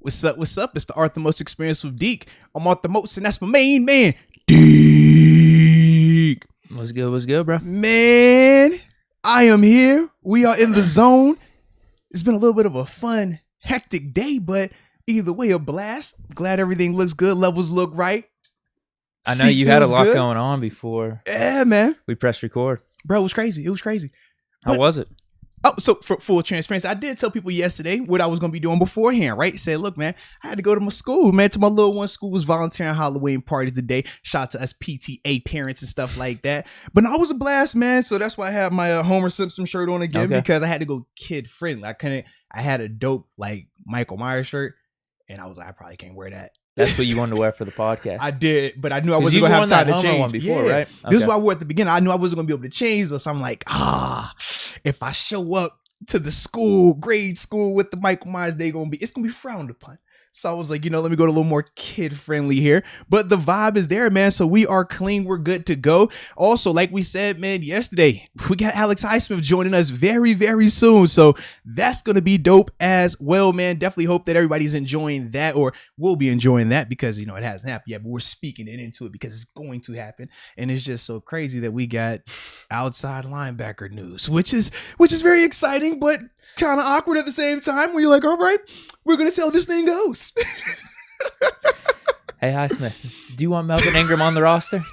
What's up? What's up? It's the Arthur Most Experience with Deke. I'm Arthur Moats, and that's my main man, Deke. What's good? What's good, bro? Man, I am here. We are in the zone. It's been a little bit of a fun, hectic day, but either way, a blast. Glad everything looks good. Levels look right. I know you had a lot going on before. Yeah, man. We pressed record. Bro, it was crazy. It was crazy. How was it? Oh, so for full transparency, I did tell people yesterday what I was going to be doing beforehand, right? Said, look, man, I had to go to my school, man. To my little one, school was volunteering Halloween parties today. Shout out to us PTA parents and stuff like that. But no, it was a blast, man. So that's why I have my Homer Simpson shirt on again, because I had to go kid friendly. I had a dope like Michael Myers shirt, and I was like, I probably can't wear that. That's what you wanted to wear for the podcast. I did, but I knew I wasn't going to have time to change. One before, right? Okay. This is why I wore at the beginning. I knew I wasn't going to be able to change, so I'm like, if I show up to the grade school with the Michael Myers, it's going to be frowned upon. So I was like, let me go to a little more kid friendly here, but the vibe is there, man. So we are clean. We're good to go. Also, like we said, man, yesterday, we got Alex Highsmith joining us very, very soon. So that's going to be dope as well, man. Definitely hope that everybody's enjoying that, or will be enjoying that, because, it hasn't happened yet, but we're speaking it into it because it's going to happen. And it's just so crazy that we got outside linebacker news, which is very exciting, but kind of awkward at the same time, when you're like, all right, we're going to see how this thing goes. Hey, Highsmith, do you want Melvin Ingram on the roster?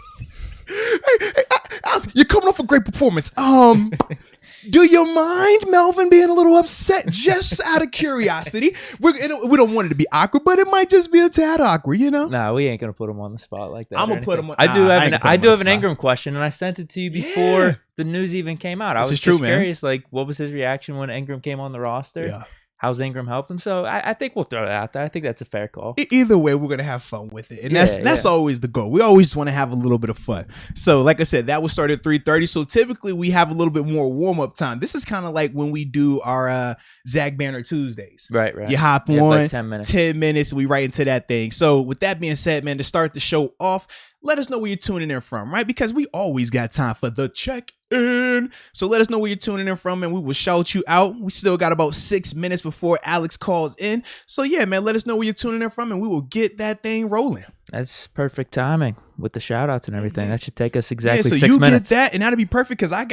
Hey, Alex, you're coming off a great performance. Do you mind Melvin being a little upset, just out of curiosity? We don't want it to be awkward, but it might just be a tad awkward, Nah, we ain't gonna put him on the spot like that. I'm gonna put him on. I do have an Ingram question, and I sent it to you before the news even came out. I was just curious, like, what was his reaction when Ingram came on the roster? Yeah. How's Ingram helped him? So I think we'll throw that out there. I think that's a fair call. Either way, we're gonna have fun with it, and that's always the goal. We always want to have a little bit of fun. So, like I said, that will start at 3:30. So typically, we have a little bit more warm up time. This is kind of like when we do our Zach Banner Tuesdays. Right. You hop on, like 10 minutes. 10 minutes, we right into that thing. So, with that being said, man, to start the show off, let us know where you're tuning in from, right? Because we always got time for the check-in. So let us know where you're tuning in from, and we will shout you out. We still got about 6 minutes before Alex calls in. So yeah, man, let us know where you're tuning in from, and we will get that thing rolling. That's perfect timing with the shout-outs and everything. That should take us exactly 6 minutes. So you get that, and that'll be perfect, because I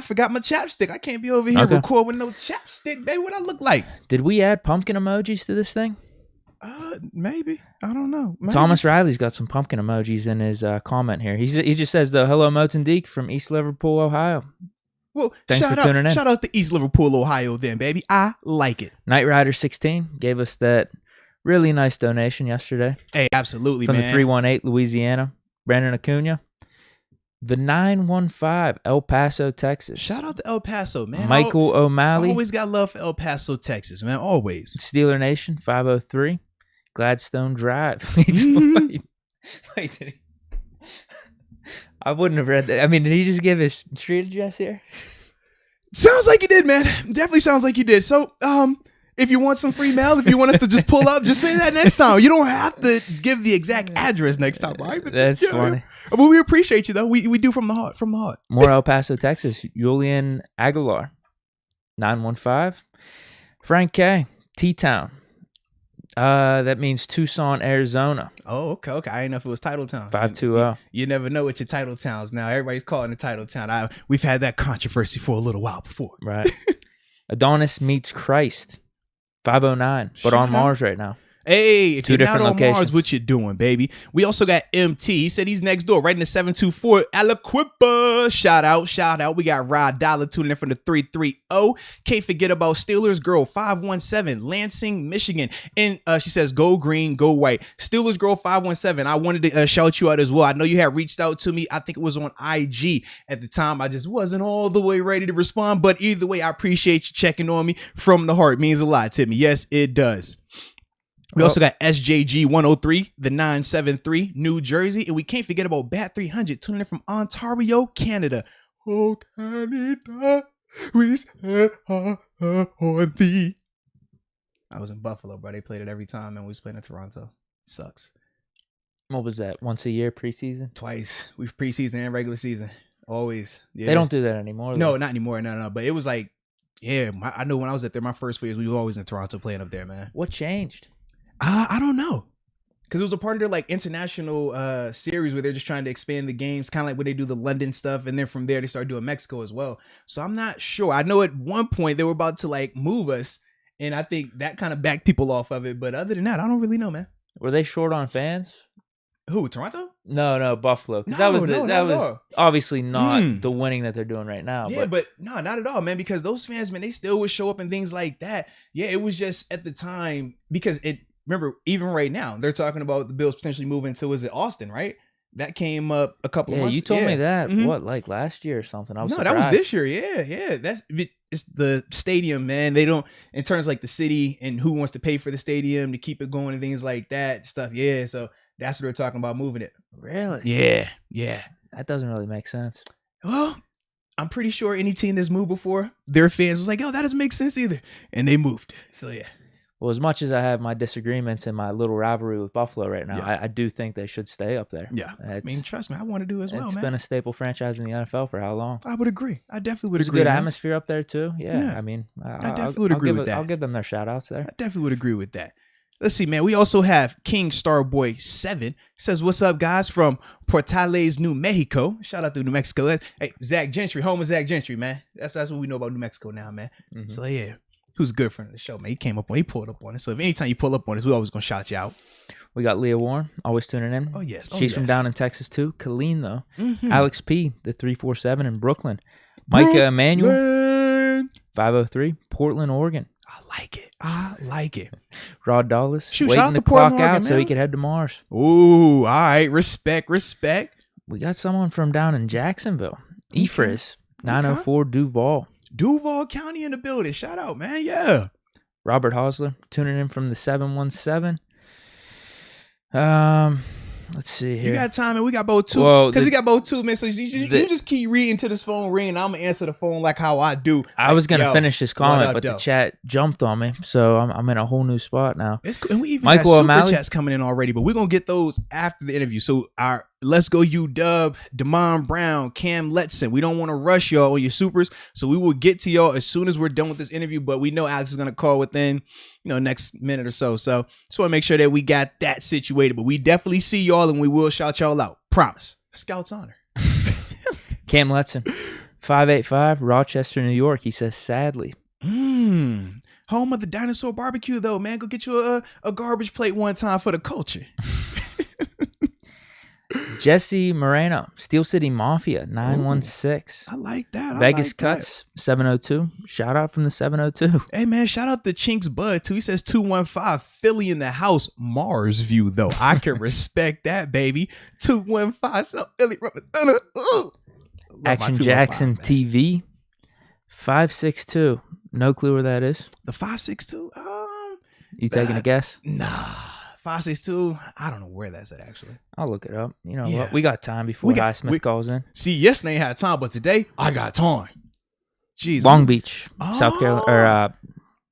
forgot my chapstick. I can't be over here recording with no chapstick, baby. What I look like? Did we add pumpkin emojis to this thing? Maybe. I don't know. Maybe. Thomas Riley's got some pumpkin emojis in his comment here. He just says, though, hello, Moats and Deke from East Liverpool, Ohio. Well, thanks for tuning in. Shout out to East Liverpool, Ohio then, baby. I like it. Knight Rider 16 gave us that really nice donation yesterday. Hey, absolutely, from man. From the 318 Louisiana. Brandon Acuna. The 915 El Paso, Texas. Shout out to El Paso, man. Michael O'Malley. Always got love for El Paso, Texas, man. Always. Steeler Nation 503. Gladstone Drive. Wait, did he? I wouldn't have read that. I mean, did he just give his street address here? Sounds like he did, man. Definitely sounds like he did. So, if you want some free mail, if you want us to just pull up, just say that next time. You don't have to give the exact address next time, right? But that's funny. But we appreciate you, though. We do from the heart. From the heart. More El Paso, Texas. Julian Aguilar, 915. Frank K, T-Town. That means Tucson, Arizona. Oh, okay. I didn't know if it was Title Town. 520. You never know what your title towns now. Everybody's calling it Title Town. We've had that controversy for a little while before. Right. Adonis meets Christ. 509, but on Mars right now. Hey, if Two you're not different on locations. Mars, what you doing, baby? We also got MT. He said he's next door, right in the 724 Aliquippa. Shout out. We got Rod Dollar tuning in from the 330. Can't forget about Steelers Girl 517, Lansing, Michigan. And she says, go green, go white. Steelers Girl 517. I wanted to shout you out as well. I know you had reached out to me. I think it was on IG at the time. I just wasn't all the way ready to respond. But either way, I appreciate you checking on me from the heart. It means a lot to me. Yes, it does. We also got SJG 103, the 973, New Jersey. And we can't forget about Bat 300, tuning in from Ontario, Canada. Oh, Canada, we set on thee. I was in Buffalo, bro. They played it every time, and we was playing in Toronto. Sucks. What was that? Once a year preseason? Twice. We've preseason and regular season. Always. Yeah. They don't do that anymore. No, not anymore. No. But it was like, yeah, I know when I was up there, my first 4 years, we were always in Toronto playing up there, man. What changed? I don't know. Because it was a part of their like international series where they're just trying to expand the games, kind of like when they do the London stuff, and then from there they start doing Mexico as well. So I'm not sure. I know at one point they were about to like move us, and I think that kind of backed people off of it. But other than that, I don't really know, man. Were they short on fans? Who, Toronto? No, Buffalo. Because No, that was obviously not the winning that they're doing right now. Yeah, but no, not at all, man. Because those fans, man, they still would show up and things like that. Yeah, it was just at the time because it. Remember, even right now, they're talking about the Bills potentially moving to, was it Austin, right? That came up a couple of months. Yeah, you told me that, what, like last year or something? I was surprised. That was this year. Yeah. It's the stadium, man. They don't, in terms of like the city and who wants to pay for the stadium to keep it going and things like that stuff. Yeah, so that's what they're talking about, moving it. Really? Yeah. That doesn't really make sense. Well, I'm pretty sure any team that's moved before, their fans was like, yo, that doesn't make sense either. And they moved. So, yeah. Well, as much as I have my disagreements and my little rivalry with Buffalo right now, I do think they should stay up there. Yeah. I mean, trust me, I want to do as well, man. It's been a staple franchise in the NFL for how long? I would agree. I definitely would agree. There's a good atmosphere up there, too. Yeah. I mean, I definitely would agree with that. I'll give them their shout-outs there. I definitely would agree with that. Let's see, man. We also have King Starboy 7 says, "What's up, guys, from Portales, New Mexico." Shout out to New Mexico. Hey, Zach Gentry, home of Zach Gentry, man. That's what we know about New Mexico now, man. So, yeah. Who's a good friend of the show, man. He pulled up on us. So if anytime you pull up on us, we always gonna shout you out. We got Leah Warren, always tuning in. Oh, yes. She's from down in Texas, too. Colleen, though. Alex P., the 347 in Brooklyn. Micah Emanuel, 503, Portland, Oregon. I like it. Rod Dulles, Shoot, waiting to clock out so he could head to Mars. Ooh, all right. Respect. We got someone from down in Jacksonville. Ephraim, 904 Duval County in the building. Shout out, man. Yeah. Robert Hosler, tuning in from the 717. Let's see here. You got time, and we got about two. Because we got about 2 minutes. So you just keep reading to this phone ring, and I'm going to answer the phone like how I do. I was going to finish this comment, but the chat jumped on me. So I'm in a whole new spot now. It's cool. And we even got super chats coming in already, but we're going to get those after the interview. So our Let's Go UW, Damon Brown, Cam Letson. We don't want to rush y'all on your supers. So we will get to y'all as soon as we're done with this interview. But we know Alex is going to call within, next minute or so. So just want to make sure that we got that situated. But we definitely see y'all and we will shout y'all out. Promise. Scout's honor. Cam Letson, 585, Rochester, New York. He says, sadly. Home of the dinosaur barbecue, though, man. Go get you a garbage plate one time for the culture. Jesse Moreno, Steel City Mafia, 916. I like that. Vegas Cuts, 702. Shout out from the 702. Hey, man, shout out to Chinks Bud, too. He says 215, Philly in the house. Mars view, though. I can respect that, baby. 215, so Philly. Action Jackson TV, 562. No clue where that is. The 562? You taking a guess? Nah. 562, I don't know where that's at, actually. I'll look it up. You know what? We got time before Highsmith calls in. See, yesterday I had time, but today I got time. Jeez. Long Beach, South Carolina, or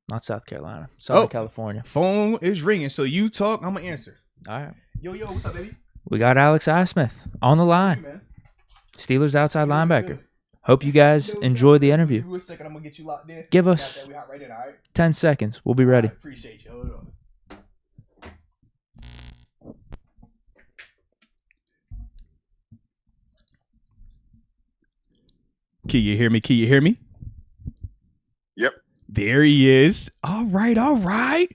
not South Carolina, Southern California. Phone is ringing, so you talk, I'm going to answer. All right. Yo, what's up, baby? We got Alex Highsmith on the line. Hey, Steelers outside linebacker. Hope you guys enjoy the interview. Give me a second, I'm going to get you locked in. Give us 10 seconds. We'll be ready. Appreciate you. Hold on. Can you hear me? Yep. There he is. All right.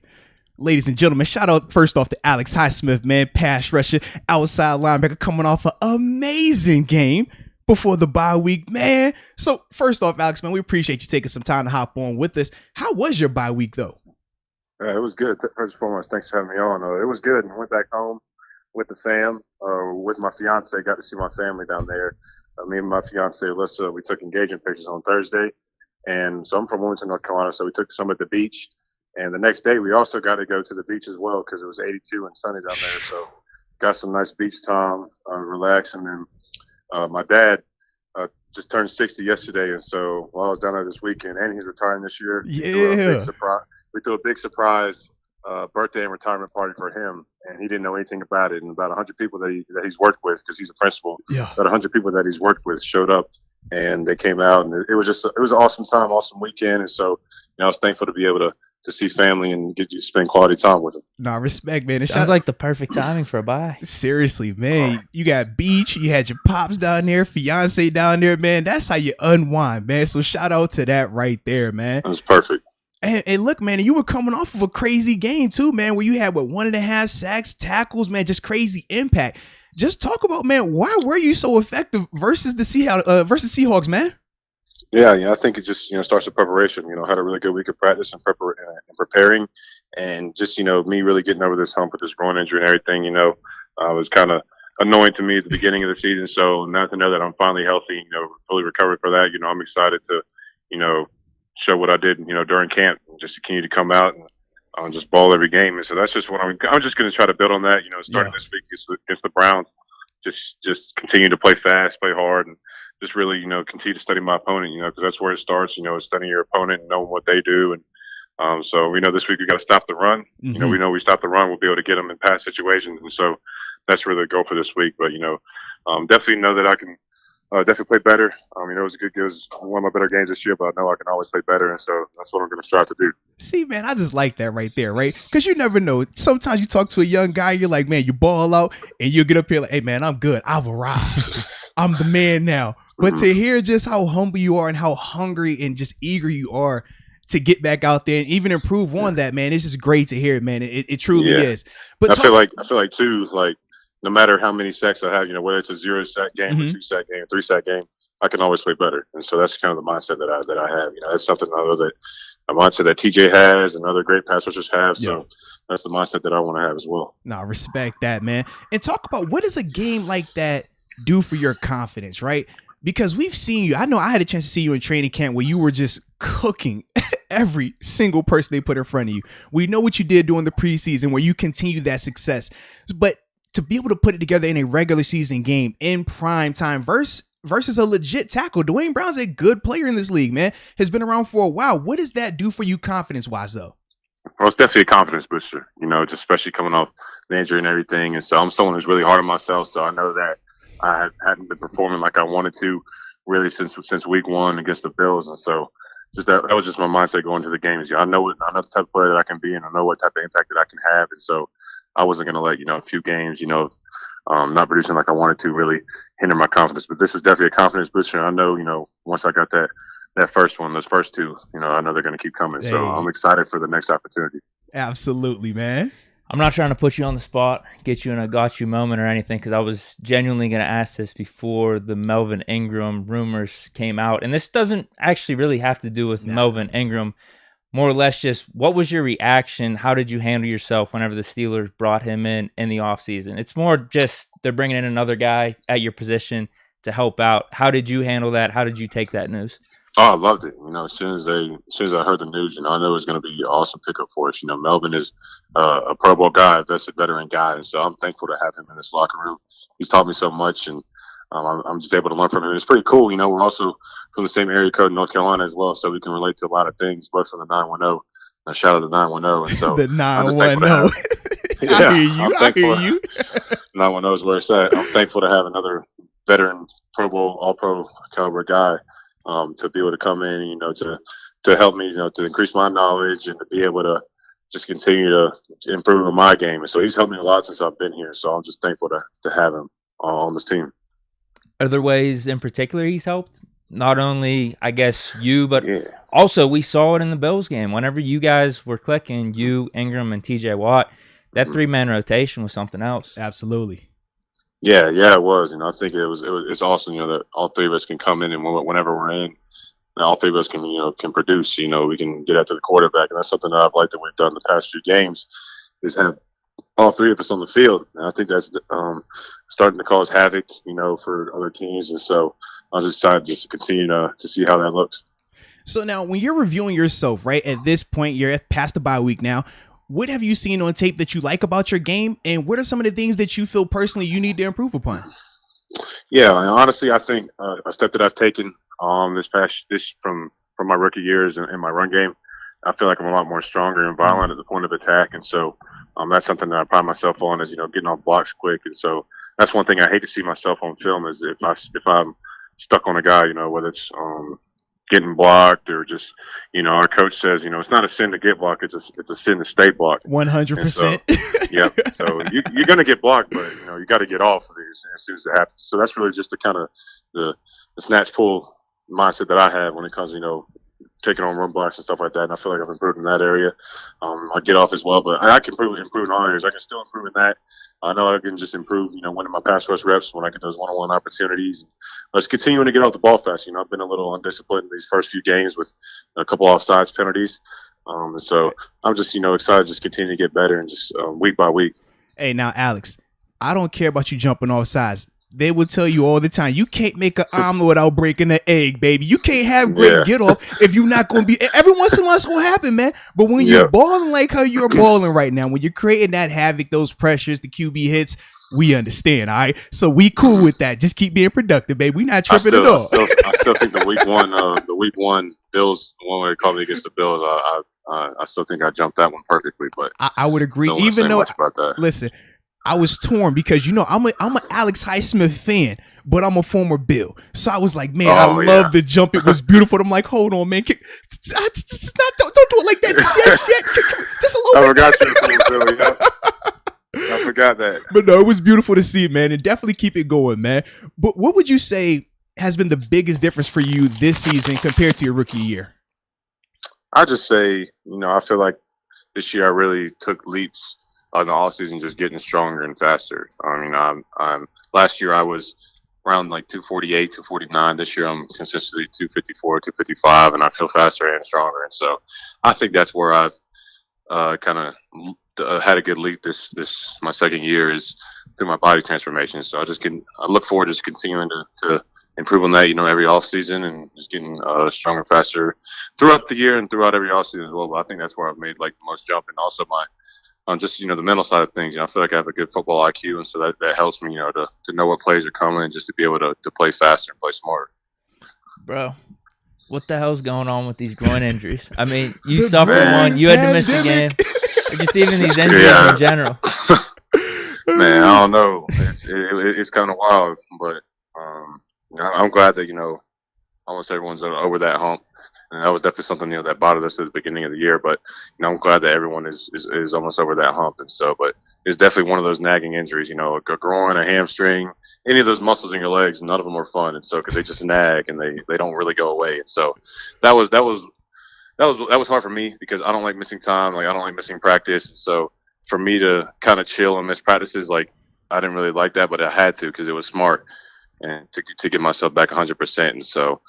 Ladies and gentlemen, shout out first off to Alex Highsmith, man. Pass rusher, outside linebacker, coming off an amazing game before the bye week, man. So first off, Alex, man, we appreciate you taking some time to hop on with us. How was your bye week, though? It was good. First and foremost, thanks for having me on. It was good. I went back home with the fam, with my fiance. Got to see my family down there. Me and my fiance, Alyssa, we took engagement pictures on Thursday. And so I'm from Wilmington, North Carolina, so we took some at the beach. And the next day, we also got to go to the beach as well because it was 82 and sunny down there. So got some nice beach time, relax. And then my dad just turned 60 yesterday. And so while I was down there this weekend, and he's retiring this year, we threw a big surprise birthday and retirement party for him. And he didn't know anything about it. And about 100 people that he's worked with, because he's a principal, about 100 people that he's worked with showed up, and they came out, and it was an awesome time, awesome weekend. And so, I was thankful to be able to to see family and get you spend quality time with them. Nah, respect, man. It Sounds like the perfect timing for a bye. Seriously, man. You got beach, you had your pops down there, fiance down there, man. That's how you unwind, man. So shout out to that right there, man. That was perfect. And look, man, you were coming off of a crazy game too, man, where you had 1.5 sacks, tackles, man, just crazy impact. Just talk about, man, why were you so effective versus the Seahawks, man? Yeah, I think it just starts with preparation. Had a really good week of practice and preparing, and just me really getting over this hump with this groin injury and everything. Was kind of annoying to me at the beginning of the season. So now to know that I'm finally healthy, fully recovered for that, I'm excited to, show what I did, during camp, and just continue to come out and just ball every game. And so that's just what I'm just going to try to build on that. Starting this week against the Browns, just continue to play fast, play hard, and just really, continue to study my opponent, because that's where it starts, studying your opponent and knowing what they do. And so we know this week we got to stop the run. Mm-hmm. We know we stop the run, we'll be able to get them in pass situations. And so that's really the goal for this week. But, definitely know that I can definitely play better. It was one of my better games this year, but I know I can always play better. And so that's what I'm going to strive to do. See, man, I just like that right there, right? Because you never know. Sometimes you talk to a young guy, you're like, man, you ball out, and you get up here like, hey, man, I'm good. I've arrived. I'm the man now. But to hear just how humble you are and how hungry and just eager you are to get back out there and even improve on that, man, it's just great to hear, man. It truly is. But I feel like too, like no matter how many sacks I have, whether it's a 0-sack game, a 2-sack game, 3-sack game, I can always play better. And so that's kind of the mindset that I have. That's something I know that a mindset that TJ has and other great pass rushers have. So that's the mindset that I want to have as well. Nah, respect that, man. And talk about, what does a game like that do for your confidence, right? Because we've seen you. I know I had a chance to see you in training camp where you were just cooking every single person they put in front of you. We know what you did during the preseason where you continued that success. But to be able to put it together in a regular season game in prime time versus a legit tackle. Dwayne Brown's a good player in this league, man. Has been around for a while. What does that do for you confidence-wise, though? Well, it's definitely a confidence booster, just especially coming off the injury and everything. And so I'm someone who's really hard on myself, so I know that I hadn't been performing like I wanted to really since week one against the Bills. And so just that was just my mindset going into the game. I know the type of player that I can be, and I know what type of impact that I can have. And so I wasn't going to let, a few games, of not producing like I wanted to really hinder my confidence. But this was definitely a confidence booster. And I know, once I got that first one, those first two, I know they're going to keep coming. Hey. So I'm excited for the next opportunity. Absolutely, man. I'm not trying to put you on the spot, get you in a got you moment or anything, because I was genuinely going to ask this before the Melvin Ingram rumors came out. And this doesn't actually really have to do with Melvin Ingram. More or less just, what was your reaction? How did you handle yourself whenever the Steelers brought him in the offseason? It's more just they're bringing in another guy at your position to help out. How did you handle that? How did you take that news? Oh, I loved it. As soon as I heard the news, I know it was going to be an awesome pickup for us. Melvin is a Pro Bowl guy, a veteran guy, and so I'm thankful to have him in this locker room. He's taught me so much, and I'm just able to learn from him. It's pretty cool. We're also from the same area code in North Carolina as well, so we can relate to a lot of things, both from the 910. Shout out to the 910. And so the 910. I hear you. 910 is where it's at. I'm thankful to have another veteran Pro Bowl, All-Pro caliber guy to be able to come in, to help me, to increase my knowledge and to be able to just continue to improve in my game. And so he's helped me a lot since I've been here. So I'm just thankful to have him on this team. Are there ways in particular he's helped? Not only, I guess, you, but also we saw it in the Bills game. Whenever you guys were clicking, you, Ingram, and TJ Watt, that three-man rotation was something else. Absolutely. Yeah, it was. I think it's awesome, that all three of us can come in, and whenever we're in, all three of us can produce. We can get after the quarterback, and that's something that I've liked that we've done the past few games, is have all three of us on the field. And I think that's starting to cause havoc, for other teams. And so I'm just excited just to continue to see how that looks. So now, when you're reviewing yourself, right, at this point, you're past the bye week now, what have you seen on tape that you like about your game, and what are some of the things that you feel personally you need to improve upon? Yeah, honestly, I think a step that I've taken from my rookie years in my run game, I feel like I'm a lot more stronger and violent at the point of attack, and so that's something that I pride myself on, is getting off blocks quick. And so that's one thing I hate to see myself on film, is if I'm stuck on a guy, whether it's getting blocked or just, our coach says, it's not a sin to get blocked. It's a sin to stay blocked. 100%. Yep. So you're going to get blocked, but you got to get off of these as soon as it happens. So that's really just the kind of the snatch pull mindset that I have when it comes, taking on run blocks and stuff like that. And I feel like I've improved in that area. I get off as well, but I can improve in all areas. I can still improve in that. I know I can just improve, winning my pass rush reps when I get those one-on-one opportunities. Let's continuing to get off the ball fast. I've been a little undisciplined these first few games with a couple offsides penalties. And so I'm just, excited to just continue to get better and just week by week. Hey, now, Alex, I don't care about you jumping off sides. They will tell you all the time, you can't make an omelet without breaking an egg, baby. You can't have great get off if you're not going to be. Every once in a while, it's going to happen, man. But when you're balling like how you're balling right now, when you're creating that havoc, those pressures, the QB hits, we understand, all right? So we cool with that. Just keep being productive, baby. We're not tripping at all. I still think the week one Bills, the one where they called me against the Bills, I still think I jumped that one perfectly. But I would agree, even though, listen, I was torn because I'm a Alex Highsmith fan, but I'm a former Bill. So I was like, man, I love the jump. It was beautiful. I'm like, hold on, man. Don't do it like that. Just a little bit. I forgot that. But no, it was beautiful to see, man, and definitely keep it going, man. But what would you say has been the biggest difference for you this season compared to your rookie year? I just say, I feel like this year I really took leaps in the offseason, just getting stronger and faster. I mean, I'm last year I was around like 248, 249. This year I'm consistently 254, 255, and I feel faster and stronger. And so I think that's where I've kind of had a good leap this my second year is through my body transformation. So I look forward to just continuing to improve on that, every off season and just getting stronger, faster throughout the year and throughout every off season as well. But I think that's where I've made like the most jump, and also my just the mental side of things. I feel like I have a good football IQ, and so that helps me, to know what plays are coming and just to be able to play faster and play smarter. Bro, what the hell's going on with these groin injuries? I mean, you suffered one, you had to miss a game, or just even these injuries in general. Man, I don't know. It's kind of wild, but I'm glad that almost everyone's over that hump. And that was definitely something, that bothered us at the beginning of the year. But, I'm glad that everyone is almost over that hump. And so, but it's definitely one of those nagging injuries, a groin, a hamstring, any of those muscles in your legs, none of them are fun. And so, because they just nag and they don't really go away. And so that was hard for me because I don't like missing time. Like, I don't like missing practice. And so for me to kind of chill and miss practices, like, I didn't really like that, but I had to because it was smart and to get myself back 100%. And so,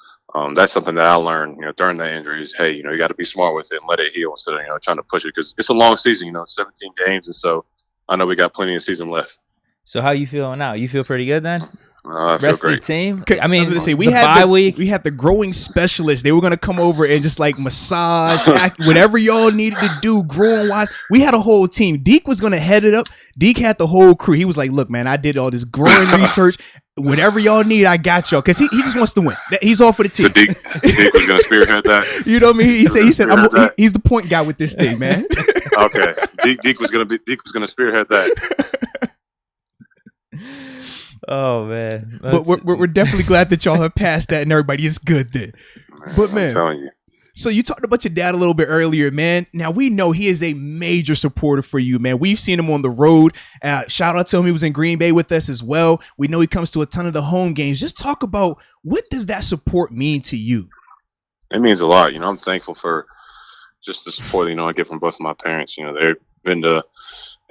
that's something that I learned, during that injury is, hey, you got to be smart with it and let it heal instead of, trying to push it because it's a long season, 17 games. And so I know we got plenty of season left. So how you feeling now? You feel pretty good then? I feel Rest great. of the team? I mean, we had the growing specialists. They were going to come over and just like massage, whatever y'all needed to do growing wise. We had a whole team. Deke was going to head it up. Deke had the whole crew. He was like, look, man, I did all this growing research. Whatever y'all need, I got y'all. Because he just wants to win. He's all for the team. So Deke was going to spearhead that? You know what I mean? He said he's the point guy with this thing, man. Okay. Deke was going to spearhead that. Oh, man. But we're definitely glad that y'all have passed that and everybody is good then. But, man. I'm telling you. So you talked about your dad a little bit earlier, man. Now we know he is a major supporter for you, man. We've seen him on the road. Shout out to him. He was in Green Bay with us as well. We know he comes to a ton of the home games. Just talk about what does that support mean to you? It means a lot. I'm thankful for just the support, I get from both of my parents. They've been to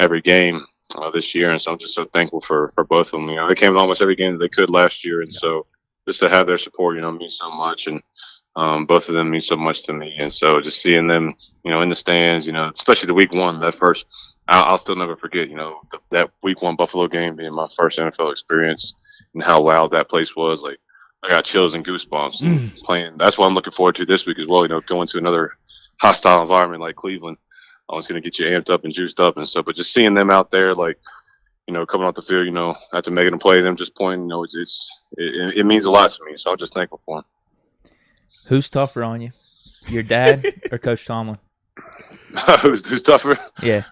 every game this year. And so I'm just so thankful for both of them. They came to almost every game that they could last year. And so just to have their support, means so much. And both of them mean so much to me. And so just seeing them, in the stands, especially the week one, that first, I'll still never forget, that week one Buffalo game being my first NFL experience and how loud that place was. Like, I got chills and goosebumps and playing. That's what I'm looking forward to this week as well, going to another hostile environment like Cleveland. I was going to get you amped up and juiced up and stuff. But just seeing them out there, like, coming off the field, after making them play, them just pointing, it means a lot to me. So I'm just thankful for them. Who's tougher on you, your dad or Coach Tomlin? who's tougher? Yeah.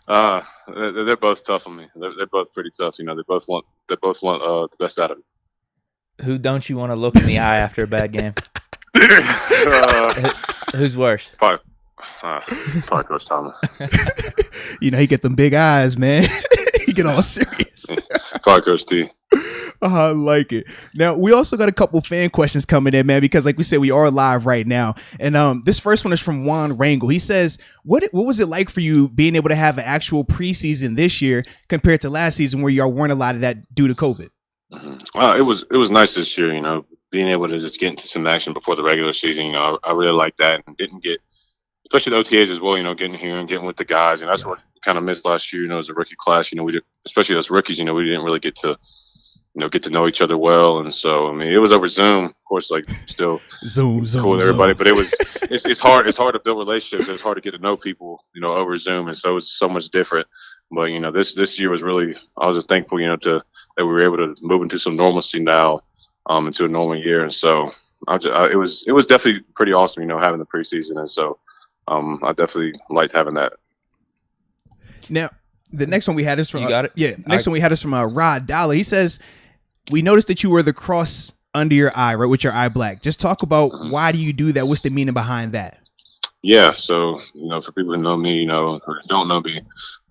They're both tough on me. They're both pretty tough. They both want the best out of me. Who don't you want to look in the eye after a bad game? Who's worse? Probably Coach Thomas. You know, he get them big eyes, man. He get all serious. Probably Coach T. I like it. Now, we also got a couple fan questions coming in, man, because like we said, we are live right now. And this first one is from Juan Rangel. He says, what was it like for you being able to have an actual preseason this year compared to last season where y'all weren't allowed of that due to COVID? It was nice this year, you know, being able to just get into some action before the regular season. You know, I really liked that and didn't get, especially the OTAs as well, you know, getting here and getting with the guys. And that's what we kind of missed last year, you know, as a rookie class. You know, especially as rookies, you know, we didn't really get to know each other well. And so, I mean, it was over Zoom, of course, like still Zoom cool with everybody, but it's hard to build relationships. It's hard to get to know people, you know, over Zoom. And so it's so much different. But, you know, this year was really, I was just thankful, you know, that we were able to move into some normalcy now, into a normal year. And so it was definitely pretty awesome, you know, having the preseason. And so I definitely liked having that. Now, the next one we had is from, you got it? Yeah. Next one we had is from Rod Dollar. He says, we noticed that you wear the cross under your eye, right, with your eye black. Just talk about why do you do that? What's the meaning behind that? Yeah, so, you know, for people who know me, you know, or don't know me,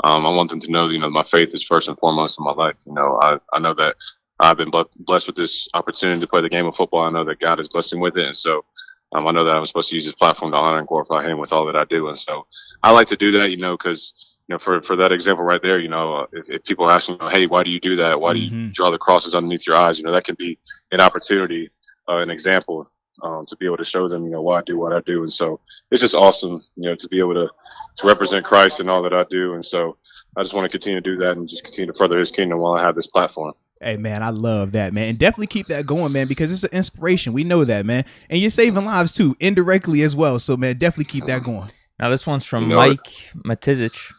I want them to know, you know, my faith is first and foremost in my life. You know, I know that I've been blessed with this opportunity to play the game of football. I know that God is blessing with it. And so I know that I'm supposed to use this platform to honor and glorify him with all that I do. And so I like to do that, you know, because, you know, for that example right there, you know, if people ask me, hey, why do you do that? Why do you draw the crosses underneath your eyes? You know, that can be an opportunity, an example to be able to show them, you know, why I do what I do. And so it's just awesome, you know, to be able to represent Christ in all that I do. And so I just want to continue to do that and just continue to further his kingdom while I have this platform. Hey, man, I love that, man. And definitely keep that going, man, because it's an inspiration. We know that, man. And you're saving lives, too, indirectly as well. So, man, definitely keep that going. Now, this one's from Mike Matizich.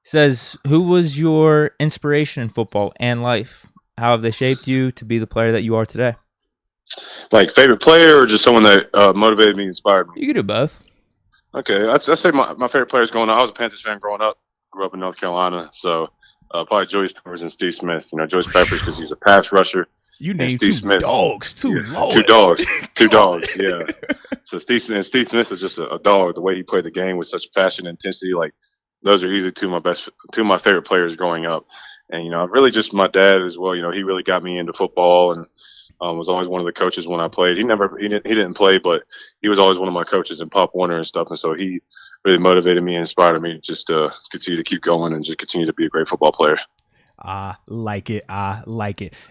Says, who was your inspiration in football and life? How have they shaped you to be the player that you are today? Like favorite player or just someone that motivated me, inspired me? You can do both. Okay, I'd say my favorite players growing up. I was a Panthers fan growing up. Grew up in North Carolina, so probably Joyce Peppers and Steve Smith. You know, Joyce Peppers because he's a pass rusher. You named two Smith, dogs, too. Yeah, two dogs. Yeah. So Steve Smith is just a dog. The way he played the game with such passion and intensity, like those are easily two of my favorite players growing up. And you know, really just my dad as well. You know, he really got me into football and was always one of the coaches when I played. He didn't play, but he was always one of my coaches in Pop Warner and stuff. And so he really motivated me and inspired me just to continue to keep going and just continue to be a great football player. I like it.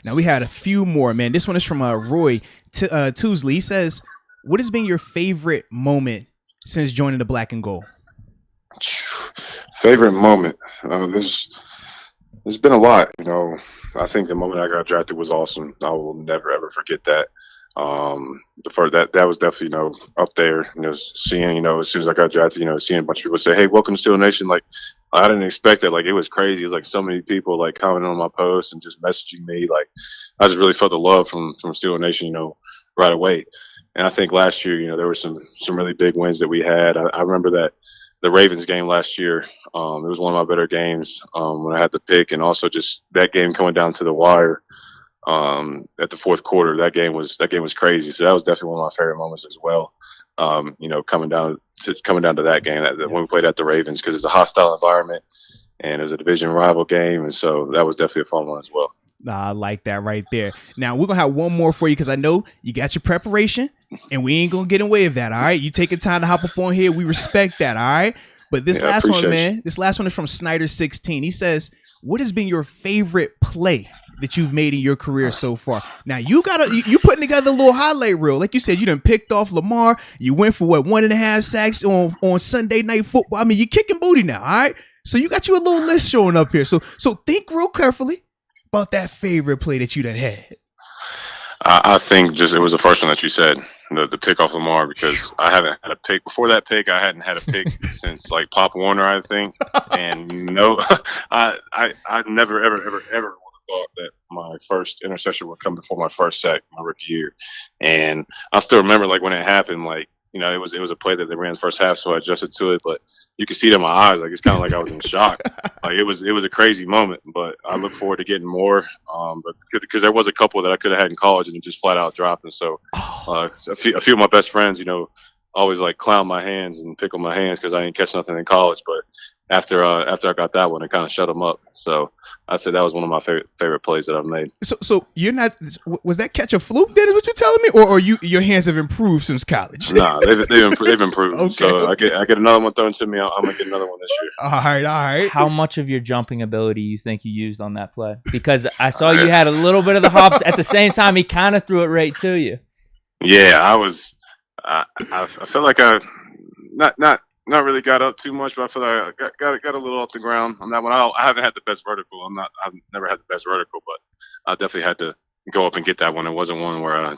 Now we had a few more, man. This one is from Roy Tousley. He says, what has been your favorite moment since joining the Black and Gold? Favorite moment? There's been a lot, you know. I think the moment I got drafted was awesome. I will never ever forget that. That was definitely, you know, up there. You know, seeing, you know, as soon as I got drafted, you know, seeing a bunch of people say, "Hey, welcome to Steel Nation." Like, I didn't expect it. Like, it was crazy. It was like so many people like commenting on my posts and just messaging me. Like, I just really felt the love from Steel Nation, you know, right away. And I think last year, you know, there were some really big wins that we had. I remember that the Ravens game last year. It was one of my better games when I had the pick, and also just that game coming down to the wire at the fourth quarter. That game was crazy. So that was definitely one of my favorite moments as well. You know, coming down to that game when we played at the Ravens, because it's a hostile environment and it was a division rival game, and so that was definitely a fun one as well. I like that right there. Now, we're going to have one more for you because I know you got your preparation and we ain't going to get away with that, all right? You taking time to hop up on here. We respect that, all right? But this last one, man, this last one is from Snyder16. He says, what has been your favorite play that you've made in your career so far? Now, you putting together a little highlight reel. Like you said, you done picked off Lamar. You went for 1.5 sacks on Sunday Night Football. I mean, you're kicking booty now, all right? So you got you a little list showing up here. So think real carefully about that favorite play that you done had. I think just it was the first one that you said, the pick off Lamar, because I haven't had a pick before that pick. I hadn't had a pick since like Pop Warner, I think. And no, I never ever would have thought that my first interception would come before my first sack my rookie year. And I still remember like when it happened, like you know, it was a play that they ran the first half, so I adjusted to it. But you could see it in my eyes, like it's kind of like I was in shock. Like it was a crazy moment. But I look forward to getting more. But because there was a couple that I could have had in college and it just flat out dropped, and so a few of my best friends, you know, always like clown my hands and pickle my hands because I didn't catch nothing in college. But after I got that one, it kind of shut them up. So I'd say that was one of my favorite plays that I've made. So you're not, was that catch a fluke? Then is what you're telling me, or your hands have improved since college? Nah, they've improved. Okay. So I get another one thrown to me. I'm gonna get another one this year. All right. How much of your jumping ability you think you used on that play? Because I saw you had a little bit of the hops. At the same time, he kind of threw it right to you. Yeah, I feel like I not really got up too much, but I feel like I got a little off the ground on that one. I haven't had the best vertical. I've never had the best vertical, but I definitely had to go up and get that one. It wasn't one where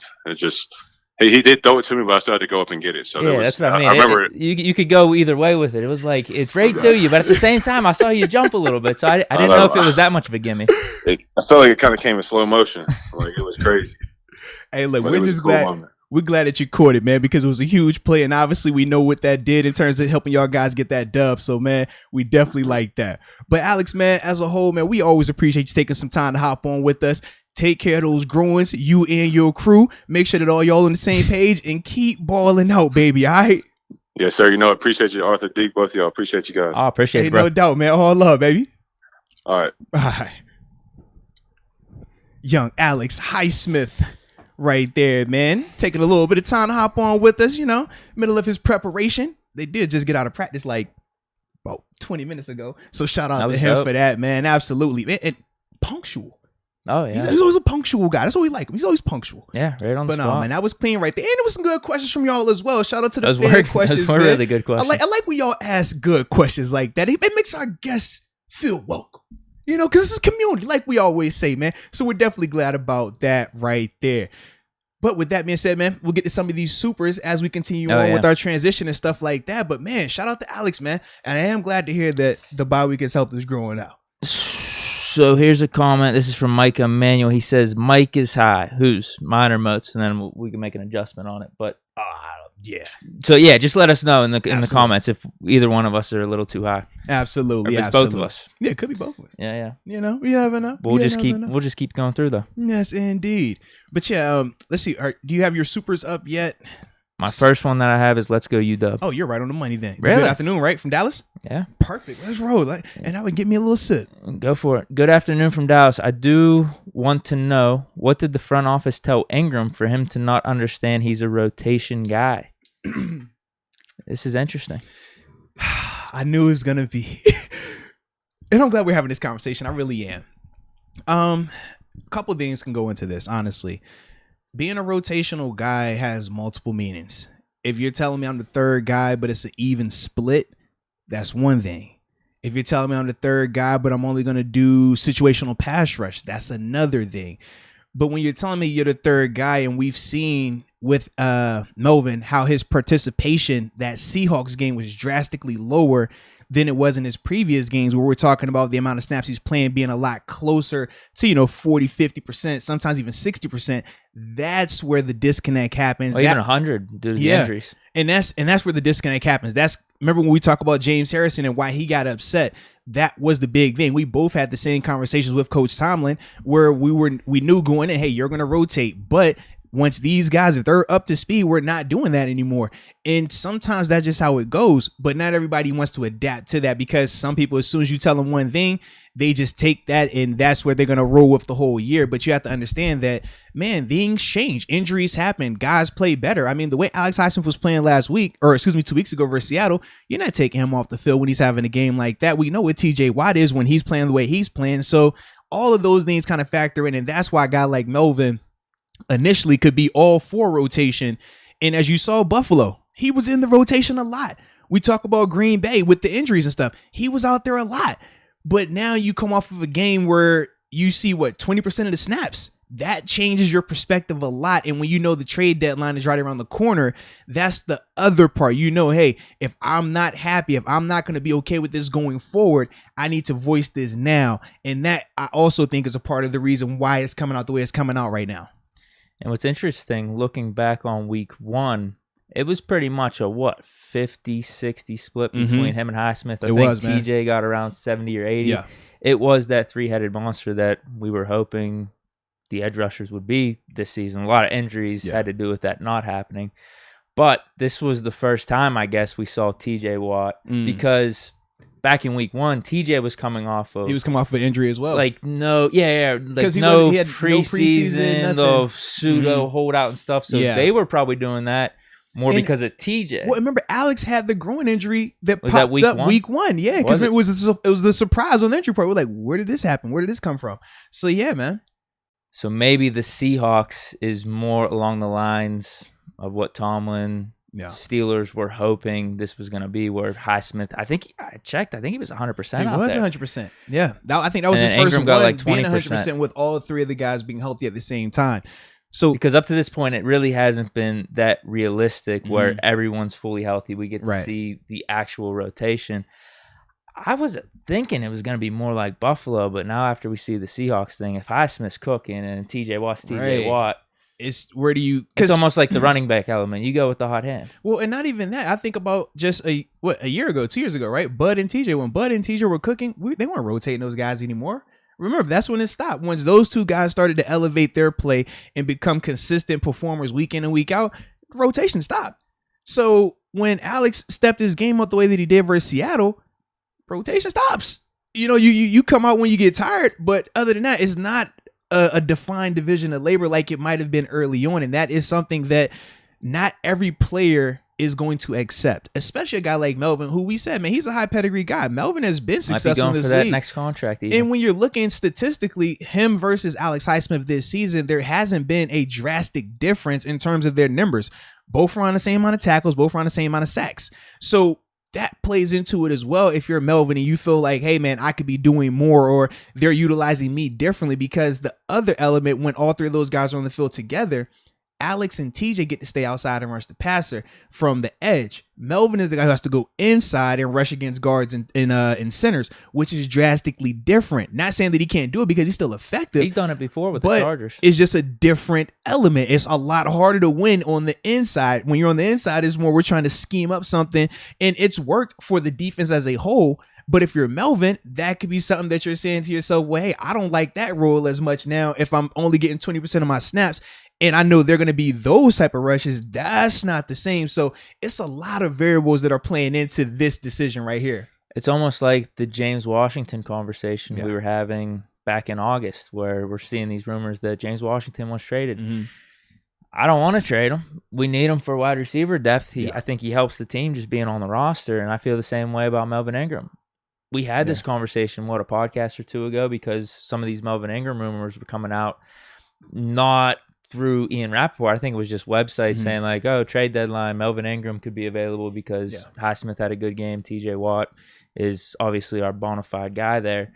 he did throw it to me, but I still had to go up and get it. So Yeah, that's what I mean. I remember you could go either way with it. It was like it's right to you, but at the same time, I saw you jump a little bit, so I didn't know if it was that much of a gimme. I felt like it kind of came in slow motion. Like it was crazy. Hey, look, But we're it was just a cool glad. moment. We're glad that you caught it, man, because it was a huge play, and obviously we know what that did in terms of helping y'all guys get that dub. So, man, we definitely like that. But Alex, man, as a whole, man, we always appreciate you taking some time to hop on with us. Take care of those growings, you and your crew. Make sure that all y'all on the same page and keep balling out, baby. All right. Yes, sir. You know, appreciate you, Arthur, Deke, both of y'all. Appreciate you guys. I appreciate Hey, it, bro. no doubt, man. All love, baby. All right. All right. Young Alex Highsmith. Right there, man. Taking a little bit of time to hop on with us, you know, middle of his preparation. They did just get out of practice like about 20 minutes ago. So shout out to him dope for that, man. Absolutely. And punctual. Oh, yeah. He's always a punctual guy. That's what we like him. He's always punctual. Yeah, right on the But spot. no, man, that was clean right there. And it was some good questions from y'all as well. Shout out to the Those fan were questions, those were man. really good questions. I like when y'all ask good questions like that. It makes our guests feel welcome. You know, because this is community, like we always say, man. So we're definitely glad about that right there. But with that being said, man, we'll get to some of these supers as we continue on with our transition and stuff like that. But man, shout out to Alex, man. And I am glad to hear that the bye week has helped us growing out. So here's a comment. This is from Mike Emanuel. He says, Mike is high. Who's? Mine or Moats? And then we can make an adjustment on it. But yeah. So yeah, just let us know in the comments if either one of us are a little too high. Absolutely. Or if it's both of us. Yeah, it could be both of us. Yeah. You know, you never know. We'll just keep going through though. Yes, indeed. But yeah, let's see. Do you have your supers up yet? My first one that I have is Let's Go UW. Oh, you're right on the money then. Really? Good afternoon, right? From Dallas? Yeah. Perfect. Let's roll. And that would get me a little sip. Go for it. Good afternoon from Dallas. I do want to know, what did the front office tell Ingram for him to not understand he's a rotation guy? This is interesting. I knew it was going to be. And I'm glad we're having this conversation. I really am. A couple things can go into this, honestly. Being a rotational guy has multiple meanings. If you're telling me I'm the third guy, but it's an even split, that's one thing. If you're telling me I'm the third guy, but I'm only going to do situational pass rush, that's another thing. But when you're telling me you're the third guy, and we've seen with Melvin how his participation, that Seahawks game was drastically lower than it was in his previous games, where we're talking about the amount of snaps he's playing being a lot closer to, 40, 50%, sometimes even 60%. That's where the disconnect happens. Well, even 100 due to the injuries. And that's where the disconnect happens. Remember when we talk about James Harrison and why he got upset? That was the big thing. We both had the same conversations with Coach Tomlin, where we knew going in, hey, you're going to rotate, but once these guys, if they're up to speed, we're not doing that anymore. And sometimes that's just how it goes. But not everybody wants to adapt to that, because some people, as soon as you tell them one thing, they just take that and that's where they're going to roll with the whole year. But you have to understand that, man, things change. Injuries happen. Guys play better. I mean, the way Alex Highsmith was playing 2 weeks ago versus Seattle, you're not taking him off the field when he's having a game like that. We know what TJ Watt is when he's playing the way he's playing. So all of those things kind of factor in. And that's why a guy like Melvin initially could be all for rotation. And as you saw, Buffalo, he was in the rotation a lot. We talk about Green Bay with the injuries and stuff. He was out there a lot. But now you come off of a game where you see 20% of the snaps. That changes your perspective a lot. And when you know the trade deadline is right around the corner, that's the other part. Hey, if I'm not happy, if I'm not going to be okay with this going forward, I need to voice this now. And that I also think is a part of the reason why it's coming out the way it's coming out right now. And what's interesting, looking back on week 1, It was pretty much a 50-60 split between him and Highsmith. I think man. TJ got around 70 or 80. Yeah. It was that three-headed monster that we were hoping the edge rushers would be this season. A lot of injuries had to do with that not happening. But this was the first time, I guess, we saw TJ Watt because back in week 1, TJ was coming off of... He was coming off of an injury as well. Like, no... Yeah. Like, he no had preseason, the pseudo holdout and stuff. So they were probably doing that more because of TJ. Well, remember, Alex had the groin injury that Was popped that week up 1? week 1. Yeah, because it was the surprise on the injury part. We're like, where did this happen? Where did this come from? So, yeah, man. So maybe the Seahawks is more along the lines of what Tomlin, Steelers were hoping this was going to be, where Highsmith, I checked, I think he was 100% He was 100%. Yeah. I think that was and his first Ingram one, got like 20%. being 100% with all 3 of the guys being healthy at the same time. So because up to this point, it really hasn't been that realistic where everyone's fully healthy. We get to see the actual rotation. I was thinking it was going to be more like Buffalo, but now after we see the Seahawks thing, if Highsmith's cooking and TJ Watt's TJ Watt, it's where do you? It's almost like the running back element. You go with the hot hand. Well, and not even that. I think about just a year ago, 2 years ago, right? Bud and TJ. When Bud and TJ were cooking, they weren't rotating those guys anymore. Remember, that's when it stopped. Once those 2 guys started to elevate their play and become consistent performers week in and week out, rotation stopped. So when Alex stepped his game up the way that he did versus Seattle, rotation stops. You come out when you get tired, but other than that, it's not a defined division of labor like it might have been early on, and that is something that not every player is going to accept, especially a guy like Melvin, who we said, man, he's a high pedigree guy. Melvin has been successful in this for that league. Next contract, even. And when you're looking statistically, him versus Alex Highsmith this season, there hasn't been a drastic difference in terms of their numbers. Both are on the same amount of tackles, both are on the same amount of sacks. So that plays into it as well. If you're Melvin and you feel like, hey man, I could be doing more, or they're utilizing me differently, because the other element, when all 3 of those guys are on the field together, Alex and TJ get to stay outside and rush the passer from the edge. Melvin is the guy who has to go inside and rush against guards and centers, which is drastically different. Not saying that he can't do it, because he's still effective. He's done it before with the Chargers. It's just a different element. It's a lot harder to win on the inside. When you're on the inside, it's more we're trying to scheme up something, and it's worked for the defense as a whole. But if you're Melvin, that could be something that you're saying to yourself, well, hey, I don't like that role as much now if I'm only getting 20% of my snaps. And I know they're going to be those type of rushes. That's not the same. So it's a lot of variables that are playing into this decision right here. It's almost like the James Washington conversation we were having back in August, where we're seeing these rumors that James Washington was traded. I don't want to trade him. We need him for wide receiver depth. I think he helps the team just being on the roster. And I feel the same way about Melvin Ingram. We had this conversation, a podcast or 2 ago, because some of these Melvin Ingram rumors were coming out not through Ian Rappaport. I think it was just websites saying like, oh, trade deadline, Melvin Ingram could be available because Highsmith had a good game. TJ Watt is obviously our bona fide guy there.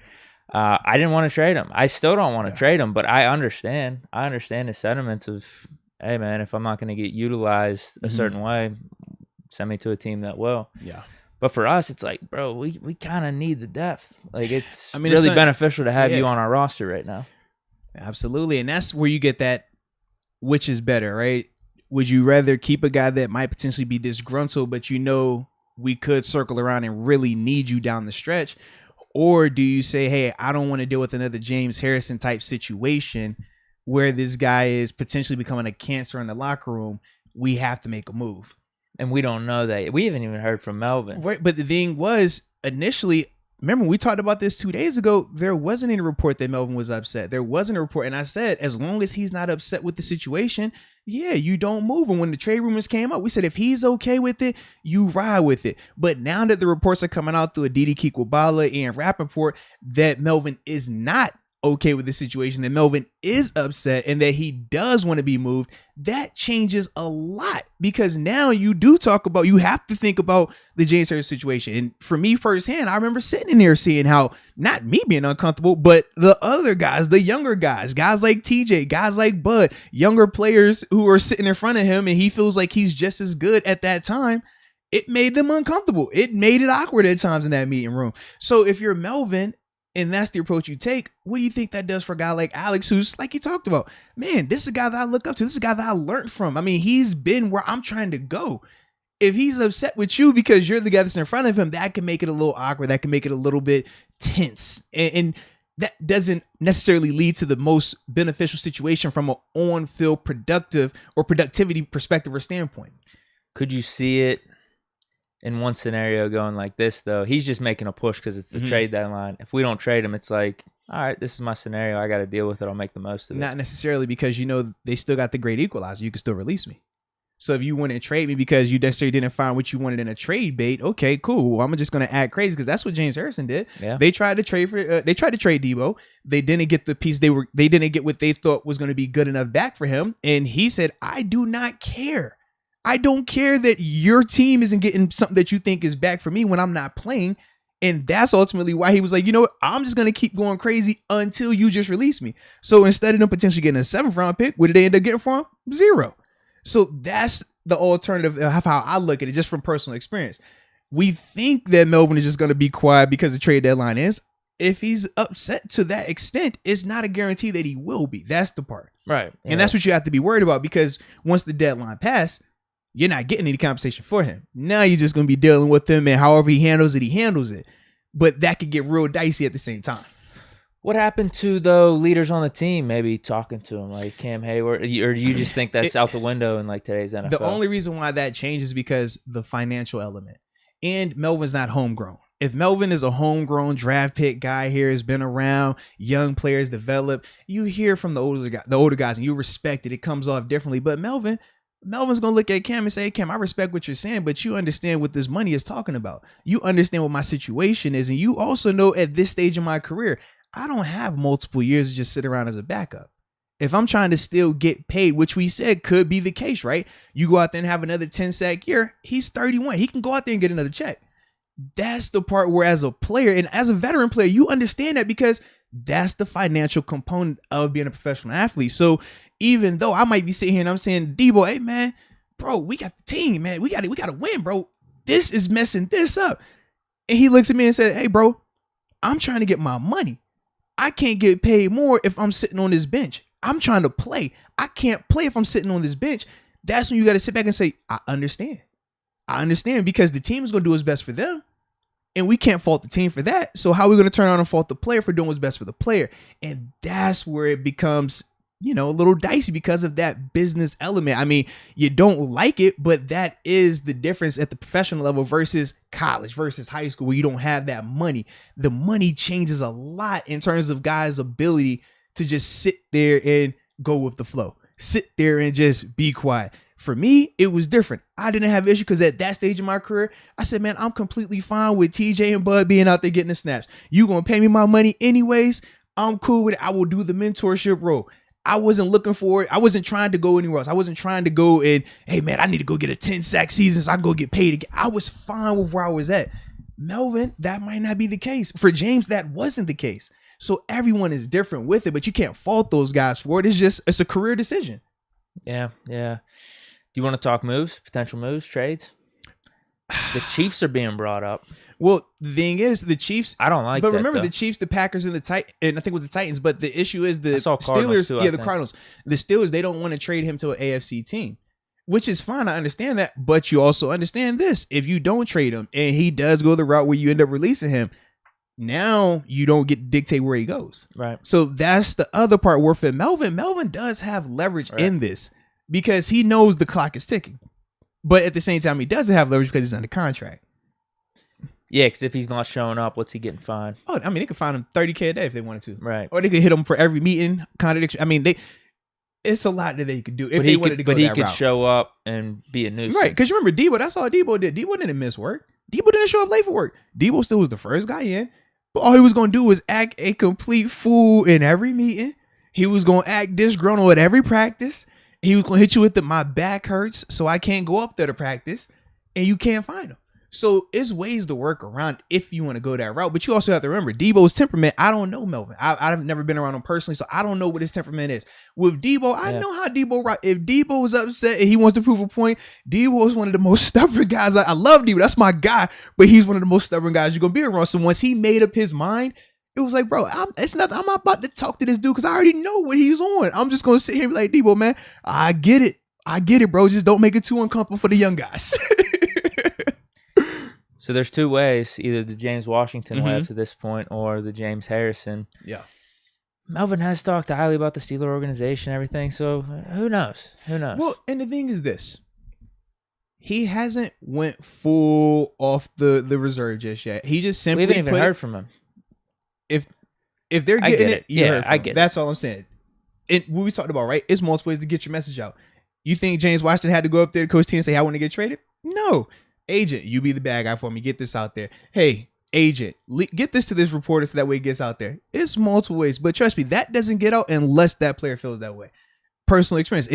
I didn't want to trade him. I still don't want to trade him, but I understand the sentiments of, hey man, if I'm not going to get utilized a certain way, send me to a team that will. Yeah. But for us, it's like, bro, we kind of need the depth. Like, it's really beneficial to have you on our roster right now. Absolutely. And that's where you get that, which is better, right? Would you rather keep a guy that might potentially be disgruntled, but we could circle around and really need you down the stretch? Or do you say, hey, I don't want to deal with another James Harrison type situation where this guy is potentially becoming a cancer in the locker room? We have to make a move. And we don't know that. We haven't even heard from Melvin. Right, but the thing was, initially, remember, we talked about this 2 days ago. There wasn't any report that Melvin was upset. There wasn't a report. And I said, as long as he's not upset with the situation, you don't move. And when the trade rumors came up, we said, if he's okay with it, you ride with it. But now that the reports are coming out through Deke, and Rappaport that Melvin is not okay with the situation, that Melvin is upset, and that he does want to be moved, that changes a lot, because now you have to think about the James Harrison situation. And for me firsthand, I remember sitting in there seeing how, not me being uncomfortable, but the other guys, the younger guys like TJ, guys like Bud, younger players who are sitting in front of him, and he feels like he's just as good at that time. It made them uncomfortable. It made it awkward at times in that meeting room. So if you're Melvin, and that's the approach you take, what do you think that does for a guy like Alex, who's like you talked about? Man, this is a guy that I look up to. This is a guy that I learned from. I mean, he's been where I'm trying to go. If he's upset with you because you're the guy that's in front of him, that can make it a little awkward. That can make it a little bit tense. And that doesn't necessarily lead to the most beneficial situation from an on-field productivity perspective or standpoint. Could you see it in one scenario going like this, though? He's just making a push because it's the trade deadline. If we don't trade him, it's like, all right, this is my scenario. I got to deal with it. I'll make the most of it. Not necessarily, because, they still got the great equalizer. You can still release me. So if you wouldn't trade me because you necessarily didn't find what you wanted in a trade bait, okay, cool. Well, I'm just going to act crazy, because that's what James Harrison did. Yeah. They tried to trade Debo. They didn't get the piece they didn't get what they thought was going to be good enough back for him. And he said, I do not care. I don't care that your team isn't getting something that you think is back for me when I'm not playing. And that's ultimately why he was like, you know what? I'm just going to keep going crazy until you just release me. So instead of them potentially getting a 7th round pick, what did they end up getting for him? 0. So that's the alternative of how I look at it, just from personal experience. We think that Melvin is just going to be quiet because the trade deadline is. If he's upset to that extent, it's not a guarantee that he will be. That's the part. Right. Yeah. And that's what you have to be worried about, because once the deadline passes, you're not getting any compensation for him. Now you're just going to be dealing with him, and however he handles it. But that could get real dicey at the same time. What happened to, though, leaders on the team maybe talking to him, like Cam Hayward? Or do you just think that's out the window in like today's NFL? The only reason why that changes is because the financial element. And Melvin's not homegrown. If Melvin is a homegrown draft pick guy here, has been around, young players develop, you hear from the older guys and you respect it. It comes off differently. But Melvin's going to look at Cam and say, hey, Cam, I respect what you're saying, but you understand what this money is talking about. You understand what my situation is. And you also know at this stage in my career, I don't have multiple years to just sit around as a backup. If I'm trying to still get paid, which we said could be the case, right? You go out there and have another 10-sack year. He's 31. He can go out there and get another check. That's the part where, as a player and as a veteran player, you understand that, because that's the financial component of being a professional athlete. So even though I might be sitting here and I'm saying, Debo, hey man, bro, we got the team, man. We got to win, bro. This is messing this up. And he looks at me and said, hey, bro, I'm trying to get my money. I can't get paid more if I'm sitting on this bench. I'm trying to play. I can't play if I'm sitting on this bench. That's when you got to sit back and say, I understand. Because the team is going to do what's best for them. And we can't fault the team for that. So how are we going to turn around and fault the player for doing what's best for the player? And that's where it becomes, a little dicey, because of that business element. I mean, you don't like it, but that is the difference at the professional level versus college, versus high school, where you don't have that money. The money changes a lot in terms of guys' ability to just sit there and go with the flow, sit there and just be quiet. For me, it was different. I didn't have issue, because at that stage of my career, I said, man, I'm completely fine with TJ and Bud being out there getting the snaps. You going to pay me my money anyways? I'm cool with it. I will do the mentorship role. I wasn't looking for it. I wasn't trying to go anywhere else. I wasn't trying to go and, hey, man, I need to go get a 10-sack season so I can go get paid again. I was fine with where I was at. Melvin, that might not be the case. For James, that wasn't the case. So everyone is different with it, but you can't fault those guys for it. It's a career decision. Yeah. Do you want to talk moves, potential moves, trades? The Chiefs are being brought up. Well, the thing is, the Chiefs. I don't like that. But that, remember, though. the Chiefs, the Packers, and I think it was the Titans. But the issue is the Steelers. Steelers. The Cardinals. The Steelers, they don't want to trade him to an AFC team, which is fine. I understand that. But you also understand this. If you don't trade him and he does go the route where you end up releasing him, now you don't get to dictate where he goes. Right. So that's the other part where for Melvin does have leverage in this, because he knows the clock is ticking. But at the same time, he doesn't have leverage because he's under contract. Yeah, because if he's not showing up, what's he getting fined? Oh, I mean, they could fine him $30K a day if they wanted to. Right. Or they could hit him for every meeting, contradiction. I mean, it's a lot that they could do if they wanted to go that route. But he could show up and be a nuisance. Right, because you remember Debo, that's all Debo did. Debo didn't miss work. Debo didn't show up late for work. Debo still was the first guy in. But all he was going to do was act a complete fool in every meeting. He was going to act disgruntled at every practice. He was going to hit you with my back hurts, so I can't go up there to practice. And you can't find him. So it's ways to work around if you want to go that route. But you also have to remember, Debo's temperament, I don't know Melvin. I've never been around him personally, so I don't know what his temperament is. With Debo, I know how Debo rock. If Debo was upset and he wants to prove a point, Debo is one of the most stubborn guys. I love Debo. That's my guy. But he's one of the most stubborn guys you're going to be around. So once he made up his mind, It was like, bro, I'm not about to talk to this dude because I already know what he's on. I'm just going to sit here and be like, Debo, man, I get it, bro. Just don't make it too uncomfortable for the young guys. So there's two ways, either the James Washington way up to this point or the James Harrison. Yeah. Melvin has talked highly about the Steeler organization and everything, so who knows? Who knows? Well, and the thing is this. He hasn't went full off the reserve just yet. He just simply we haven't even heard from him. If they're getting it, you heard from I get it. That's all I'm saying. And what we talked about, right? It's multiple ways to get your message out. You think James Washington had to go up there to Coach T and say, I want to get traded? No. Agent, you be the bad guy for me. Get this out there. Hey, agent, get this to this reporter so that way it gets out there. It's multiple ways. But trust me, that doesn't get out unless that player feels that way. Personal experience.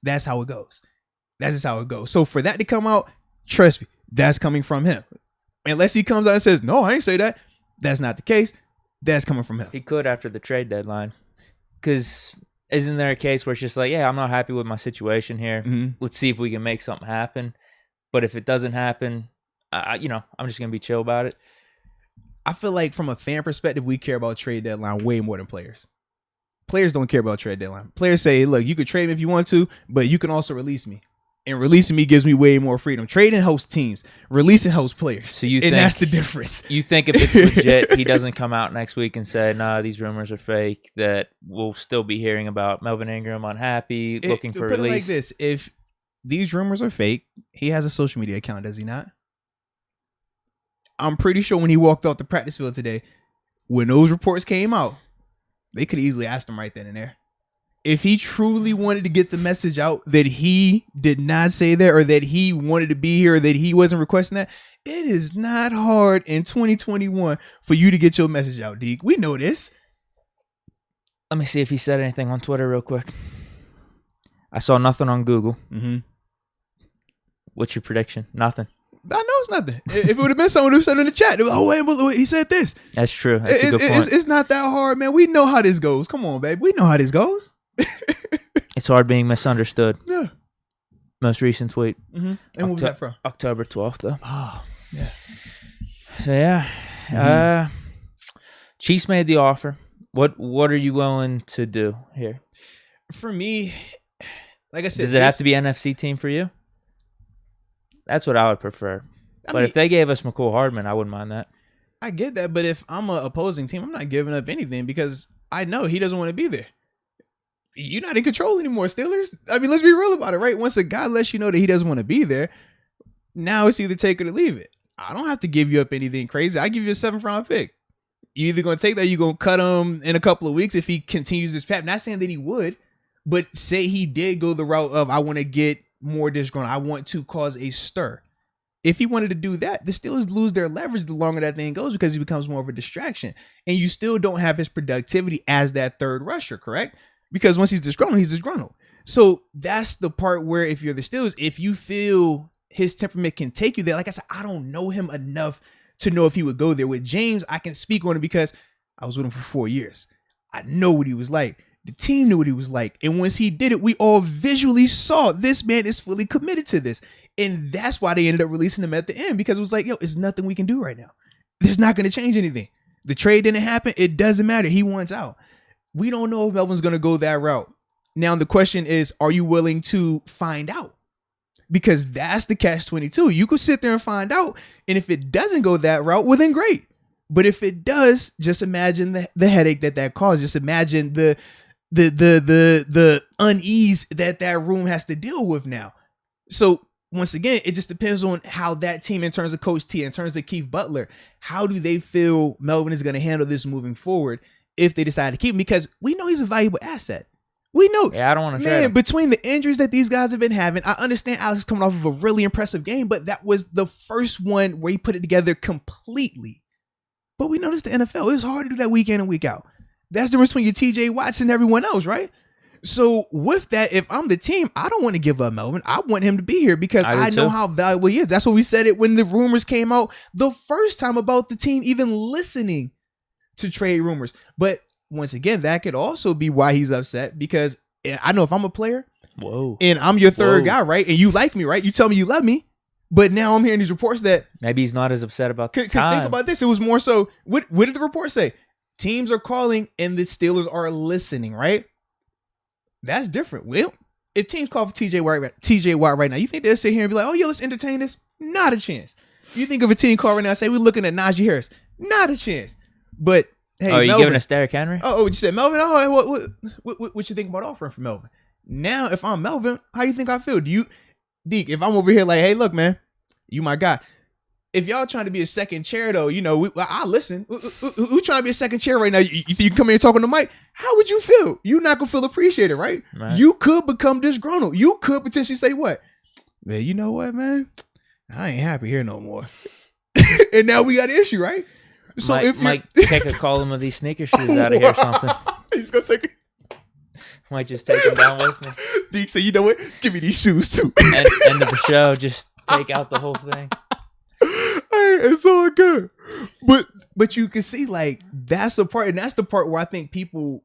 That's how it goes. That's just how it goes. So for that to come out, trust me, that's coming from him. Unless he comes out and says, no, I ain't say that. That's not the case. That's coming from him. He could after the trade deadline. Because isn't there a case where it's just like, yeah, I'm not happy with my situation here. Let's see if we can make something happen. But if it doesn't happen, I'm just going to be chill about it. I feel like from a fan perspective, we care about trade deadline way more than players. Players don't care about trade deadline. Players say, look, you could trade me if you want to, but you can also release me. And releasing me gives me way more freedom. Trading helps teams. Releasing helps players. So you think that's the difference. You think if it's legit, he doesn't come out next week and say, nah, these rumors are fake, that we'll still be hearing about Melvin Ingram unhappy, looking for put release? It like this. If these rumors are fake, he has a social media account, does he not? I'm pretty sure when he walked off the practice field today, when those reports came out, they could easily ask him right then and there. If he truly wanted to get the message out that he did not say that, or that he wanted to be here, or that he wasn't requesting that, it is not hard in 2021 for you to get your message out, Deke. We know this. Let me see if he said anything on Twitter real quick. I saw nothing on Google. What's your prediction? Nothing. I know it's nothing. If it would have been someone who said in the chat, they were like, oh, wait, he said this. That's true. That's a good point. It's not that hard, man. We know how this goes. Come on, babe. We know how this goes. It's hard being misunderstood. Yeah. Most recent tweet. And what was that from? October 12th, though. Oh, yeah. So, yeah. Chiefs made the offer. What are you willing to do here? For me, like I said, does it have to be an NFC team for you? That's what I would prefer. But if they gave us McCole Hardman, I wouldn't mind that. I get that, but if I'm an opposing team, I'm not giving up anything because I know he doesn't want to be there. You're not in control anymore, Steelers. I mean, let's be real about it, right? Once a guy lets you know that he doesn't want to be there, now it's either take it or leave it. I don't have to give you up anything crazy. I give you a 7th round pick. You're either going to take that or you're going to cut him in a couple of weeks if he continues this path. Not saying that he would, but say he did go the route of, I want to get more disgruntled. I want to cause a stir. If he wanted to do that, the Steelers lose their leverage the longer that thing goes because he becomes more of a distraction. And you still don't have his productivity as that third rusher, correct? Because once he's disgruntled, he's disgruntled. So that's the part where if you're the Steelers, if you feel his temperament can take you there, like I said, I don't know him enough to know if he would go there. With James, I can speak on it because I was with him for 4 years. I know what he was like. The team knew what he was like. And once he did it, we all visually saw this man is fully committed to this. And that's why they ended up releasing him at the end, because it was like, yo, it's nothing we can do right now. There's not going to change anything. The trade didn't happen. It doesn't matter. He wants out. We don't know if Melvin's going to go that route. Now, the question is, are you willing to find out? Because that's the catch-22. You could sit there and find out. And if it doesn't go that route, well, then great. But if it does, just imagine the headache that caused. Just imagine the unease that room has to deal with now. So once again, it just depends on how that team, in terms of Coach T, in terms of Keith Butler, how do they feel Melvin is going to handle this moving forward if they decide to keep him? Because we know he's a valuable asset. We know. Yeah, I don't want to trade him. Between the injuries that these guys have been having, I understand Alex is coming off of a really impressive game, but that was the first one where he put it together completely. But we noticed the NFL, it's hard to do that week in and week out. That's the difference between your TJ Watts and everyone else, right? So with that, if I'm the team, I don't want to give up Melvin. I want him to be here because I know how valuable he is. That's what we said it when the rumors came out the first time about the team even listening to trade rumors. But once again, that could also be why he's upset, because I know if I'm a player and I'm your third guy, right? And you like me, right? You tell me you love me. But now I'm hearing these reports that maybe he's not as upset about the time. Because think about this. It was more so, what did the report say? Teams are calling and the Steelers are listening, right? That's different. Well, if teams call for TJ Watt right now, you think they'll sit here and be like, oh, yeah, let's entertain this? Not a chance. You think of a team call right now and say, we're looking at Najee Harris. Not a chance. But, hey, are you Melvin, giving us Derrick Henry? Oh, you said Melvin? Oh, what you think about offering for Melvin? Now, if I'm Melvin, how you think I feel? Deke, if I'm over here like, hey, look, man, you my guy. If y'all trying to be a second chair, though, I listen. Who trying to be a second chair right now? You think you can come here and talk on the mic? How would you feel? You're not going to feel appreciated, right? You could become disgruntled. You could potentially say what? Man, you know what, man? I ain't happy here no more. And now we got an issue, right? So might take a column of these sneaker shoes out of here or something. He's going to take it. Might just take them down with me. Deke said, you know what? Give me these shoes, too. End of the show. Just take out the whole thing. Hey, it's all good. But you can see, like, that's the part, and that's the part where I think people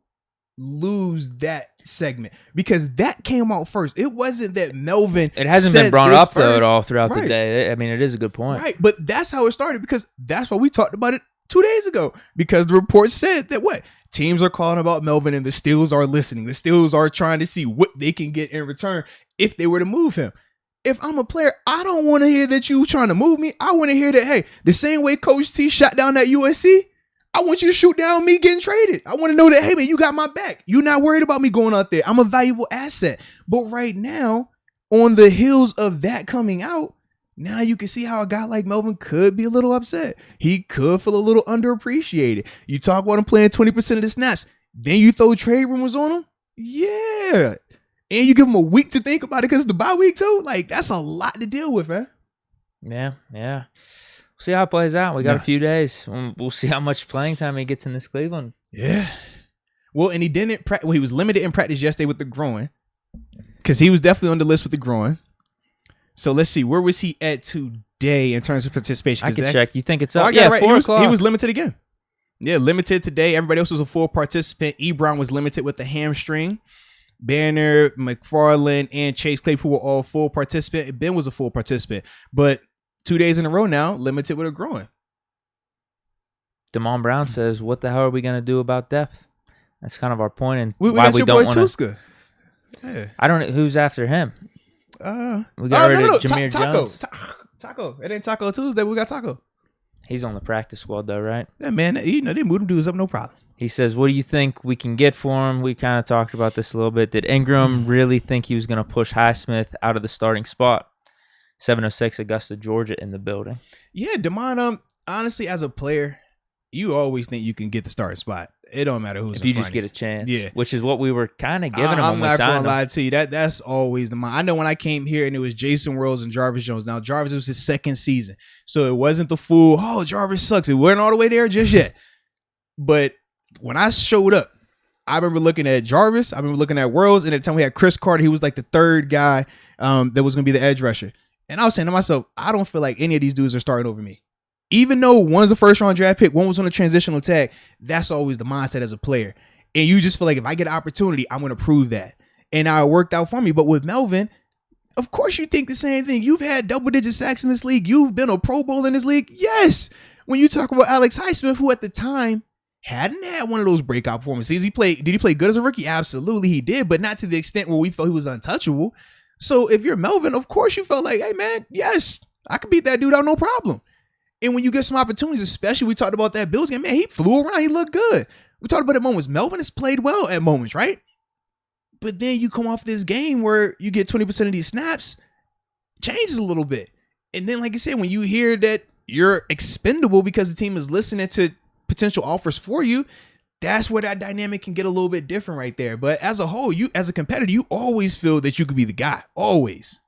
lose that segment, because that came out first. It wasn't that Melvin. It hasn't been brought up though at all throughout the day. I mean, it is a good point. Right. But that's how it started, because that's why we talked about it 2 days ago, because the report said that what? Teams are calling about Melvin and the Steelers are listening. The Steelers are trying to see what they can get in return if they were to move him. If I'm a player, I don't want to hear that you trying to move me. I want to hear that, hey, the same way Coach T shot down that USC, I want you to shoot down me getting traded. I want to know that, hey, man, you got my back. You're not worried about me going out there. I'm a valuable asset. But right now, on the heels of that coming out, now you can see how a guy like Melvin could be a little upset. He could feel a little underappreciated. You talk about him playing 20% of the snaps. Then you throw trade rumors on him? Yeah. And you give him a week to think about it because it's the bye week too. Like, that's a lot to deal with, man. Yeah. We'll see how it plays out. We got a few days. We'll see how much playing time he gets in this Cleveland. Yeah. Well, and he didn't practice. Well, he was limited in practice yesterday with the groin, because he was definitely on the list with the groin. So let's see. Where was he at today in terms of participation? I can check. You think it's up? Right. 4 o'clock. He was limited again. Yeah, limited today. Everybody else was a full participant. Ebron was limited with the hamstring. Banner, McFarland, and Chase Claypool were all full participant. Ben was a full participant, but 2 days in a row now, limited with a groin. Damon Brown says, "What the hell are we going to do about depth?" That's kind of our point, and we why got we your don't boy want to. Yeah. I don't know who's after him. We got rid of Jameer Jones. Taco. It ain't Taco Tuesday. We got Taco. He's on the practice squad though, right? Yeah, man. They moved them dudes up, no problem. He says, what do you think we can get for him? We kind of talked about this a little bit. Did Ingram really think he was going to push Highsmith out of the starting spot? 706 Augusta, Georgia in the building. Yeah, Damon, honestly, as a player, you always think you can get the starting spot. It don't matter who's if you just get a chance. Yeah. Which is what we were kind of giving him I'm when we signed him. not going to lie to you. That's always the mind. I know when I came here and it was Jason Wells and Jarvis Jones. Now, Jarvis, it was his second season. So it wasn't the full, oh, Jarvis sucks. It wasn't all the way there just yet. But when I showed up, I remember looking at Jarvis. I remember looking at Wells. And at the time we had Chris Carter. He was like the third guy that was going to be the edge rusher. And I was saying to myself, I don't feel like any of these dudes are starting over me. Even though one's a first-round draft pick, one was on a transitional tag, that's always the mindset as a player. And you just feel like if I get an opportunity, I'm going to prove that. And now it worked out for me. But with Melvin, of course you think the same thing. You've had double-digit sacks in this league. You've been a Pro Bowl in this league. Yes. When you talk about Alex Highsmith, who at the time hadn't had one of those breakout performances. Did he play good as a rookie? Absolutely he did, but not to the extent where we felt he was untouchable. So if you're Melvin, of course you felt like, hey, man, yes, I can beat that dude out, no problem. And when you get some opportunities, especially we talked about that Bills game, man, he flew around. He looked good. We talked about at moments. Melvin has played well at moments, right? But then you come off this game where you get 20% of these snaps, changes a little bit. And then, like you said, when you hear that you're expendable because the team is listening to potential offers for you, that's where that dynamic can get a little bit different right there. But as a whole, you as a competitor, you always feel that you could be the guy. Always.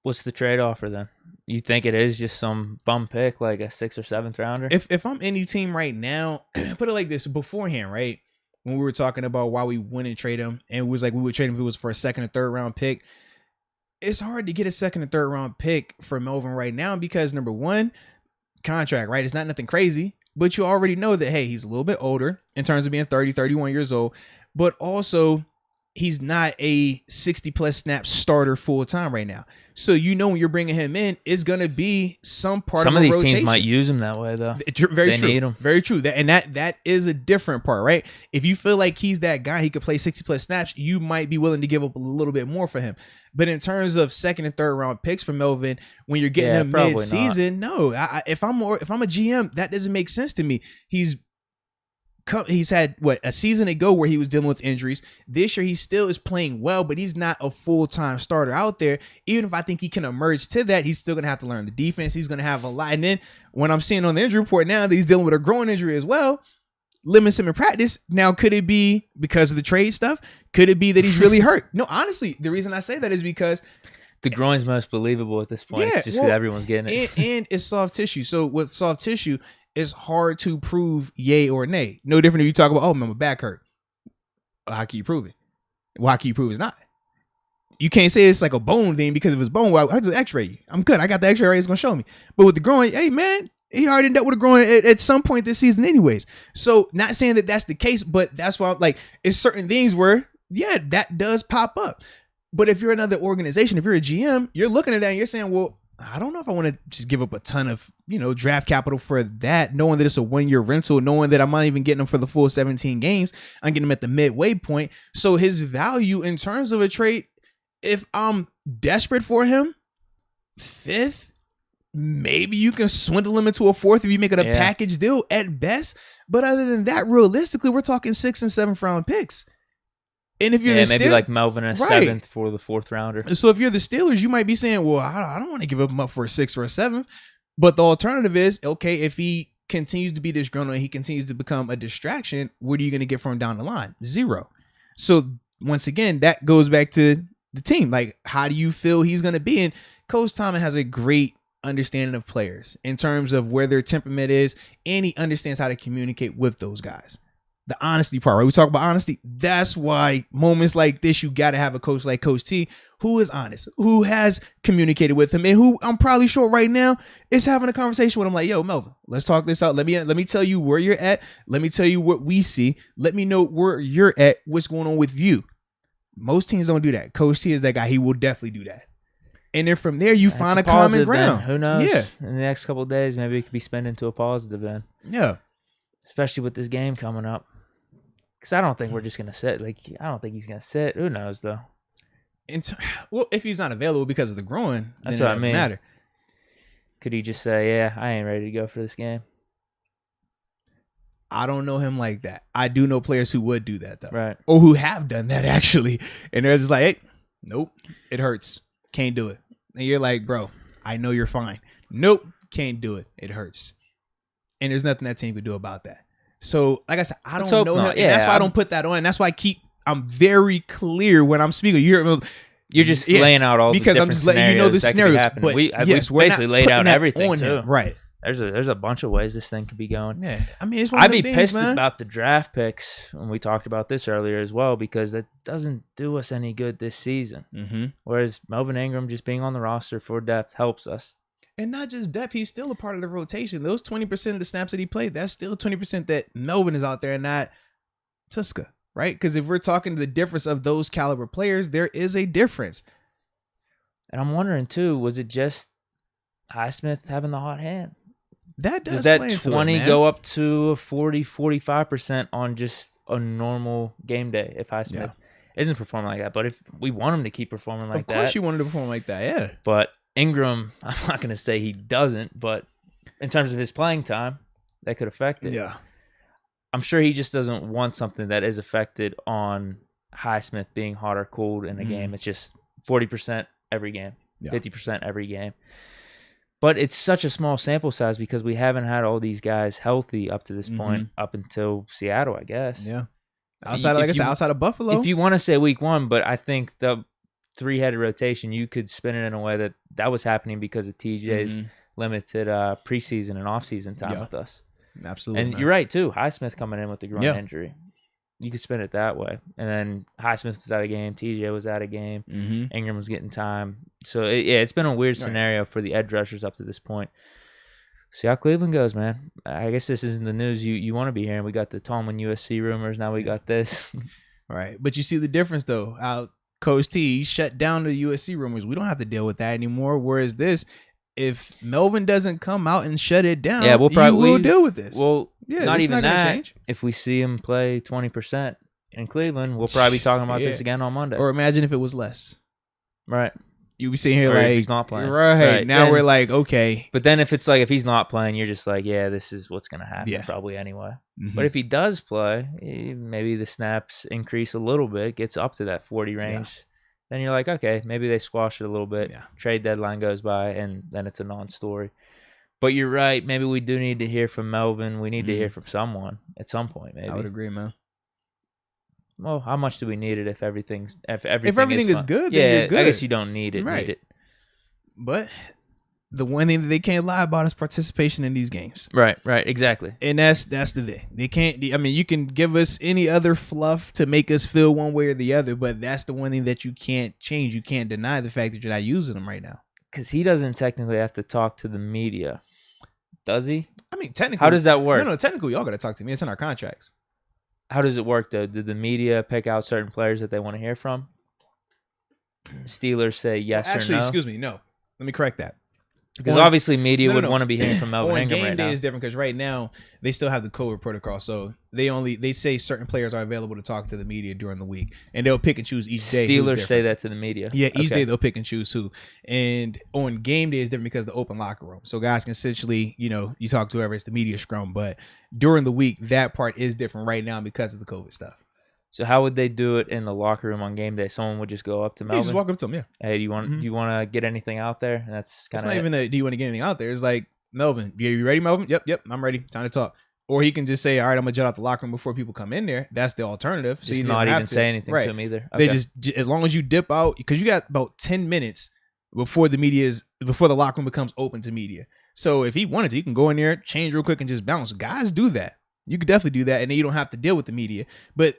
What's the trade offer then? You think it is just some bum pick, like a 6th or 7th rounder? If I'm any team right now, put it like this, beforehand, right? When we were talking about why we wouldn't trade him, and it was like we would trade him if it was for a 2nd or 3rd round pick. It's hard to get a 2nd or 3rd round pick for Melvin right now because, number one, contract, right? It's not nothing crazy, but you already know that, hey, he's a little bit older in terms of being 30, 31 years old. But also, he's not a 60+ snap starter full time right now. So when you're bringing him in, it's gonna be some part Some of of these rotation. teams might use him that way though. Very They true. need him. Very true. That is a different part, right? If you feel like he's that guy, he could play 60+ snaps, you might be willing to give up a little bit more for him. But in terms of second and third round picks for Melvin, when you're getting him probably mid-season, no. If I'm a GM, that doesn't make sense to me. He's had a season ago where he was dealing with injuries. This year he still is playing well, but he's not a full-time starter out there. Even if I think he can emerge to that, he's still gonna have to learn the defense. He's gonna have a lot. And then when I'm seeing on the injury report now that he's dealing with a groin injury as well, limits him in practice. Now, could it be because of the trade stuff? Could it be that he's really hurt? No, honestly, the reason I say that is because the groin's most believable at this point, just because everyone's getting it. And it's soft tissue. So with soft tissue, it's hard to prove yay or nay. No different if you talk about, oh, my back hurt. Well, how can you prove it? Well, how can you prove it's not? You can't say it's like a bone thing because if it's bone, well, I just x-ray you. I'm good. I got the x-ray, it's going to show me. But with the groin, hey, man, he already dealt with a groin at some point this season anyways. So not saying that that's the case, but that's why I'm like, it's certain things where, yeah, that does pop up. But if you're another organization, if you're a GM, you're looking at that and you're saying, well, I don't know if I want to just give up a ton of, draft capital for that, knowing that it's a 1-year rental, knowing that I'm not even getting him for the full 17 games. I'm getting him at the midway point. So his value in terms of a trade, if I'm desperate for him, 5th, maybe you can swindle him into a 4th if you make it a package deal at best. But other than that, realistically, we're talking 6th and 7th round picks. And if you're maybe like Melvin a 7th for the 4th rounder. So if you're the Steelers, you might be saying, well, I don't want to give him up for a 6th or a 7th. But the alternative is, okay, if he continues to be disgruntled and he continues to become a distraction, what are you going to get from him down the line? 0. So once again, that goes back to the team. Like, how do you feel he's going to be? And Coach Tomlin has a great understanding of players in terms of where their temperament is, and he understands how to communicate with those guys. The honesty part, right? We talk about honesty. That's why moments like this, you got to have a coach like Coach T who is honest, who has communicated with him, and who I'm probably sure right now is having a conversation with him like, yo, Melvin, let's talk this out. Let me tell you where you're at. Let me tell you what we see. Let me know where you're at. What's going on with you? Most teams don't do that. Coach T is that guy. He will definitely do that. And then from there, you find a common ground. Then. Who knows? Yeah. In the next couple of days, maybe it could be spent into a positive then. Yeah. Especially with this game coming up. Because I don't think we're just going to sit. I don't think he's going to sit. Who knows, though? Well, if he's not available because of the groin, that's then what it doesn't matter. Could he just say, yeah, I ain't ready to go for this game? I don't know him like that. I do know players who would do that, though. Right. Or who have done that, actually. And they're just like, hey, nope, it hurts. Can't do it. And you're like, bro, I know you're fine. Nope, can't do it. It hurts. And there's nothing that team could do about that. So, like I said, I don't know him. Yeah, and that's why I don't put that on. And that's why I'm very clear when I'm speaking. You're just laying out all because the I'm just letting you know the scenario. But we basically laid out everything too. Right. There's a bunch of ways this thing could be going. Yeah, I mean, it's I'd be pissed about the draft picks, and we talked about this earlier as well, because that doesn't do us any good this season. Mm-hmm. Whereas Melvin Ingram just being on the roster for depth helps us. And not just depth, he's still a part of the rotation. Those 20% of the snaps that he played, that's still 20% that Melvin is out there and not Tuska, right? Because if we're talking the difference of those caliber players, there is a difference. And I'm wondering, too, was it just Highsmith having the hot hand? That does that play into 20 it, man. go up to 40, 45% on just a normal game day if Highsmith isn't performing like that? But if we want him to keep performing like that. Of course you wanted to perform like that, yeah. But Ingram, I'm not going to say he doesn't, but in terms of his playing time, that could affect it. Yeah. I'm sure he just doesn't want something that is affected on Highsmith being hot or cold in a game. It's just 40% every game, 50% every game. But it's such a small sample size because we haven't had all these guys healthy up to this point, up until Seattle, I guess. Yeah. Outside of Buffalo. If you want to say week 1, but I think the 3-headed rotation, you could spin it in a way that was happening because of TJ's limited preseason and offseason time with us. Absolutely. And you're right, too. Highsmith coming in with the groin injury. You could spin it that way. And then Highsmith was out of game. TJ was out of game. Ingram was getting time. So, it's been a weird scenario for the edge rushers up to this point. See how Cleveland goes, man. I guess this isn't the news you want to be hearing. We got the Tomlin USC rumors. Now we got this. Right. But you see the difference, though. How Coach T shut down the USC rumors. We don't have to deal with that anymore. Whereas this, if Melvin doesn't come out and shut it down, Yeah, we'll deal with this. Well, yeah, not even gonna that. Change. If we see him play 20% in Cleveland, we'll probably be talking about this again on Monday. Or imagine if it was less. Right. You be sitting here or like, if he's not playing. Right. Now we're like, okay. But then if it's like, if he's not playing, you're just like, yeah, this is what's going to happen probably anyway. Mm-hmm. But if he does play, maybe the snaps increase a little bit, gets up to that 40 range. Yeah. Then you're like, okay, maybe they squash it a little bit. Yeah. Trade deadline goes by, and then it's a non-story. But you're right. Maybe we do need to hear from Melvin. We need to hear from someone at some point, maybe. I would agree, man. Well, how much do we need it if everything is good? Then you're good. I guess you don't need it. Right. Need it. But the one thing that they can't lie about is participation in these games. Right, exactly. And that's the thing. They can't. I mean, you can give us any other fluff to make us feel one way or the other, but that's the one thing that you can't change. You can't deny the fact that you're not using them right now. Because he doesn't technically have to talk to the media, does he? I mean, technically, how does that work? No, technically, y'all got to talk to me. It's in our contracts. How does it work, though? Did the media pick out certain players that they want to hear from? Steelers say yes or no? Actually, excuse me, no. Let me correct that. Because obviously media would want to be hearing from Melvin Ingram right now. Game day is different because right now they still have the COVID protocol, so they say certain players are available to talk to the media during the week, and they'll pick and choose each day. Steelers say that to the media. Yeah, each day they'll pick and choose who. And on game day is different because of the open locker room, so guys can essentially, you talk to whoever, it's the media scrum. But during the week, that part is different right now because of the COVID stuff. So how would they do it in the locker room on game day? Someone would just go up to Melvin. You just walk up to him, yeah. Hey, do you want to get anything out there? And that's kind of not even do you want to get anything out there? It's like, Melvin, are you ready, Melvin? Yep, I'm ready. Time to talk. Or he can just say, all right, I'm gonna jet out the locker room before people come in there. That's the alternative. So you not even say anything to him either. Okay. They just, as long as you dip out, because you got about 10 minutes before before the locker room becomes open to media. So if he wanted to, he can go in there, change real quick, and just bounce. Guys do that. You could definitely do that, and then you don't have to deal with the media. But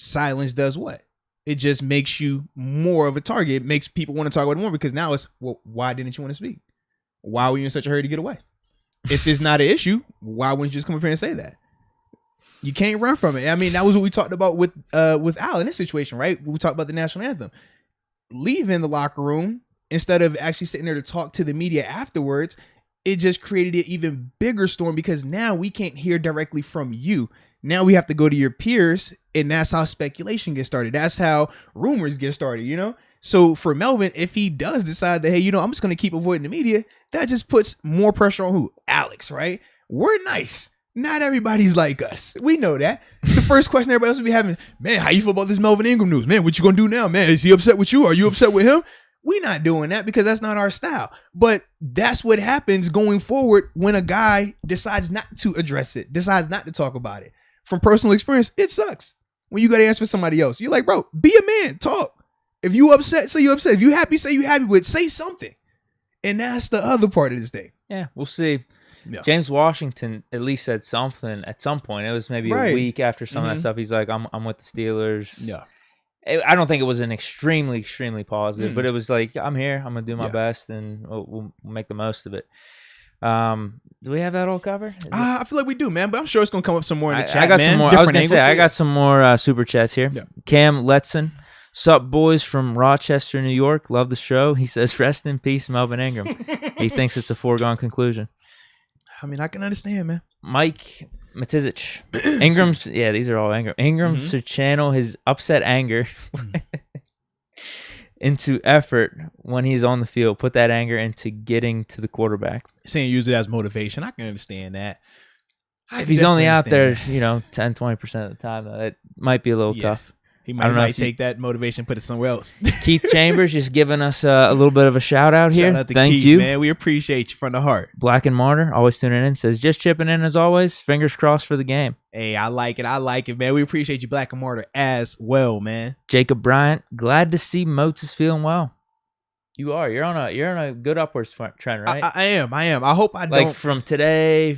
silence does what? It just makes you more of a target. It makes people want to talk about it more because now it's, well, why didn't you want to speak? Why were you in such a hurry to get away? If it's not an issue, why wouldn't you just come up here and say that? You can't run from it. I mean, that was what we talked about with Al in this situation, right? We talked about the national anthem. Leaving the locker room instead of actually sitting there to talk to the media afterwards, it just created an even bigger storm because now we can't hear directly from you. Now we have to go to your peers, and that's how speculation gets started. That's how rumors get started, So for Melvin, if he does decide that, hey, I'm just going to keep avoiding the media, that just puts more pressure on who? Alex, right? We're nice. Not everybody's like us. We know that. The first question everybody else will be having, man, how you feel about this Melvin Ingram news? Man, what you going to do now? Man, is he upset with you? Are you upset with him? We're not doing that because that's not our style. But that's what happens going forward when a guy decides not to address it, decides not to talk about it. From personal experience, it sucks when you got to answer for somebody else. You're like, bro, be a man, talk. If you upset, say you upset. If you happy, say you happy, but say something. And that's the other part of this thing. Yeah, we'll see. Yeah. James Washington at least said something at some point. It was maybe a week after some of that stuff. He's like, I'm with the Steelers. Yeah. I don't think it was an extremely positive, but it was like, I'm here. I'm going to do my best, and we'll make the most of it. Do we have that all covered? I feel like we do, man, but I'm sure it's going to come up some more in the chat, I got man. Some more. I was going to say, I got some more super chats here. Yeah. Cam Letson. Sup, boys from Rochester, New York. Love the show. He says, rest in peace, Melvin Ingram. He thinks it's a foregone conclusion. I mean, I can understand, man. Mike Matizic. Ingram's, these are all Ingram. Ingram should channel his upset anger into effort when he's on the field. Put that anger into getting to the quarterback. Saying use it as motivation. I can understand that. If he's only out there, 10, 20% of the time, though, it might be a little tough. He might take that motivation, put it somewhere else. Keith Chambers just giving us a little bit of a shout out here. Shout out to Thank Keith, you, man. We appreciate you from the heart. Black and Martyr, always tuning in, says just chipping in as always. Fingers crossed for the game. Hey, I like it, man. We appreciate you, Black and Martyr, as well, man. Jacob Bryant, glad to see Moats is feeling well. You are. You're on a good upwards trend, right? I am. I hope I don't. Like from today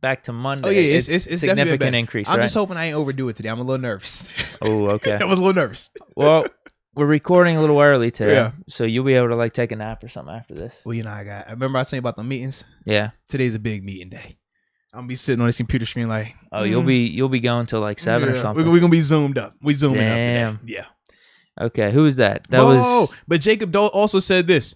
back to Monday. Oh yeah, it's significant increase. I'm just hoping I ain't overdo it today. I'm a little nervous. Oh, okay. I was a little nervous. Well, we're recording a little early today, so you'll be able to take a nap or something after this. Well, I remember I was saying about the meetings. Yeah. Today's a big meeting day. I'm gonna be sitting on this computer screen like, Oh, you'll be going till like 7 or something. We're gonna be zoomed up. We zooming Damn. up today. Yeah. Okay, who was that? That was. But Jacob also said this.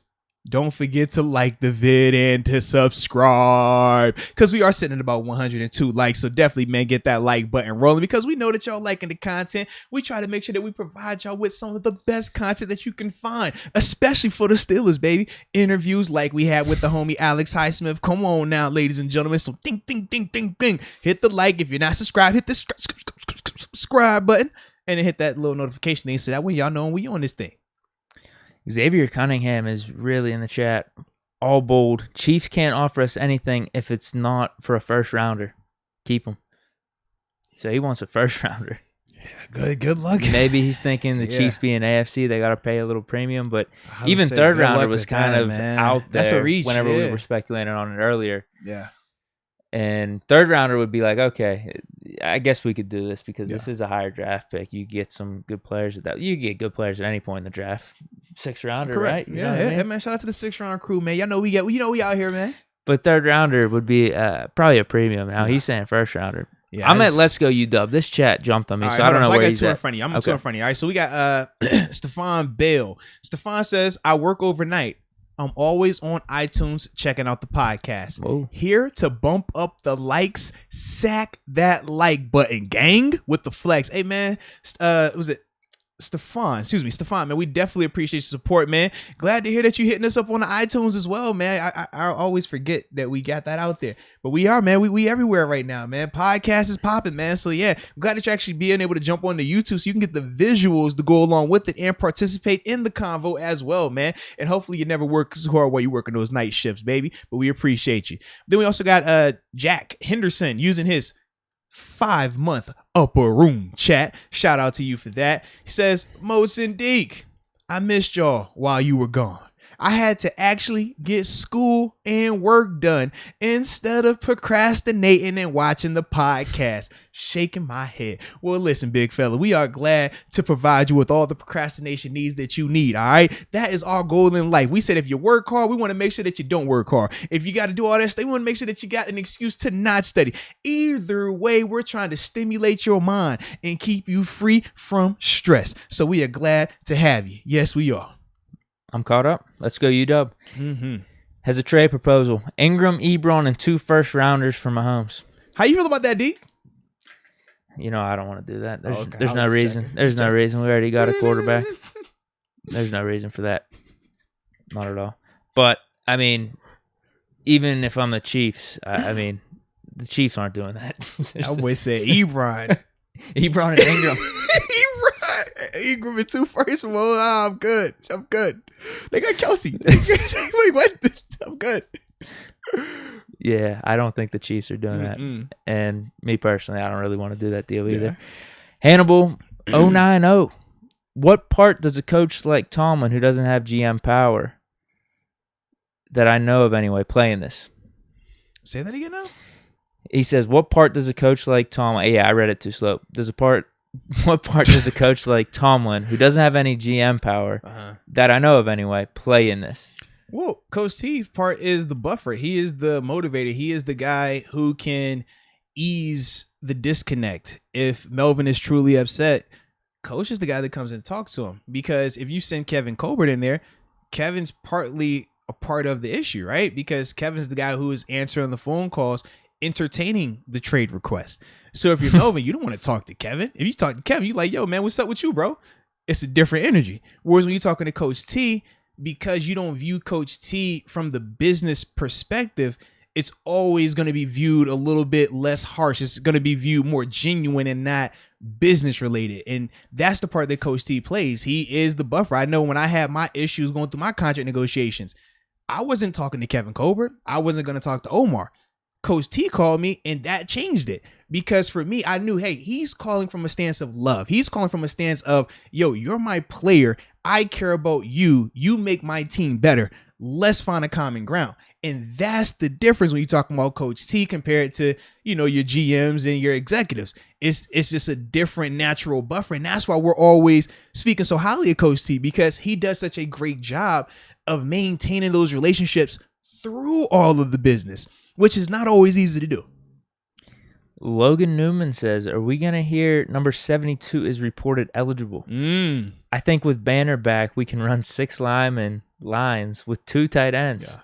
Don't forget to like the vid and to subscribe, because we are sitting at about 102 likes. So definitely, man, get that like button rolling, because we know that y'all liking the content. We try to make sure that we provide y'all with some of the best content that you can find, especially for the Steelers, baby. Interviews like we had with the homie Alex Highsmith. Come on now, ladies and gentlemen. So ding, ding, ding, ding, ding. Hit the like. If you're not subscribed, hit the subscribe button and then hit that little notification thing, so that way y'all know when we on this thing. Xavier Cunningham is really in the chat. All bold. Chiefs can't offer us anything if it's not for a first rounder. Keep him. So he wants a first rounder. Yeah, good luck. Maybe he's thinking the Chiefs being AFC, they got to pay a little premium. But even third rounder was kind of out there. That's a reach, whenever we were speculating on it earlier. Yeah. And third rounder would be like, okay, I guess we could do this because this is a higher draft pick. You get some good players at that. You get good players at any point in the draft. 6th rounder, correct. right? You yeah, hey, man. Shout out to the 6th round crew, man. Y'all know we out here, man. But third rounder would be probably a premium. Now he's saying first rounder. Yeah, I'm at Let's Go UW. This chat jumped on me, so I don't know where he's at. I'm two in front of you. All right, so we got Stefan Bale. Stefan says, I work overnight. I'm always on iTunes checking out the podcast. Whoa. Here to bump up the likes. Sack that like button, gang, with the flex. Hey, man, was it Stefan, man, we definitely appreciate your support, man. Glad to hear that you hitting us up on the iTunes as well, man. I always forget that we got that out there, but we are, man. We everywhere right now, man. Podcast is popping, man. So yeah, I'm glad that you're actually being able to jump on the YouTube so you can get the visuals to go along with it and participate in the convo as well, man. And hopefully you never work so hard while you're working those night shifts, baby. But we appreciate you. Then we also got Jack Henderson using his 5-month upper room chat. Shout out to you for that. He says, Moats and Deke, I missed y'all while you were gone. I had to actually get school and work done instead of procrastinating and watching the podcast. Shaking my head. Well, listen, big fella, we are glad to provide you with all the procrastination needs that you need, all right? That is our goal in life. We said if you work hard, we want to make sure that you don't work hard. If you got to do all that stuff, we want to make sure that you got an excuse to not study. Either way, we're trying to stimulate your mind and keep you free from stress. So we are glad to have you. Yes, we are. I'm caught up. Let's go UW. Has a trade proposal. Ingram, Ebron, and 2 first rounders for Mahomes. How you feel about that, D? You know I don't want to do that. There's no reason. There's no reason. We already got a quarterback. There's no reason for that. Not at all. But, I mean, even if I'm the Chiefs, I mean, the Chiefs aren't doing that. I would say Ebron. Ebron and Ingram. Ingram and 2 first. Well, I'm good. They got Kelsey. Wait, what? I'm good. Yeah, I don't think the Chiefs are doing that. And me personally, I don't really want to do that deal either. Hannibal 090. What part does a coach like Tomlin, who doesn't have GM power, that I know of anyway, play in this? Say that again now? He says, what part does a coach like Tomlin... Yeah, I read it too slow. What part does a coach like Tomlin, who doesn't have any GM power, that I know of anyway, play in this? Well, Coach T's part is the buffer. He is the motivator. He is the guy who can ease the disconnect. If Melvin is truly upset, Coach is the guy that comes and talks to him. Because if you send Kevin Colbert in there, Kevin's partly a part of the issue, right? Because Kevin's the guy who is answering the phone calls, entertaining the trade request. So if you're Melvin, you don't want to talk to Kevin. If you talk to Kevin, you're like, yo, man, what's up with you, bro? It's a different energy. Whereas when you're talking to Coach T, because you don't view Coach T from the business perspective, it's always going to be viewed a little bit less harsh. It's going to be viewed more genuine and not business related. And that's the part that Coach T plays. He is the buffer. I know when I had my issues going through my contract negotiations, I wasn't talking to Kevin Colbert. I wasn't going to talk to Omar. Coach T called me, and that changed it. Because for me, I knew, hey, he's calling from a stance of love. He's calling from a stance of, yo, you're my player. I care about you. You make my team better. Let's find a common ground. And that's the difference when you're talking about Coach T compared to, you know, your GMs and your executives. It's just a different natural buffer. And that's why we're always speaking so highly of Coach T, because he does such a great job of maintaining those relationships through all of the business, which is not always easy to do. Logan Newman says, are we going to hear number 72 is reported eligible? I think with Banner back, we can run 6 linemen lines with 2 tight ends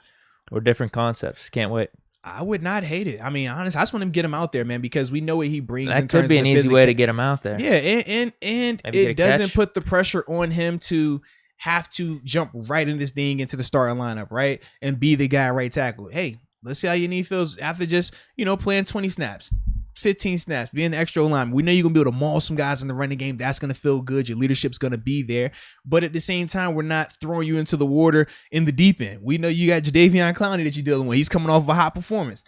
or different concepts. Can't wait. I would not hate it. I mean, honestly, I just want him to get him out there, man, because we know what he brings. That could be an easy way to get him out there. Yeah, and it doesn't put the pressure on him to have to jump right in this thing into the starting lineup, right? And be the guy right tackle. Hey, let's see how your knee feels after just, playing 20 snaps, 15 snaps, being the extra line. We know you're going to be able to maul some guys in the running game. That's going to feel good. Your leadership's going to be there. But at the same time, we're not throwing you into the water in the deep end. We know you got Jadeveon Clowney that you're dealing with. He's coming off of a hot performance.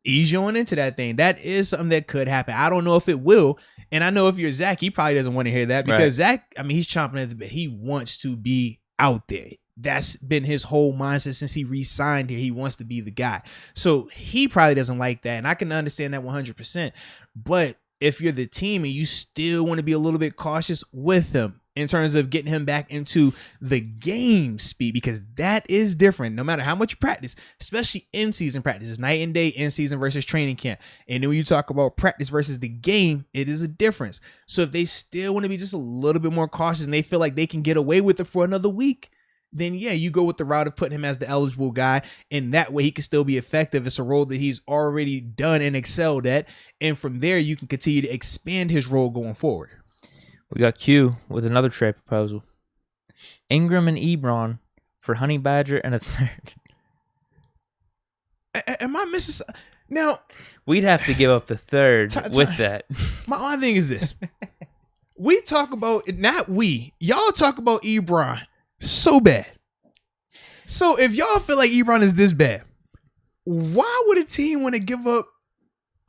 Ease you on into that thing. That is something that could happen. I don't know if it will. And I know if you're Zach, he probably doesn't want to hear that because Zach, I mean, he's chomping at the bit. He wants to be out there. That's been his whole mindset since he re-signed here. He wants to be the guy. So he probably doesn't like that. And I can understand that 100%. But if you're the team and you still want to be a little bit cautious with him in terms of getting him back into the game speed, because that is different no matter how much you practice, especially in-season practice. It's night and day, in-season versus training camp. And then when you talk about practice versus the game, it is a difference. So if they still want to be just a little bit more cautious and they feel like they can get away with it for another week, then yeah, you go with the route of putting him as the eligible guy, and that way he can still be effective. It's a role that he's already done and excelled at, and from there you can continue to expand his role going forward. We got Q with another trade proposal. Ingram and Ebron for Honey Badger and a third. Am I missing? Now we'd have to give up the third with that. My only thing is this: we talk about y'all talk about Ebron so bad. So if y'all feel like Ebron is this bad, why would a team want to give up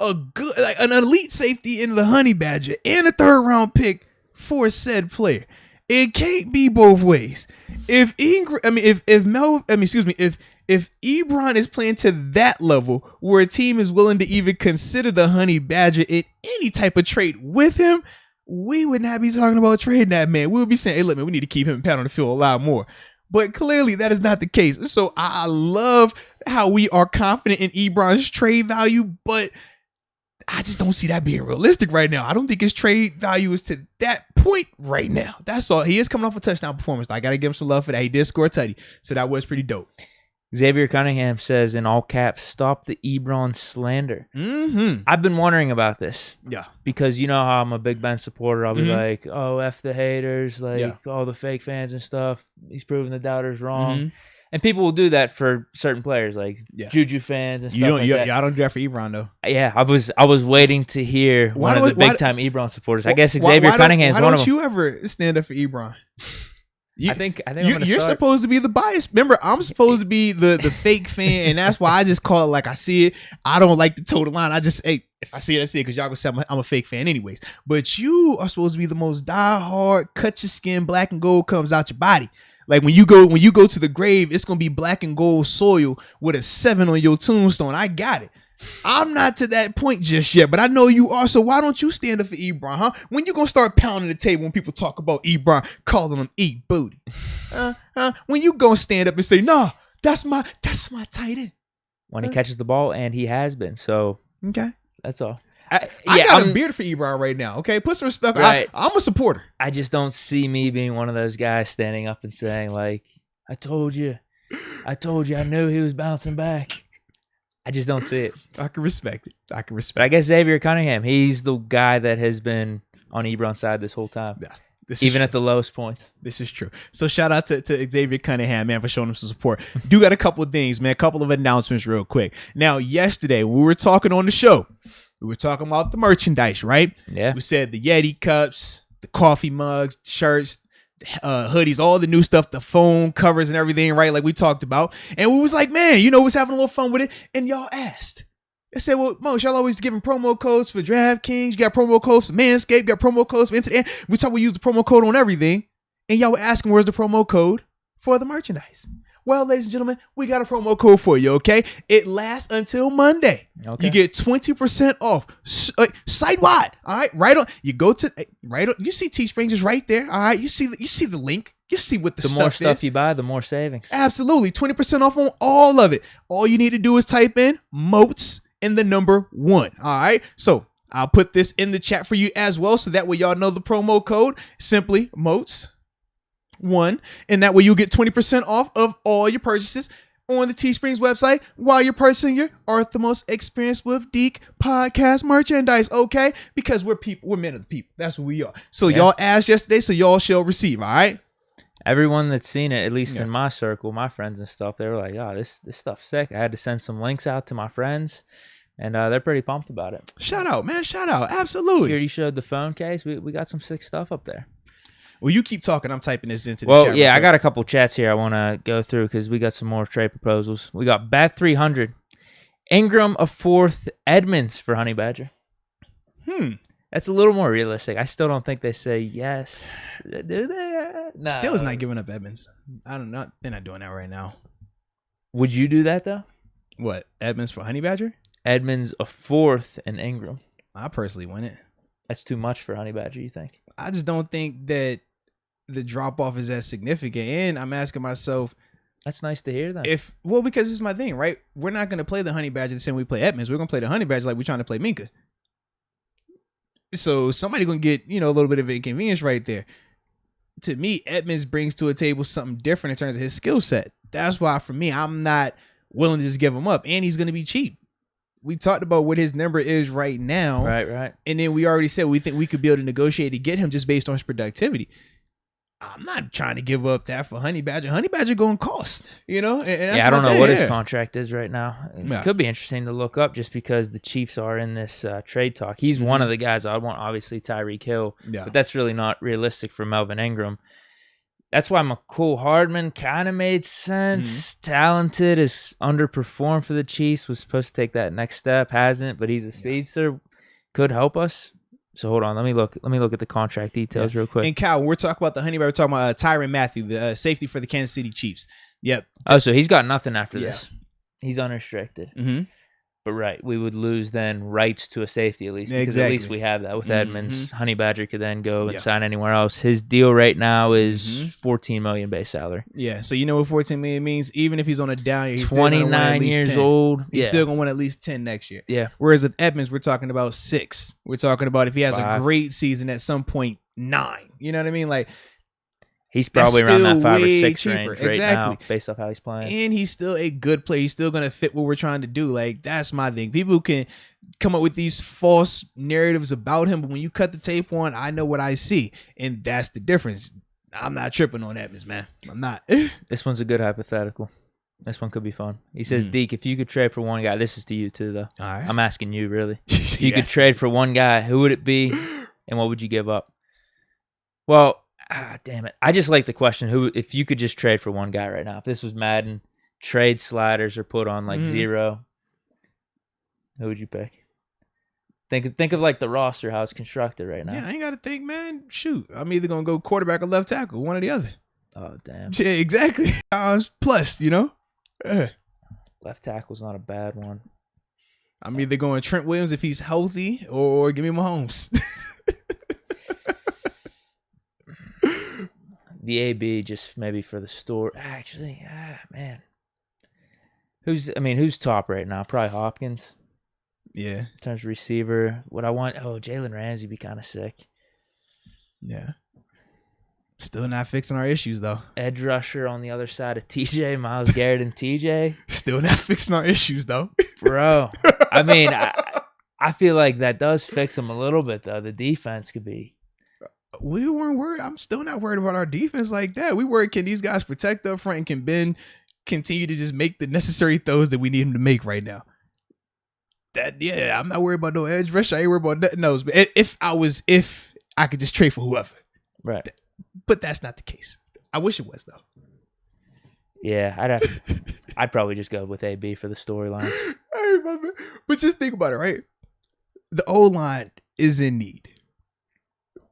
a good, like an elite safety in the Honey Badger and a 3rd round pick for said player? It can't be both ways. If Ebron is playing to that level where a team is willing to even consider the Honey Badger in any type of trade with him, we would not be talking about trading that man. We would be saying, hey, look, man, we need to keep him and pat on the field a lot more. But clearly that is not the case. So I love how we are confident in Ebron's trade value, but I just don't see that being realistic right now. I don't think his trade value is to that point right now. That's all. He is coming off a touchdown performance. I got to give him some love for that. He did score a tutty, so that was pretty dope. Xavier Cunningham says in all caps, stop the Ebron slander. I've been wondering about this. Yeah. Because you know how I'm a Big Ben supporter. I'll be like, oh, F the haters, like all the fake fans and stuff. He's proving the doubters wrong. And people will do that for certain players, like Juju fans and stuff like that. I don't do that for Ebron, though. Yeah, I was waiting to hear one of the big-time Ebron supporters. I guess Xavier Cunningham is one of them. Why don't you ever stand up for Ebron? I think you're supposed to be the bias. Remember, I'm supposed to be the fake fan, and that's why I just call it like I see it. I don't like the total line. I just, hey, if I see it, I see it, because y'all gonna say I'm a fake fan anyways. But you are supposed to be the most diehard, cut your skin, black and gold comes out your body. Like when you go to the grave, it's gonna be black and gold soil with a 7 on your tombstone. I got it. I'm not to that point just yet, but I know you are. So why don't you stand up for Ebron, huh? When you gonna start pounding the table when people talk about Ebron, calling him eat booty? When you gonna stand up and say, nah, that's my tight end? When he catches the ball, and he has been. So okay, that's all. I got a beard for Ebron right now. Okay, put some respect. Right. I'm a supporter. I just don't see me being one of those guys standing up and saying like, I told you, I knew he was bouncing back. I just don't see it. I can respect it. But I guess Xavier Cunningham, he's the guy that has been on Ebron's side this whole time. Yeah. Even at the lowest points. This is true. So shout out to Xavier Cunningham, man, for showing him some support. Do got a couple of things, man. A couple of announcements real quick. Now, yesterday, we were talking on the show. We were talking about the merchandise, right? Yeah. We said the Yeti cups, the coffee mugs, shirts, hoodies, all the new stuff, the phone covers and everything, right? Like we talked about. And we was like, man, we was having a little fun with it. And y'all asked. I said, well, Moats, y'all always giving promo codes for DraftKings. You got promo codes for Manscaped. You got promo codes for Internet. We use the promo code on everything. And y'all were asking, where's the promo code for the merchandise? Well, ladies and gentlemen, we got a promo code for you, okay? It lasts until Monday. Okay. You get 20% off site-wide, all right? Right on. You go to you see Teesprings is right there, all right? You see the link. You see what the stuff is. The more stuff you buy, the more savings. Absolutely. 20% off on all of it. All you need to do is type in Moats and the number 1, all right? So I'll put this in the chat for you as well, so that way y'all know the promo code. Simply Moats1, and that way you'll get 20% off of all your purchases on the Teesprings website while you're purchasing your Art the Most Experience with Deke podcast merchandise, okay? Because we're people, we're men of the people. That's what we are. So y'all asked yesterday, so y'all shall receive, all right? Everyone that's seen it, at least in my circle, my friends and stuff, they were like, "Oh, this stuff's sick." I had to send some links out to my friends, and they're pretty pumped about it. Shout out, man. Shout out. Absolutely. You already showed the phone case. We got some sick stuff up there. Well, you keep talking. I'm typing this into the chat. Well, yeah, I got a couple chats here I want to go through because we got some more trade proposals. We got Bat 300, Ingram a 4th, Edmonds for Honey Badger. That's a little more realistic. I still don't think they say yes. Do they? No. Steelers not giving up Edmonds. I don't know. They're not doing that right now. Would you do that though? What? Edmonds for Honey Badger? Edmonds a 4th and Ingram. I personally wouldn't. That's too much for Honey Badger, you think? I just don't think that the drop off is as significant. And I'm asking myself, that's nice to hear then. Because this is my thing, right? We're not going to play the Honey Badger the same way we play Edmonds. We're going to play the Honey Badger like we're trying to play Minka. So somebody going to get, a little bit of inconvenience right there. To me, Edmonds brings to a table something different in terms of his skill set. That's why for me, I'm not willing to just give him up. And he's going to be cheap. We talked about what his number is right now. Right. And then we already said we think we could be able to negotiate to get him just based on his productivity. I'm not trying to give up that for Honey Badger. Honey Badger going to cost, And that's I don't know what his contract is right now. It could be interesting to look up just because the Chiefs are in this trade talk. He's one of the guys I want, obviously Tyreek Hill, but that's really not realistic for Melvin Ingram. That's why McCole Hardman kind of made sense. Talented, is underperformed for the Chiefs, was supposed to take that next step, hasn't, but he's a speedster, could help us. So hold on, let me look at the contract details real quick. And Kyle, when we're talking about the Honey Badger, we're talking about Tyrann Mathieu, the safety for the Kansas City Chiefs. Yep. Oh, so he's got nothing after this. He's unrestricted. Mm-hmm. But right, we would lose then rights to a safety at least, because at least we have that with Edmonds. Honey Badger could then go and sign anywhere else. His deal right now is $14 million base salary. Yeah, so you know what $14 million means? Even if he's on a down year, he's 29 years 10. old. He's still going to win at least 10 next year. Yeah. Whereas with Edmonds, we're talking about 6. We're talking about if he has a great season at some point, 9. You know what I mean? Like, he's probably around that 5 or 6 cheaper. range right now, based off how he's playing. And he's still a good player. He's still going to fit what we're trying to do. Like, that's my thing. People can come up with these false narratives about him, but when you cut the tape on, I know what I see. And that's the difference. I'm not tripping on Edmonds, man. I'm not. This one's a good hypothetical. This one could be fun. He says, Deke, if you could trade for one guy, this is to you too, though. All right. I'm asking you, really. If you could trade for one guy, who would it be, and what would you give up? Well, damn it. I just like the question, who, if you could just trade for one guy right now, if this was Madden, trade sliders are put on like 0, who would you pick? Think of like the roster, how it's constructed right now. Yeah, I ain't got to think, man. Shoot. I'm either going to go quarterback or left tackle, one or the other. Oh, damn. Yeah, exactly. Plus, Left tackle's not a bad one. I'm either going Trent Williams if he's healthy, or give me Mahomes. The AB just maybe for the store. Actually, man. Who's top right now? Probably Hopkins. Yeah. In terms of receiver. What I want, Jalen Ramsey be kind of sick. Yeah. Still not fixing our issues, though. Edge rusher on the other side of TJ, Myles Garrett and TJ. Still not fixing our issues, though. Bro, I feel like that does fix them a little bit, though. The defense could be. We weren't worried. I'm still not worried about our defense like that. We worried, can these guys protect up front, and can Ben continue to just make the necessary throws that we need him to make right now? I'm not worried about no edge rush. I ain't worried about nothing else. But if I could just trade for whoever. Right. But that's not the case. I wish it was, though. Yeah, I'd probably just go with AB for the storyline. But just think about it, right? The O-line is in need.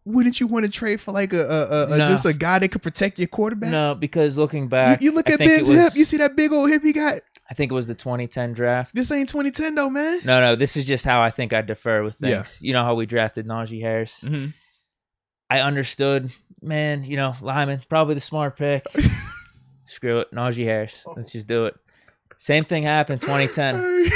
Wouldn't you want to trade for like just a guy that could protect your quarterback? No, because looking back, you look at Ben's hip. You see that big old hip he got? I think it was the 2010 draft. This ain't 2010 though, man. No. This is just how I think I defer with things. Yeah. You know how we drafted Najee Harris? Mm-hmm. I understood, man, Lyman, probably the smart pick. Screw it. Najee Harris. Let's just do it. Same thing happened 2010.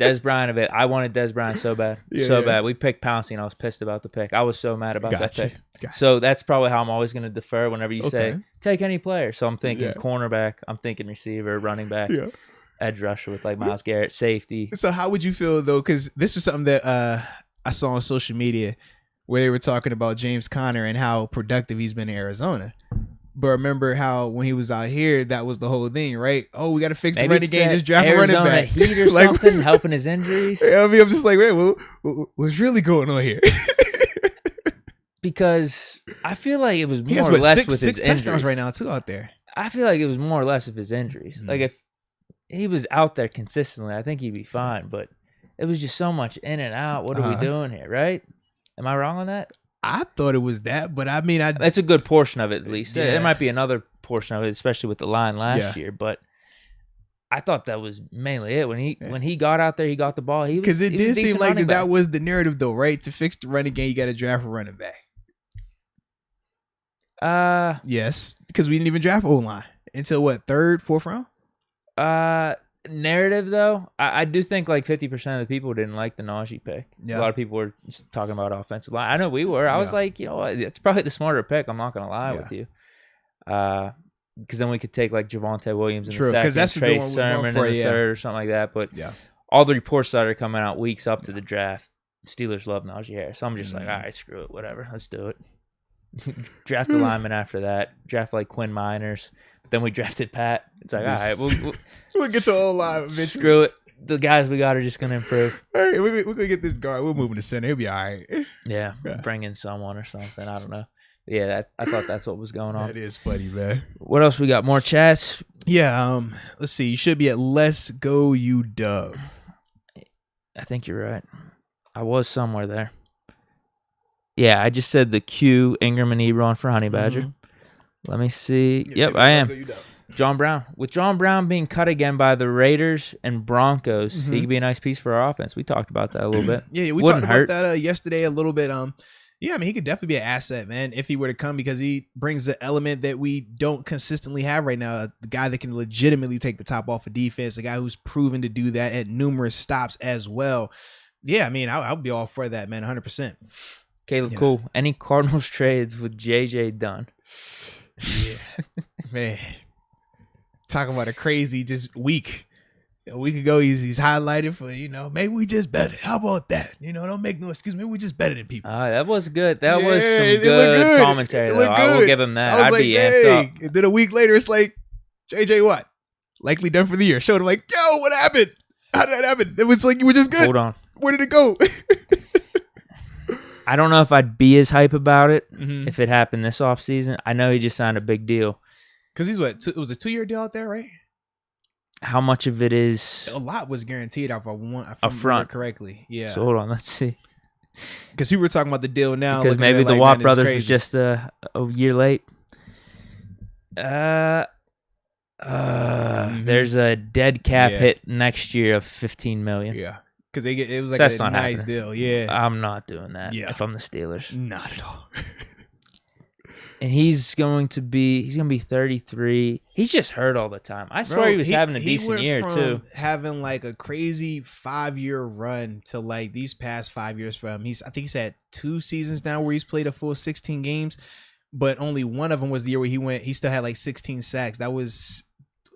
Des Bryant I wanted Des Bryant so bad. Bad. We picked Pouncey, and I was pissed about the pick. I was so mad about that pick. So that's probably how I'm always going to defer whenever you say, take any player. So I'm thinking cornerback. I'm thinking receiver, running back, edge rusher with like Myles Garrett, safety. So how would you feel, though? Because this was something that I saw on social media where they were talking about James Conner and how productive he's been in Arizona. But remember how when he was out here, that was the whole thing, right? Oh, we got to fix the running game. Just draft a running back. Heat or like, something, helping his injuries. I mean, I'm just like, wait, what's really going on here? Because I feel like it was more or less with his injuries. 6 touchdowns right now, too, out there. I feel like it was more or less of his injuries. Like, if he was out there consistently, I think he'd be fine. But it was just so much in and out. What are we doing here, right? Am I wrong on that? I thought it was that, but I mean, that's a good portion of it, at least. There might be another portion of it, especially with the line last year. But I thought that was mainly it. When he got out there, he got the ball. Because it did seem like that was the narrative, though, right? To fix the running game, you got to draft a running back. Yes, because we didn't even draft O-line until what, 3rd, 4th round? Narrative though, I do think like 50% of the people didn't like the Najee pick. A lot of people were just talking about offensive line. I know we were. I was like, you know what, it's probably the smarter pick. I'm not gonna lie with you, because then we could take like Javonte Williams in the second, that's Trey Sermon in the third, or something like that. But all the reports started coming out weeks up to the draft. Steelers love Najee Harris, so I'm just like, all right, screw it, whatever, let's do it. Draft a lineman after that. Draft like Quinn Miners. Then we drafted Pat. It's like, all right, we'll get to O-line eventually. Screw it. The guys we got are just going to improve. All right, we're going to get this guard. We'll move in the center. He'll be all right. Yeah, bring in someone or something. I don't know. Yeah, I thought that's what was going on. That is funny, man. What else we got? More chats? Yeah, let's see. You should be at Let's Go UW. I think you're right. I was somewhere there. Yeah, I just said the Q, Ingram, and Ebron for Honey Badger. Let me see. Yep, I am. John Brown. With John Brown being cut again by the Raiders and Broncos, he could be a nice piece for our offense. We talked about that a little bit. We talked about that yesterday a little bit. Yeah, I mean, he could definitely be an asset, man, if he were to come, because he brings the element that we don't consistently have right now. The guy that can legitimately take the top off of defense, a guy who's proven to do that at numerous stops as well. Yeah, I mean, I'll be all for that, man, 100%. Caleb, cool. Any Cardinals trades with JJ done? Yeah, man. Talking about a crazy just week. A week ago, he's highlighted for, maybe we just better. How about that? Don't make no excuse. Maybe we just better than people. That was good. That was some good commentary, though. I will give him that. I'd be amped up. And then a week later, it's like, JJ what? Likely done for the year. Showed him like, yo, what happened? How did that happen? It was like, you were just good. Hold on. Where did it go? I don't know if I'd be as hype about it if it happened this offseason. I know he just signed a big deal. Because he's it was a 2-year deal out there, right? How much of it is? A lot was guaranteed off up front correctly. Yeah. So hold on, let's see. Because we were talking about the deal now. Because maybe the Watt brothers was just a year late. There's a dead cap hit next year of $15 million. Yeah. Because it was like a nice deal. Yeah. I'm not doing that if I'm the Steelers. Not at all. And he's going to be 33. He's just hurt all the time. I swear he was having a decent year too. Having like a crazy 5-year run to like these past 5 years for him. I think he's had 2 seasons now where he's played a full 16 games, but only one of them was the year where he still had like 16 sacks. That was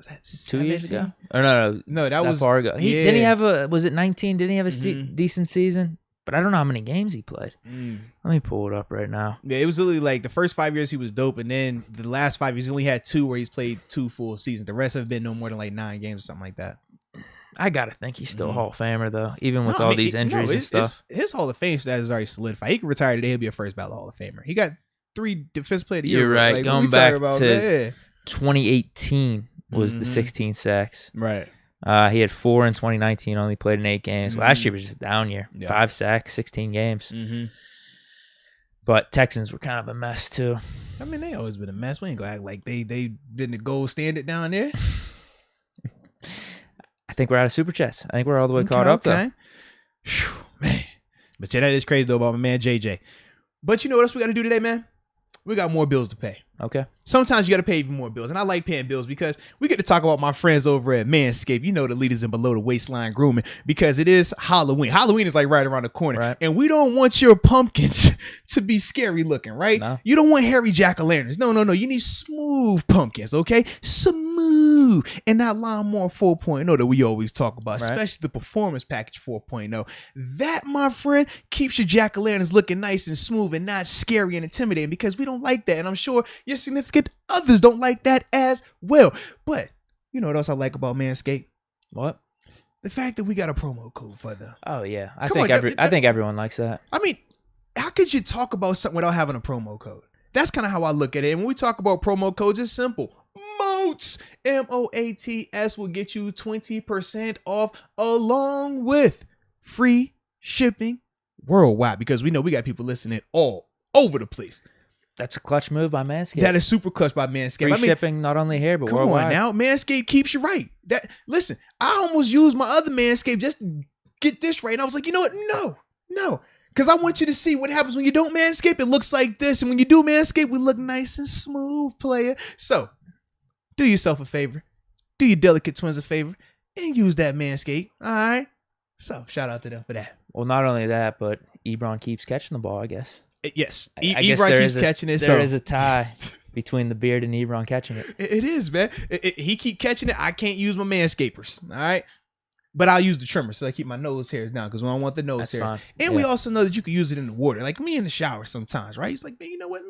that 2 years ago? Or no, that was far ago. Didn't he have was it 19? Didn't he have a decent season? But I don't know how many games he played. Let me pull it up right now. Yeah, it was literally like the first 5 years he was dope, and then the last 5 years he only had 2 where he's played 2 full seasons. The rest have been no more than like 9 games or something like that. I gotta think he's still a Hall of Famer though, even with these injuries and stuff. His Hall of Fame status is already solidified. He can retire today; he'll be a first ballot Hall of Famer. He got 3 Defense Player of the Year. You're right. Going back to 2018 was the 16 sacks. Right. He had 4 in 2019, only played in 8 games. Last year was just a down year. 5 sacks, 16 games. But Texans were kind of a mess too. I mean, they always been a mess. We ain't gonna act like they didn't the gold standard down there. I think we're out of Super Chats. I think we're all the way caught up though. Whew, man. But yeah, that is crazy though about my man JJ. But you know what else we got to do today, man? We got more bills to pay. Okay. Sometimes you got to pay even more bills. And I like paying bills because we get to talk about my friends over at Manscaped. You know, the leaders in below the waistline grooming, because it is Halloween. Halloween is like right around the corner. Right. And we don't want your pumpkins to be scary looking, right? No. You don't want hairy jack-o'-lanterns. No. You need smooth pumpkins, okay? Smooth. And that Lawnmower 4.0 that we always talk about, Right. especially the Performance Package 4.0. That, my friend, keeps your jack-o'-lanterns looking nice and smooth and not scary and intimidating, because we don't like that. And I'm sure your significant others don't like that as well. But you know what else I like about Manscaped? What? The fact that we got a promo code for them. Oh yeah, I Come think on, I think everyone likes that. I mean, how could you talk about something without having a promo code? That's kind of how I look at it. And when we talk about promo codes, it's simple. Moats, Moats, will get you 20% off, along with free shipping worldwide, because we know we got people listening all over the place. That's a clutch move by Manscaped. That is super clutch by Manscaped. Free shipping not only here but come worldwide. on now, Manscaped keeps you right. Listen, I almost used my other Manscaped just to get this right. And I was like, you know what? No. Because I want you to see what happens when you don't Manscape. It looks like this. And when you do Manscape, we look nice and smooth, player. So, do yourself a favor. Do your delicate twins a favor. And use that Manscaped. All right? So, shout out to them for that. Well, not only that, but Ebron keeps catching the ball, I guess. Yes. I guess Ebron there keeps is catching it. There is a tie between the beard and Ebron catching it. It is, man. He keep catching it. I can't use my Manscapers. All right? But I'll use the trimmer, so I keep my nose hairs down, because we don't want the nose That's hairs. fine. And Yeah. we also know that you can use it in the water. Like me in the shower sometimes, right? He's like, man, you know what?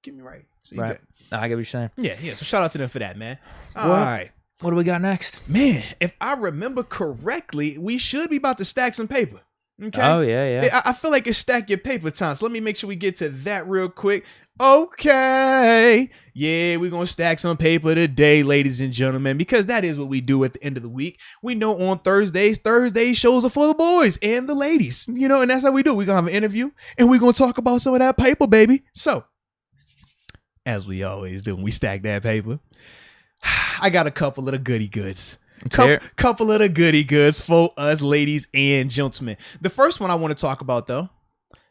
Get me right. So you Right. good. I get what you're saying. Yeah. So shout out to them for that, man. All What? right. What do we got next? Man, if I remember correctly, we should be about to stack some paper. Okay. Oh yeah. I feel like it's stack your paper time. So let me make sure we get to that real quick. Okay. Yeah, we're going to stack some paper today, ladies and gentlemen, because that is what we do at the end of the week. We know on Thursday shows are for the boys and the ladies, you know, and that's how we do. We're going to have an interview and we're going to talk about some of that paper, baby. So, as we always do when we stack that paper, I got a couple of the goody goods. Couple of the goody goods for us, ladies and gentlemen. The first one I want to talk about, though,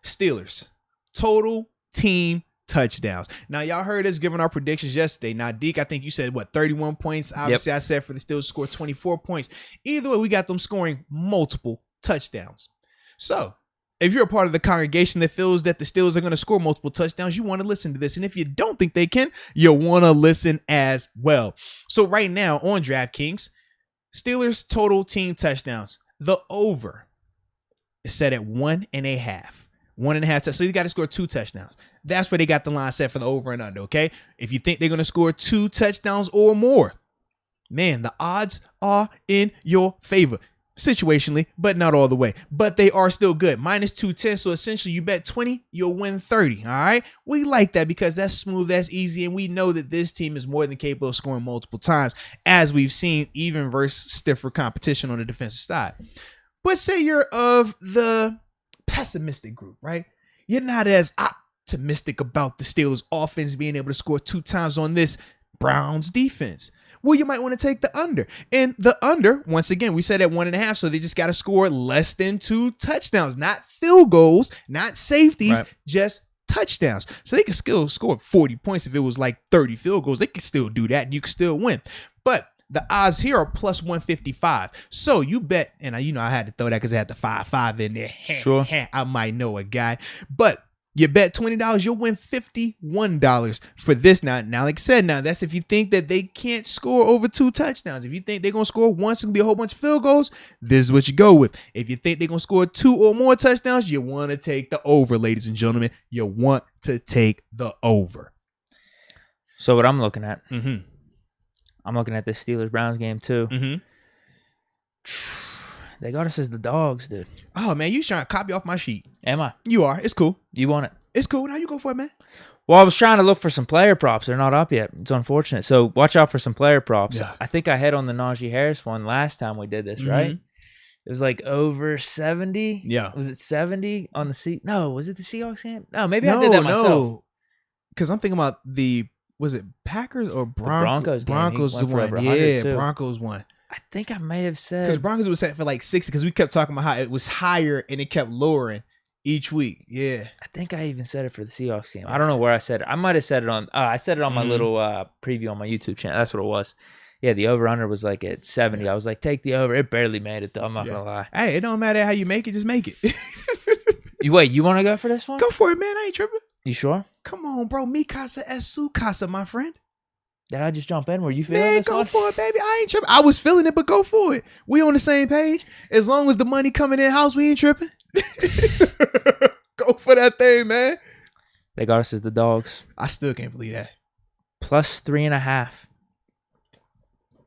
Steelers total team touchdowns. Now, y'all heard us giving our predictions yesterday. Now, Deke, I think you said, 31 points? Obviously, I said for the Steelers to score 24 points. Either way, we got them scoring multiple touchdowns. So, if you're a part of the congregation that feels that the Steelers are going to score multiple touchdowns, you want to listen to this. And if you don't think they can, you want to listen as well. So, right now on DraftKings, Steelers total team touchdowns. The over is set at 1.5. 1.5. So you got to score 2 touchdowns. That's where they got the line set for the over and under. Okay. If you think they're going to score 2 touchdowns or more, man, the odds are in your favor situationally, but not all the way. But they are still good. -210. So essentially, you bet 20, you'll win 30. All right. We like that because that's smooth, that's easy, and we know that this team is more than capable of scoring multiple times, as we've seen, even versus stiffer competition on the defensive side. But say you're of the pessimistic group, right? You're not as optimistic about the Steelers offense being able to score 2 times on this Browns defense. Well, you might want to take the under. And the under, once again, we said at 1.5, so they just got to score less than 2 touchdowns, not field goals, not safeties, just touchdowns. So they can still score 40 points if it was like 30 field goals. They can still do that and you can still win. But the odds here are +155. So you bet, and I had to throw that because I had the 5 in there. Sure. I might know a guy. But you bet $20, you'll win $51 for this. Now, like I said, that's if you think that they can't score over 2 touchdowns. If you think they're going to score once and be a whole bunch of field goals, this is what you go with. If you think they're going to score 2 or more touchdowns, you want to take the over, ladies and gentlemen. You want to take the over. So what I'm looking at, Mm-hmm. I'm looking at this Steelers-Browns game too. Mm-hmm. They got us as the dogs, dude. Oh, man, you trying to copy off my sheet. Am I? You are. It's cool. You want it? It's cool. Now you go for it, man. Well, I was trying to look for some player props. They're not up yet. It's unfortunate. So watch out for some player props. Yeah. I think I hit on the Najee Harris one last time we did this, right? It was like over 70. Yeah. Was it 70 on the seat? No, was it the Seahawks game? No, maybe I did that myself. No, because I'm thinking about was it Packers or Broncos? Broncos game. Broncos He went for won. over 100 Yeah, too. Broncos won. I think I may have Because said Broncos was set for like 60 because we kept talking about how it was higher and it kept lowering each week. Yeah. I think I even said it for the Seahawks game. I don't know where I said it. I might have said it on. I said it on my little preview on my YouTube channel. That's what it was. Yeah, the over/under was like at 70. Yeah. I was like, take the over. It barely made it though. I'm not gonna lie. Hey, it don't matter how you make it, just make it. You want to go for this one? Go for it, man. I ain't tripping. You sure? Come on, bro. Mi casa es su casa, my friend. Did I just jump in? Were you feeling this go one? for it, baby. I ain't tripping. I was feeling it, but go for it. We on the same page. As long as the money coming in house, we ain't tripping. Go for that thing, man. They got us as the dogs. I still can't believe that. Plus 3.5.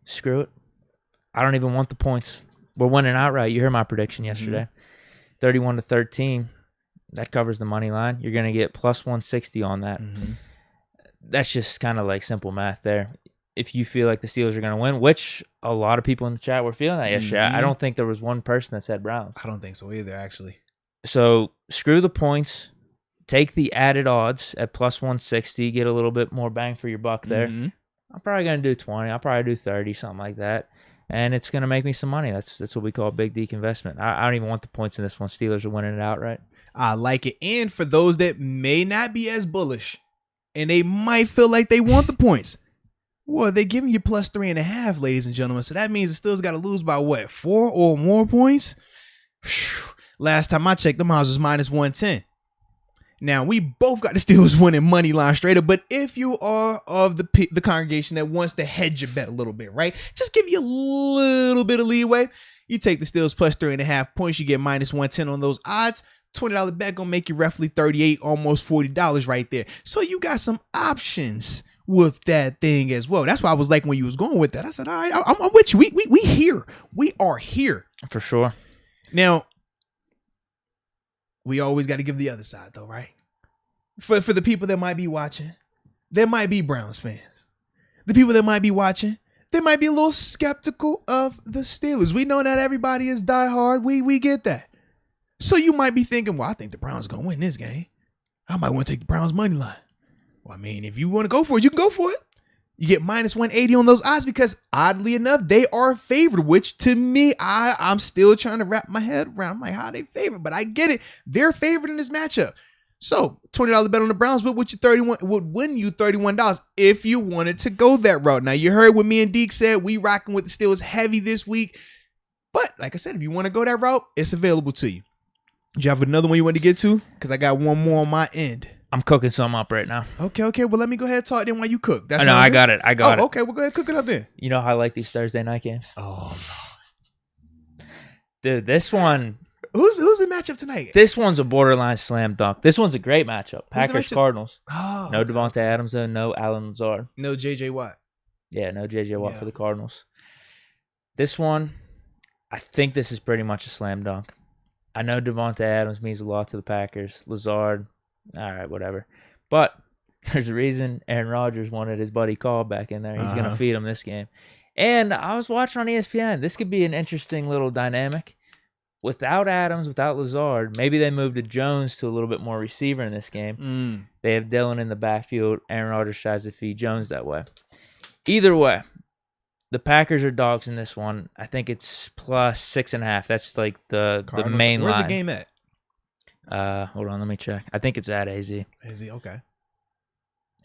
Screw it. I don't even want the points. We're winning outright. You heard my prediction yesterday. 31-13. That covers the money line. You're going to get plus 160 on that. That's just kind of like simple math there. If you feel like the Steelers are going to win, which a lot of people in the chat were feeling that yesterday. I don't think there was one person that said Browns. I don't think so either, actually. So screw the points. Take the added odds at plus 160. Get a little bit more bang for your buck there. I'm probably going to do 20. I'll probably do 30, something like that. And it's going to make me some money. That's what we call a big Deke investment. I don't even want the points in this one. Steelers are winning it outright. I like it. And for those that may not be as bullish and they might feel like they want the points, well, they're giving you plus 3.5, ladies and gentlemen. So that means the Steelers got to lose by what, 4 or more points? Whew. Last time I checked, the odds was minus 110. Now, we both got the Steelers winning money line straight up, but if you are of the congregation that wants to hedge your bet a little bit, right? Just give you a little bit of leeway. You take the Steelers plus 3.5 points, you get minus 110 on those odds. $20 bet gonna make you roughly $38, almost $40 right there. So you got some options with that thing as well. That's why I was like when you was going with that. I said, all right, I'm with you. We here. We are here. For sure. Now, we always got to give the other side, though, right? For the people that might be watching, there might be Browns fans. The people that might be watching, they might be a little skeptical of the Steelers. We know not everybody is diehard. We get that. So you might be thinking, well, I think the Browns going to win this game. I might want to take the Browns money line. Well, I mean, if you want to go for it, you can go for it. You get minus 180 on those odds because, oddly enough, they are favored, which to me, I'm still trying to wrap my head around. I'm like, how are they favored? But I get it. They're favored in this matchup. So, $20 bet on the Browns would win you $31 if you wanted to go that route. Now, you heard what me and Deke said. We rocking with the Steelers heavy this week. But, like I said, if you want to go that route, it's available to you. Do you have another one you want to get to? Because I got one more on my end. I'm cooking some up right now. Okay. Well, let me go ahead and talk then while you cook. That's no, I got it. Okay, well, go ahead, cook it up then. You know how I like these Thursday night games? Oh, no. Dude, this one. Who's the matchup tonight? This one's a borderline slam dunk. This one's a great matchup. Packers-Cardinals. Oh, no Devontae Adams, though. No Allen Lazard. No J.J. Watt. Yeah, no J.J. Watt for the Cardinals. This one, I think this is pretty much a slam dunk. I know Devontae Adams means a lot to the Packers. Lazard, all right, whatever. But there's a reason Aaron Rodgers wanted his buddy Call back in there. He's going to feed him this game. And I was watching on ESPN. This could be an interesting little dynamic. Without Adams, without Lazard, maybe they moved to Jones to a little bit more receiver in this game. They have Dillon in the backfield. Aaron Rodgers tries to feed Jones that way. Either way, the Packers are dogs in this one. I think it's plus 6.5. That's like the main line. Where's the game at? Hold on, let me check. I think it's at AZ. AZ, okay.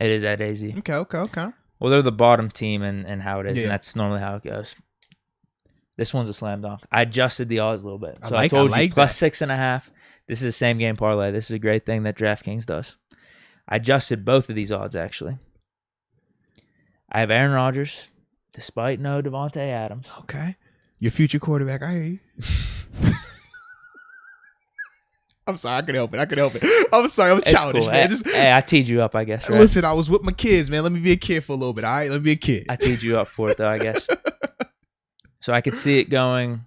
It is at AZ. Okay. Well, they're the bottom team and how it is, and that's normally how it goes. This one's a slam dunk. I adjusted the odds a little bit. So I told you plus 6.5. This is the same game parlay. This is a great thing that DraftKings does. I adjusted both of these odds, actually. I have Aaron Rodgers, despite no Devontae Adams. Okay. Your future quarterback, I hear you. I'm sorry, I could help it. I'm sorry, I'm childish, cool. man. Hey, I teed you up, I guess, right? Listen, I was with my kids, man. Let me be a kid for a little bit, all right? Let me be a kid. I teed you up for it, though, I guess. So I could see it going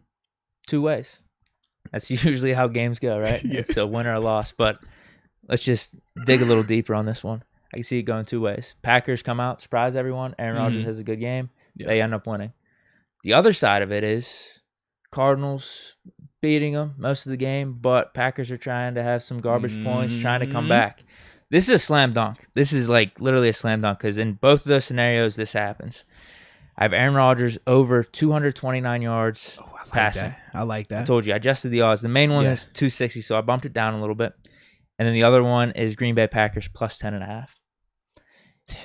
two ways. That's usually how games go, right? Yeah. It's a win or a loss. But let's just dig a little deeper on this one. I can see it going two ways. Packers come out, surprise everyone. Aaron Rodgers has a good game. Yeah. They end up winning. The other side of it is Cardinals beating them most of the game, but Packers are trying to have some garbage points, trying to come back. This is a slam dunk. This is like literally a slam dunk because in both of those scenarios, this happens. I have Aaron Rodgers over 229 yards passing. I like that. I told you, I adjusted the odds. The main one is 260, so I bumped it down a little bit. And then the other one is Green Bay Packers plus 10.5.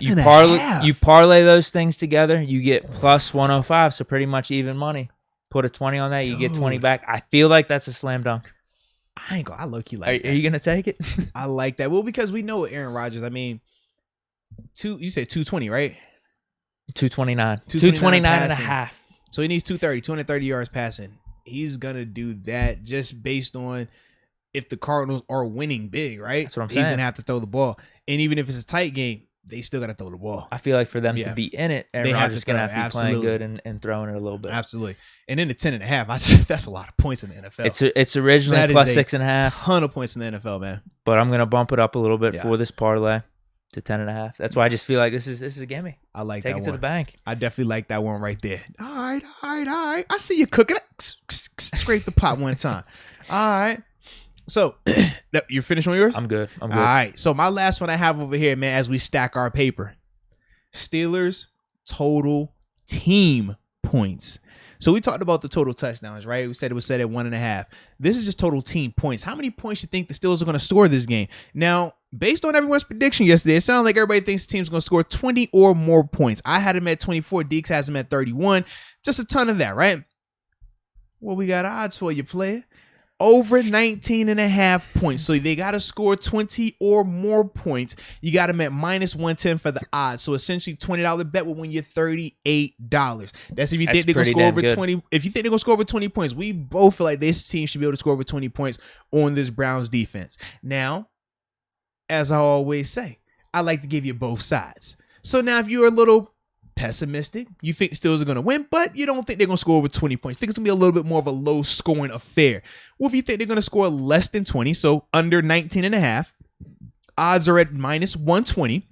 You parlay those things together, you get plus 105, so pretty much even money. Put a 20 on that, you get 20 back. I feel like that's a slam dunk. I low-key like that. Are you going to take it? I like that. Well, because we know Aaron Rodgers, I mean, you said 220, right? 229. 229 and a half. So he needs 230 yards passing. He's going to do that just based on if the Cardinals are winning big, right? That's what I'm saying. He's going to have to throw the ball. And even if it's a tight game, they still got to throw the ball. I feel like for them to be in it, Aaron Rodgers is going to have to be playing good and throwing it a little bit. Absolutely. And then the 10.5, that's a lot of points in the NFL. It's originally plus 6.5. Ton of points in the NFL, man. But I'm going to bump it up a little bit for this parlay to 10.5. That's why I just feel like this is a gimme. I like that one. Take it to the bank. I definitely like that one right there. All right. I see you cooking. Scrape the pot one time. All right. So, you're finished on yours? I'm good. All right. So, my last one I have over here, man, as we stack our paper. Steelers total team points. So, we talked about the total touchdowns, right? We said it was set at 1.5. This is just total team points. How many points you think the Steelers are going to score this game? Now, based on everyone's prediction yesterday, it sounds like everybody thinks the team's going to score 20 or more points. I had him at 24. Deke has him at 31. Just a ton of that, right? Well, we got odds for you, player. Over 19.5 points. So they got to score 20 or more points. You got them at minus 110 for the odds. So essentially $20 bet will win you $38. That's if you think they're going to score over 20. If you think they're going to score over 20 points, we both feel like this team should be able to score over 20 points on this Browns defense. Now, as I always say, I like to give you both sides. So now if you're a little pessimistic, you think the Steelers are going to win, but you don't think they're going to score over 20 points. Think it's going to be a little bit more of a low scoring affair. Well, if you think they're going to score less than 20, so under 19.5, odds are at minus 120.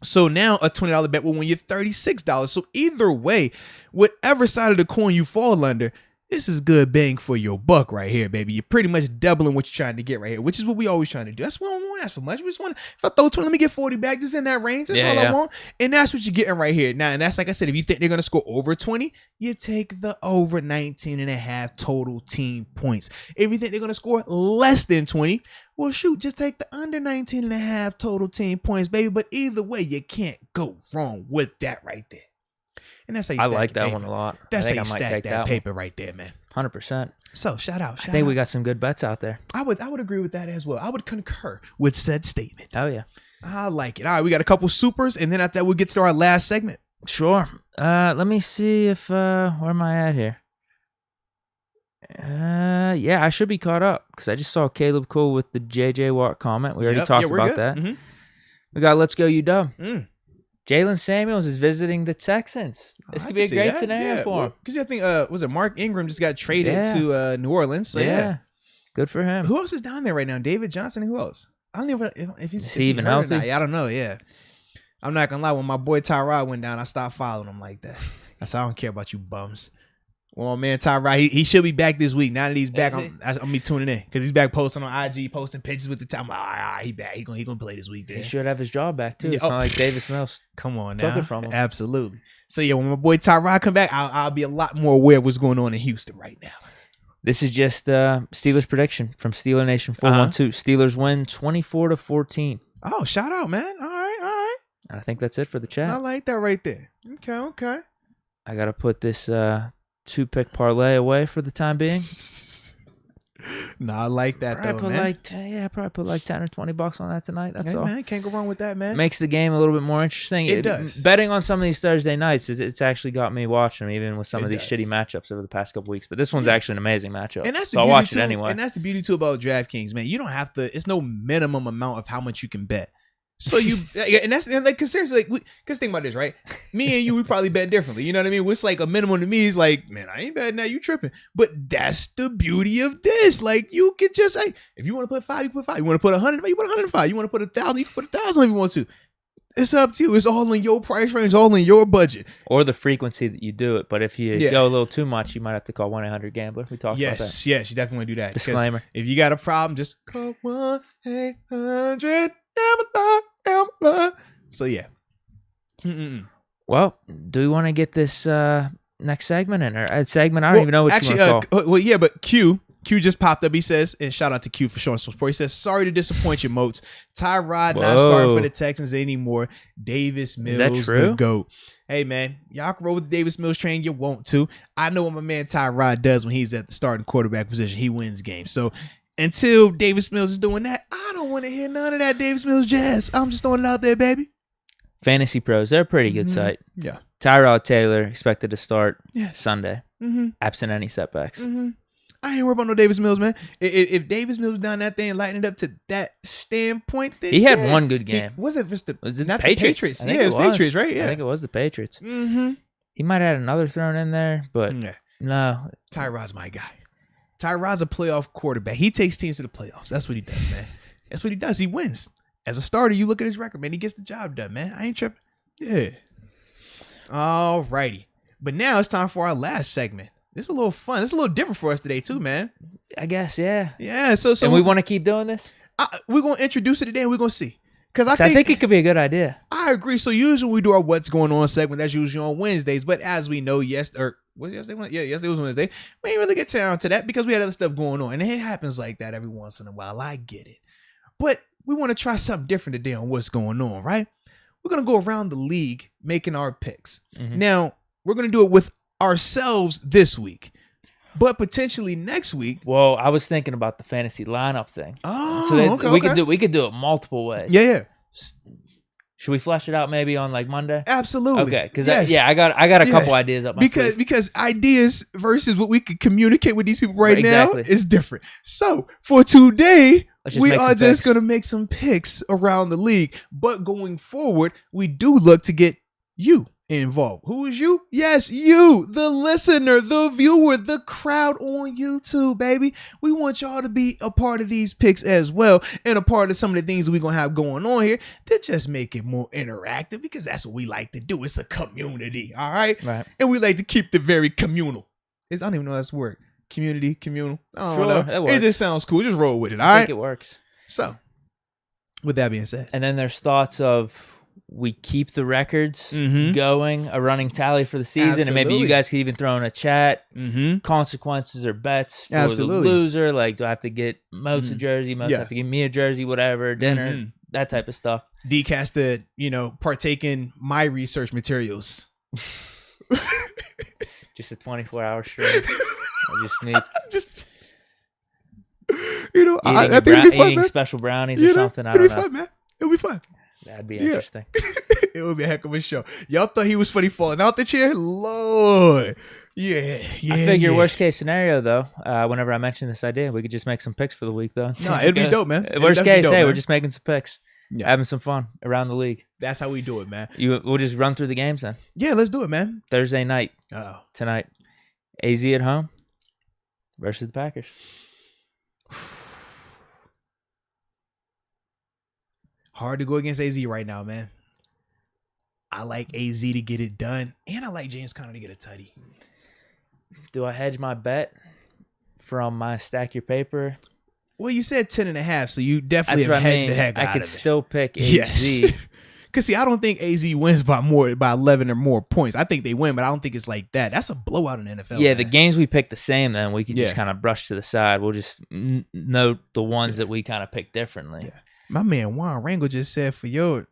So now a $20 bet will win you $36. So either way, whatever side of the coin you fall under, this is good bang for your buck right here, baby. You're pretty much doubling what you're trying to get right here, which is what we always trying to do. That's what I don't want to ask for much. We just want to, if I throw 20, let me get 40 back. Just in that range. That's all I want. And that's what you're getting right here. Now, and that's like I said, if you think they're going to score over 20, you take the over 19.5 total team points. If you think they're going to score less than 20, well, shoot, just take the under 19.5 total team points, baby. But either way, you can't go wrong with that right there. And that's how you I stack like that paper. one a lot. That's how you I might stack take that paper right there, man. 100%. So shout out. I think we got some good bets out there. I would agree with that as well. I would concur with said statement. Oh yeah, I like it. All right, we got a couple supers, and then after that we'll get to our last segment. Sure. Let me see if where am I at here? Yeah, I should be caught up because I just saw Caleb Cole with the JJ Watt comment. We already talked about that. Mm-hmm. We got Let's Go UW. Jalen Samuels is visiting the Texans. This could be a great scenario for him. Because I think, was it Mark Ingram just got traded to New Orleans? So yeah, good for him. Who else is down there right now? David Johnson and who else? I don't know if he's even healthy. I don't know. Yeah, I'm not gonna lie. When my boy Tyrod went down, I stopped following him like that. I said I don't care about you bums. Well, man, Tyrod, he should be back this week. Now that he's back, I'm be tuning in because he's back posting on IG, posting pictures with the time. Like, all right, he back. He gonna play this week. Then. He should have his job back too. It's not like Davis Mills. Come on now, took it from him. Absolutely. So yeah, when my boy Tyrod come back, I'll be a lot more aware of what's going on in Houston right now. This is just Steelers prediction from Steeler Nation 412. Steelers win 24-14. Oh, shout out, man! All right. And I think that's it for the chat. I like that right there. Okay. I gotta put this 2-pick parlay away for the time being. No, I like that though, man. Probably put like 10 or $20 on that tonight. That's all. Man, can't go wrong with that, man. Makes the game a little bit more interesting. It does. Betting on some of these Thursday nights, it's actually got me watching them, even with some of these shitty matchups over the past couple weeks. But this one's actually an amazing matchup. And that's so I'll watch it anyway. And that's the beauty too about DraftKings, man. You don't have to. It's no minimum amount of how much you can bet. So you, and that's like, cause seriously, like, cause think about this, right? Me and you, we probably bet differently. You know what I mean? What's like a minimum to me is like, man, I ain't betting now. You tripping? But that's the beauty of this. Like, you can just like, if you want to put 5, you put 5. You want to put 100, you put 105. You want to put 1,000, you can put 1,000 if you want to. It's up to you. It's all in your price range, all in your budget, or the frequency that you do it. But if you go a little too much, you might have to call 1-800-GAMBLER. We talked about that. Yes, you definitely do that. Disclaimer: if you got a problem, just call 1-800-GAMBLER. So yeah. Well, do we want to get this next segment in? Or segment? I don't even know what you want to call. Well, yeah, but Q just popped up. He says, and shout out to Q for showing some support. He says, sorry to disappoint you, Moats. Tyrod not starting for the Texans anymore. Davis Mills, the GOAT. Hey, man, y'all can roll with the Davis Mills train. You want to. I know what my man Tyrod does when he's at the starting quarterback position. He wins games. So until Davis Mills is doing that, I don't want to hear none of that Davis Mills jazz. I'm just throwing it out there, baby. Fantasy Pros, they're a pretty good site. Yeah. Tyrod Taylor expected to start Sunday, absent any setbacks. I ain't worried about no Davis Mills, man. If Davis Mills down that thing, lighting it up to that standpoint, then he had one good game. Was it the Patriots? Yeah, it was Patriots, right? Yeah, I think it was the Patriots. He might have had another thrown in there, but no. Tyrod's my guy. Tyrod's a playoff quarterback. He takes teams to the playoffs. That's what he does, man. That's what he does. He wins. As a starter, you look at his record, man. He gets the job done, man. I ain't tripping. Yeah. All righty. But now it's time for our last segment. This is a little fun. This is a little different for us today, too, man. I guess, yeah. Yeah. So and we want to keep doing this? We're going to introduce it today and we're going to see. Because I think it could be a good idea. I agree. So usually we do our What's Going On segment. That's usually on Wednesdays. But as we know, yesterday was Wednesday. We ain't really get down to that because we had other stuff going on. And it happens like that every once in a while. I get it. But we want to try something different today on What's Going On, right? We're going to go around the league making our picks. Now, we're going to do it with ourselves this week, but potentially next week. Well, I was thinking about the fantasy lineup thing. Oh, so okay. We could do it multiple ways. Yeah. Should we flesh it out maybe on like Monday? Absolutely. Okay, because I got a couple ideas up my sleeve. Because ideas versus what we could communicate with these people now is different. So for today, we are just going to make some picks around the league. But going forward, we do look to get you involved. Who is you? Yes, you, the listener, the viewer, the crowd on YouTube, baby. We want y'all to be a part of these picks as well, and a part of some of the things we're going to have going on here to just make it more interactive, because that's what we like to do. It's a community, all right? Right. And we like to keep it very communal. I don't even know that's the word. Community, communal. I don't know. It just sounds cool. Just roll with it, all right? I think it works. So, with that being said. And then there's thoughts of we keep the records going, a running tally for the season. Absolutely. And maybe you guys could even throw in a chat consequences or bets for the loser. Like, do I have to get Moats a jersey? Moats have to give me a jersey, whatever, dinner, that type of stuff. Deke has to, partake in my research materials. Just a 24-hour stream. Just I think it'll be fun, man. Special brownies or something. I don't know. It'll be fun, man. It'll be fun. That'd be interesting. It would be a heck of a show. Y'all thought he was funny falling out the chair? Lord. Yeah. I figure worst case scenario, though, whenever I mention this idea, we could just make some picks for the week, though. No, it'd be dope, man. Worst case, we're just making some picks. Yeah. Having some fun around the league. That's how we do it, man. We'll just run through the games then. Yeah, let's do it, man. Thursday night. Tonight. AZ at home versus the Packers. Hard to go against AZ right now, man. I like AZ to get it done, and I like James Conner to get a tutty. Do I hedge my bet from my stack your paper? Well, you said 10.5, so you definitely have hedged the heck out of it. I could still pick AZ. Yes. Because, see, I don't think AZ wins by 11 or more points. I think they win, but I don't think it's like that. That's a blowout in the NFL. Yeah, man. The games we pick the same, then we can just kind of brush to the side. We'll just note the ones that we kind of pick differently. Yeah. My man Juan Rangel just said you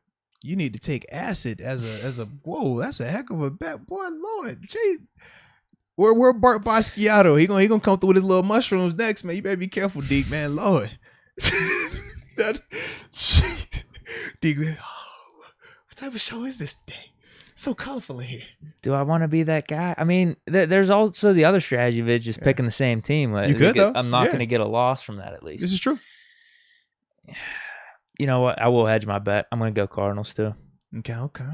need to take acid as a whoa, that's a heck of a bet. Boy, Lord, jeez. We're Bart Basquiato. He gonna come through with his little mushrooms next, man. You better be careful, Deke, man. Lord. Deke, what type of show is this today? So colorful in here. Do I want to be that guy? I mean, there's also the other strategy of it, just picking the same team. You could, though. I'm not going to get a loss from that, at least. This is true. You know what? I will hedge my bet. I'm going to go Cardinals, too. Okay.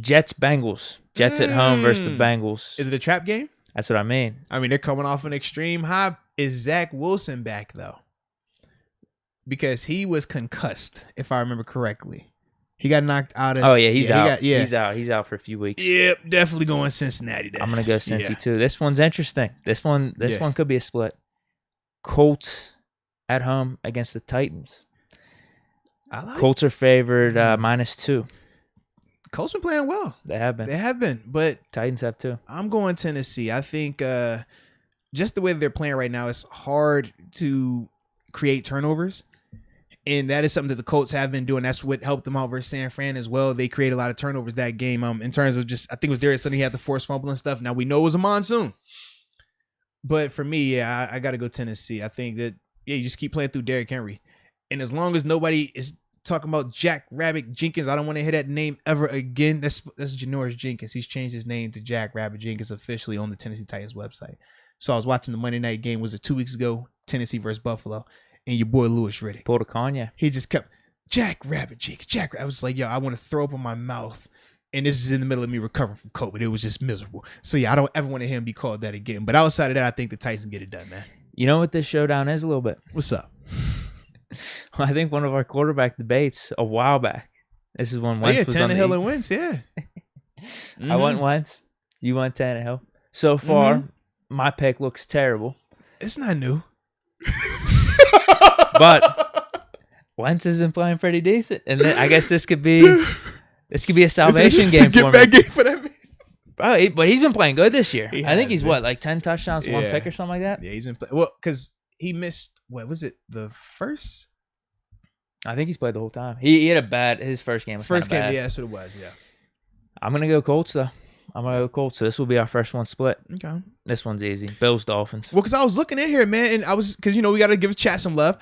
Jets, Bengals. Jets at home versus the Bengals. Is it a trap game? That's what I mean. I mean, they're coming off an extreme high. Is Zach Wilson back, though? Because he was concussed, if I remember correctly. He got knocked out of... Oh, yeah, he's out. He's out for a few weeks. Yep, definitely going Cincinnati then. I'm going to go Cincy, too. This one's interesting. This one could be a split. Colts at home against the Titans. Colts are favored -2. Colts been playing well. They have been. They have been, but Titans have too. I'm going Tennessee. I think just the way they're playing right now, it's hard to create turnovers. And that is something that the Colts have been doing. That's what helped them out versus San Fran as well. They created a lot of turnovers that game. In terms of just, I think it was Darius Sunday, he had the forced fumble and stuff. Now we know it was a monsoon. But for me, yeah, I got to go Tennessee. I think that, you just keep playing through Derrick Henry. And as long as nobody is talking about Jack Rabbit Jenkins, I don't want to hear that name ever again. That's Janoris Jenkins. He's changed his name to Jack Rabbit Jenkins officially on the Tennessee Titans website. So I was watching the Monday night game. Was it 2 weeks ago? Tennessee versus Buffalo. And your boy Louis Riddick. Pulled a Kanye. He just kept, Jack Rabbit Jenkins, Jack Rabbit. I was like, yo, I want to throw up in my mouth. And this is in the middle of me recovering from COVID. It was just miserable. So yeah, I don't ever want to hear him be called that again. But outside of that, I think the Titans get it done, man. You know what this showdown is a little bit? What's up? I think one of our quarterback debates a while back. This is when Wentz was on the Tannehill and Wentz, yeah. I went Wentz. You went Tannehill. So far, my pick looks terrible. It's not new. But Wentz has been playing pretty decent. And then I guess this could be a salvation game for me. Game for that man. Bro, but he's been playing good this year. I think he's been. like 10 touchdowns, 1 pick or something like that? Yeah, he's been playing. Well, because he missed, what was it, the first? I think he's played the whole time. He had his first game was First game, bad. yeah, that's what it was, yeah. I'm going to go Colts, though. So this will be our first one split. Okay. This one's easy. Bills, Dolphins. Well, because I was looking in here, man, and because, we got to give chat some love.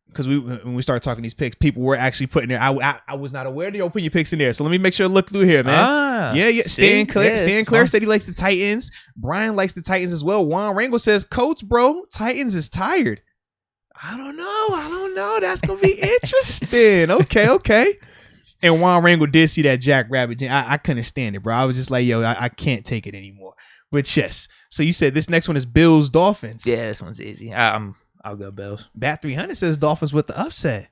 Because when we started talking these picks, people were actually putting there. I was not aware that you put your picks in there. So let me make sure to look through here, man. Yeah. Stan Claire said he likes the Titans. Brian likes the Titans as well. Juan Rangel says, Colts, bro. Titans is tired. I don't know. That's going to be interesting. Okay. And Juan Rangel did see that Jack Rabbit. I couldn't stand it, bro. I was just like, yo, I can't take it anymore. But yes. So you said this next one is Bills, Dolphins. Yeah, this one's easy. I'll go Bills. Bat 300 says Dolphins with the upset.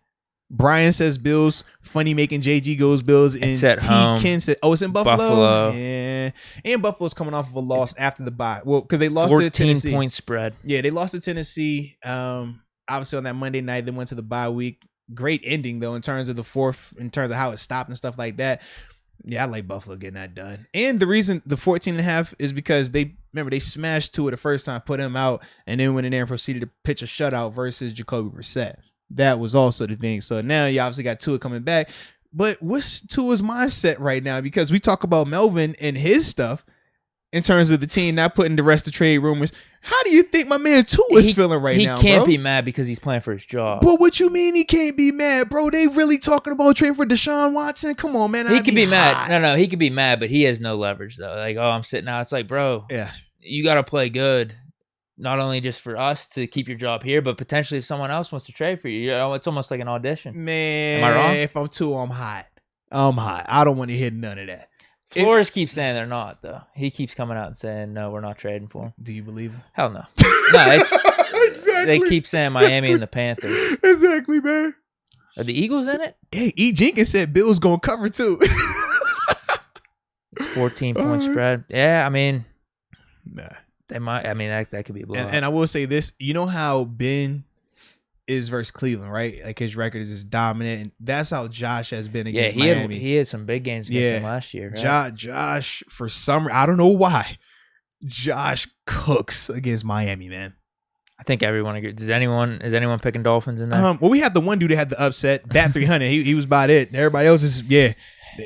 Brian says Bills. Funny making JG goes Bills. And it's at home. Ken said, it's in Buffalo. Yeah. And Buffalo's coming off of a loss after the bye. Well, because they lost to Tennessee. 14-point spread. Yeah, they lost to Tennessee. Obviously on that Monday night, they went to the bye week. Great ending though in terms of how it stopped and stuff like that. Yeah, I like Buffalo getting that done. And the reason the 14.5 is because they smashed Tua the first time, put him out, and then went in there and proceeded to pitch a shutout versus Jacoby Brissett. That was also the thing. So now you obviously got Tua coming back. But what's Tua's mindset right now? Because we talk about Melvin and his stuff in terms of the team not putting the rest of trade rumors. How do you think my man Tua is feeling right now, bro? He can't be mad because he's playing for his job. But what you mean he can't be mad, bro? They really talking about trading for Deshaun Watson? Come on, man. He could be mad. No, he could be mad, but he has no leverage, though. Like, I'm sitting out. It's like, bro, you got to play good, not only just for us to keep your job here, but potentially if someone else wants to trade for you. It's almost like an audition. Man, am I wrong? If I'm Tua, I'm hot. I don't want to hear none of that. Flores keeps saying they're not, though. He keeps coming out and saying, no, we're not trading for him. Do you believe him? Hell no. No, it's exactly. They keep saying Miami and the Panthers. Exactly, man. Are the Eagles in it? Hey, E. Jenkins said Bill's going to cover, too. It's 14-point spread. Yeah, I mean, nah. They might. I mean, that could be a blowout. And I will say this. You know how Ben is versus Cleveland, right? Like his record is just dominant. And that's how Josh has been against Miami. He had some big games against them last year. Right? Josh, for some, I don't know why, Josh cooks against Miami, man. I think everyone agrees. Is anyone picking Dolphins in there? Well, we had the one dude that had the upset, Bat 300. he was about it. Everybody else is,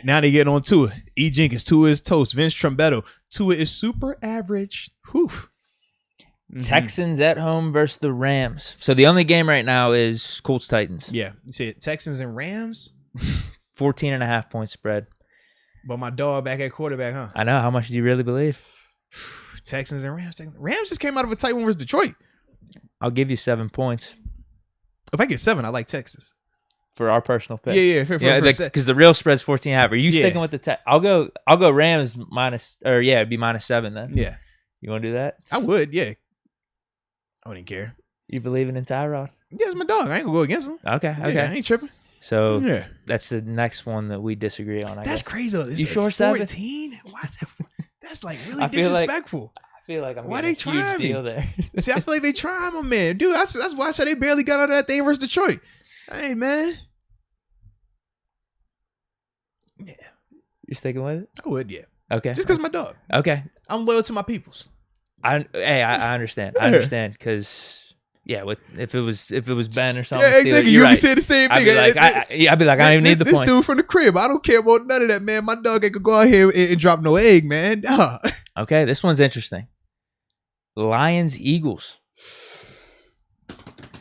now they getting on Tua. E. Jenkins, Tua is toast. Vince Trombetto, Tua is super average. Whew. Texans at home versus the Rams. So the only game right now is Colts Titans. Yeah. You see it, Texans and Rams? 14.5-point spread. But my dog back at quarterback, huh? I know. How much do you really believe? Texans and Rams. Rams just came out of a tight one versus Detroit. I'll give you 7 points. If I get 7, I like Texas. For our personal pick. Yeah. Because the real spread's 14.5. Are you sticking with the I'll go Rams minus, or it'd be -7 then. Yeah. You want to do that? I would, yeah. I wouldn't care. You believing in Tyrod? Yeah, it's my dog. I ain't gonna go against him. Okay. Yeah, I ain't tripping. So that's the next one that we disagree on. That's crazy. You sure 14? Why is that? That's like really disrespectful. I feel like I'm why getting they a huge deal there. See, I feel like they trying my man. Dude, that's why I said they barely got out of that thing versus Detroit. Hey, man. Yeah. You're sticking with it? I would, yeah. Okay. Just because my dog. Okay. I'm loyal to my peoples. I understand. I understand because if it was Ben or something, Yeah, exactly. you'll be saying the same thing. I'd be like, I don't even need the this points. dude from the crib, I don't care about none of that, man. My dog ain't gonna go out here and drop no egg, man. Nah. Okay, this one's interesting. Lions, Eagles.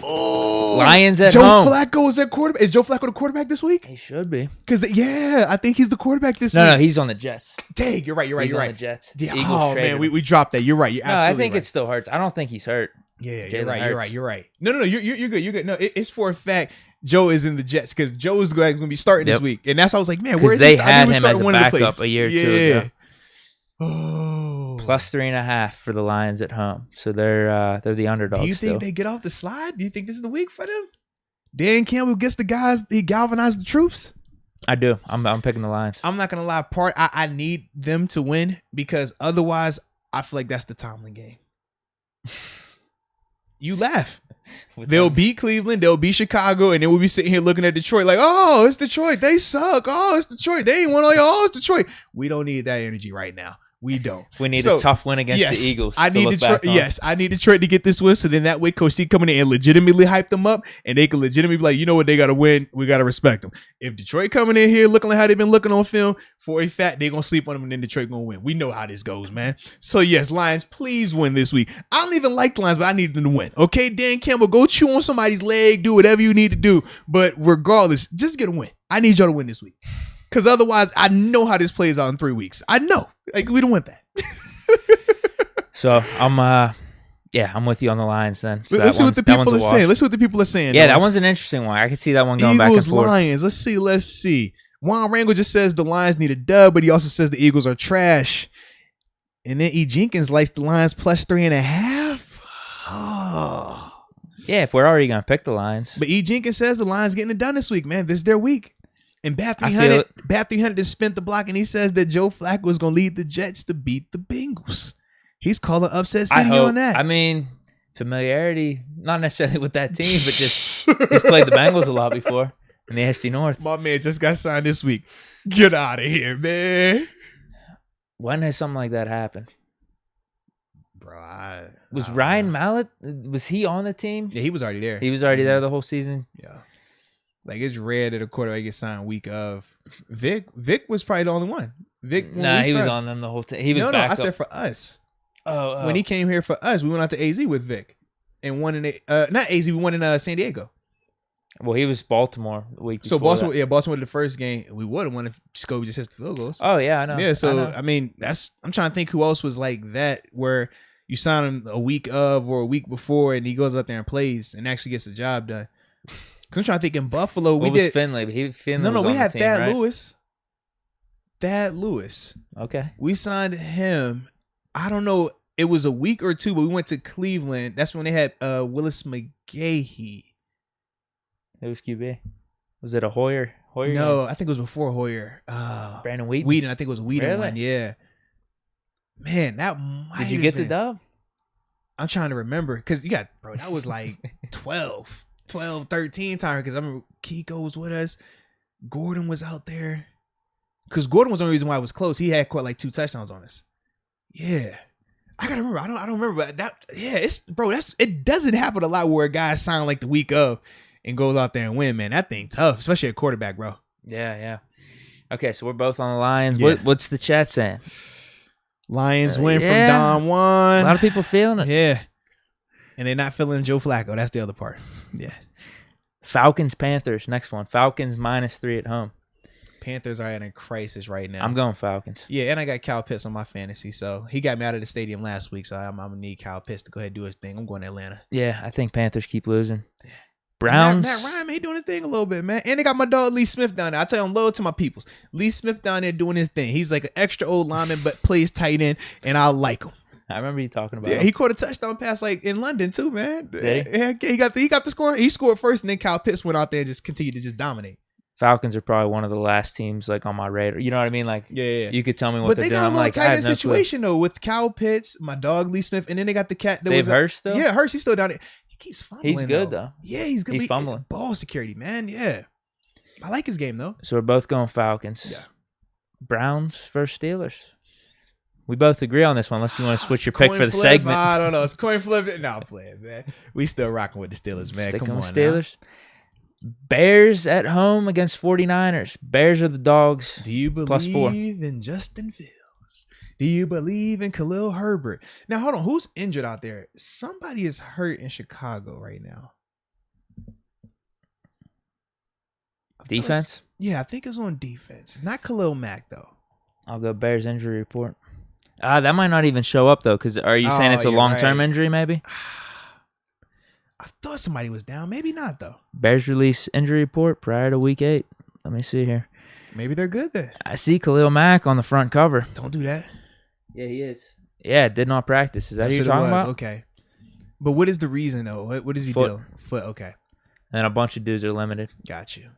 Oh, Lions at Joe home. Flacco is at quarterback. Is Joe Flacco the quarterback this week? He should be. Because I think he's the quarterback this week. No, he's on the Jets. Dang, you're right. He's on the Jets. Yeah. Eagles Oh traded man, him. we dropped that. You're right. You're No, absolutely I think right. it still hurts. I don't think he's hurt. Yeah, Jalen you're right. No, you're good. You're good. No, it's for a fact. Joe is in the Jets because Joe is going to be starting this week, and that's why I was like, man, where is they he? had him as a backup a year or two ago. Oh, Plus 3.5 for the Lions at home, so they're the underdogs. Do you think they get off the slide? Do you think this is the week for them? Dan Campbell gets the guys. He galvanized the troops. I do. I'm picking the Lions. I'm not gonna lie. I need them to win because otherwise, I feel like that's the Tomlin game. You laugh. They'll beat Cleveland, they'll beat Chicago, and then we'll be sitting here looking at Detroit like, oh, it's Detroit. They suck. Oh, it's Detroit. They ain't won all y'all. Oh, it's Detroit. We don't need that energy right now. We don't. We need a tough win against the Eagles. I need Detroit. Yes, I need Detroit to get this win. So then that way, Coach C coming in and legitimately hype them up, and they can legitimately be like, you know what, they got to win. We got to respect them. If Detroit coming in here looking like how they've been looking on film, for a fact, they're gonna sleep on them, and then Detroit gonna win. We know how this goes, man. So yes, Lions, please win this week. I don't even like the Lions, but I need them to win. Okay, Dan Campbell, go chew on somebody's leg, do whatever you need to do. But regardless, just get a win. I need y'all to win this week. Because otherwise, I know how this plays out in 3 weeks. I know. Like, we don't want that. So I'm with you on the Lions then. So let's see what the people are saying. Let's see what the people are saying. Yeah, that one's an interesting one. I can see that one going back and forth. Lions. Let's see. Juan Rangel just says the Lions need a dub, but he also says the Eagles are trash. And then E. Jenkins likes the Lions plus 3.5. Oh. Yeah, if we're already gonna pick the Lions. But E. Jenkins says the Lions getting it done this week, man. This is their week. And Bat 300 just spent the block, and he says that Joe Flacco is going to lead the Jets to beat the Bengals. He's calling upset city on that. I mean, familiarity, not necessarily with that team, but just he's played the Bengals a lot before in the AFC North. My man just got signed this week. Get out of here, man. When has something like that happened? Bro, was Ryan Mallett, was he on the team? Yeah, he was already there. He was already there the whole season? Yeah. Like, it's rare that a quarterback gets signed week of. Vic was probably the only one. He was on them the whole time. He was back I said for us. Oh. When he came here for us, we went out to AZ with Vic. And won in not AZ, we won in San Diego. Well, he was Baltimore the week so before Boston won the first game. We would have won if Scobie just hits the field goals. Oh yeah, I know. Yeah, so I mean, I'm trying to think who else was like that where you sign him a week of or a week before and he goes out there and plays and actually gets the job done. Cause I'm trying to think in Buffalo we did Finley, but we had Thad right? Lewis. Thad Lewis. Okay. We signed him. I don't know. It was a week or two, but we went to Cleveland. That's when they had Willis McGahee. It was QB. Was it a Hoyer? No, I think it was before Hoyer. Brandon Wheaton. Wheaton, I think it was Wheaton really? one. Yeah. Man, that might Did you get the dub? I'm trying to remember because that was like 12, 13 time because I remember Kiko was with us. Gordon was out there because Gordon was the only reason why I was close. He had quite like 2 touchdowns on us. Yeah. I gotta remember. I don't remember, but that. Yeah, it doesn't happen a lot where a guy signed like the week of and goes out there and win. Man, that thing tough, especially at quarterback, bro. Yeah. Okay, so we're both on the Lions. Yeah. What's the chat saying? Lions win from Don Juan. A lot of people feeling it. Yeah, and they're not feeling Joe Flacco. That's the other part. Yeah. Falcons Panthers. Next one. Falcons -3 at home. Panthers are in a crisis right now. I'm going Falcons. Yeah, and I got Kyle Pitts on my fantasy, so he got me out of the stadium last week, so I'm gonna need Kyle Pitts to go ahead and do his thing. I'm going to Atlanta. Yeah, I think Panthers keep losing. Browns. Matt Ryan, he doing his thing a little bit, man. And they got my dog Lee Smith down there. I tell you, I'm loyal to my peoples. Lee Smith down there doing his thing. He's like an extra old lineman, but plays tight end, and I like him. I remember you talking about him. He caught a touchdown pass like in London too, man. Did he? Yeah, he got the score. He scored first, and then Kyle Pitts went out there and just continued to just dominate. Falcons are probably one of the last teams like on my radar. You know what I mean? Like, yeah. You could tell me what but they're they doing. got a little tight end situation clue. though with Kyle Pitts, my dog Lee Smith, and then they got the cat. Dave Hurst still? Yeah, Hurst. He's still down there. He keeps fumbling. He's good though. Yeah, he's good. He's fumbling. Ball security, man. Yeah, I like his game though. So we're both going Falcons. Yeah. Browns versus Steelers. We both agree on this one, unless you want to switch your pick for the segment. I don't know. It's coin flip. No, I'm playing, man. We still rocking with the Steelers, man. Sticking Come with on Steelers. Now. Bears at home against 49ers. Bears are the dogs. Do you believe in Justin Fields? Do you believe in Khalil Herbert? Now, hold on. Who's injured out there? Somebody is hurt in Chicago right now. Defense? Yeah, I think it's on defense. It's not Khalil Mack, though. I'll go Bears injury report. That might not even show up, though, because are you saying it's a long-term injury, maybe? I thought somebody was down. Maybe not, though. Bears release injury report prior to Week 8. Let me see here. Maybe they're good then. I see Khalil Mack on the front cover. Don't do that. Yeah, he is. Yeah, did not practice. Is that who you're talking about? Okay. But what is the reason, though? What does he do? Foot, okay. And a bunch of dudes are limited. Got you.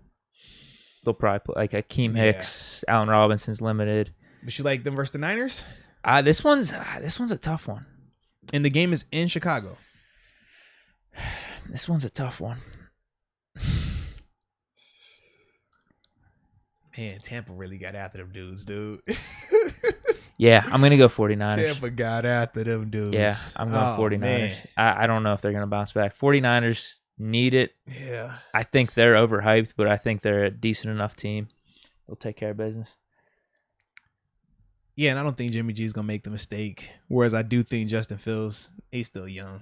They'll probably put like Akeem Hicks, Allen Robinson's limited. But you like them versus the Niners? This one's a tough one. And the game is in Chicago. This one's a tough one. Man, Tampa really got after them dudes, dude. Yeah, I'm going to go 49ers. Tampa got after them dudes. Yeah, I'm going 49ers. I don't know if they're going to bounce back. 49ers need it. Yeah. I think they're overhyped, but I think they're a decent enough team. They'll take care of business. Yeah, and I don't think Jimmy G is going to make the mistake. Whereas I do think Justin Fields, he's still young.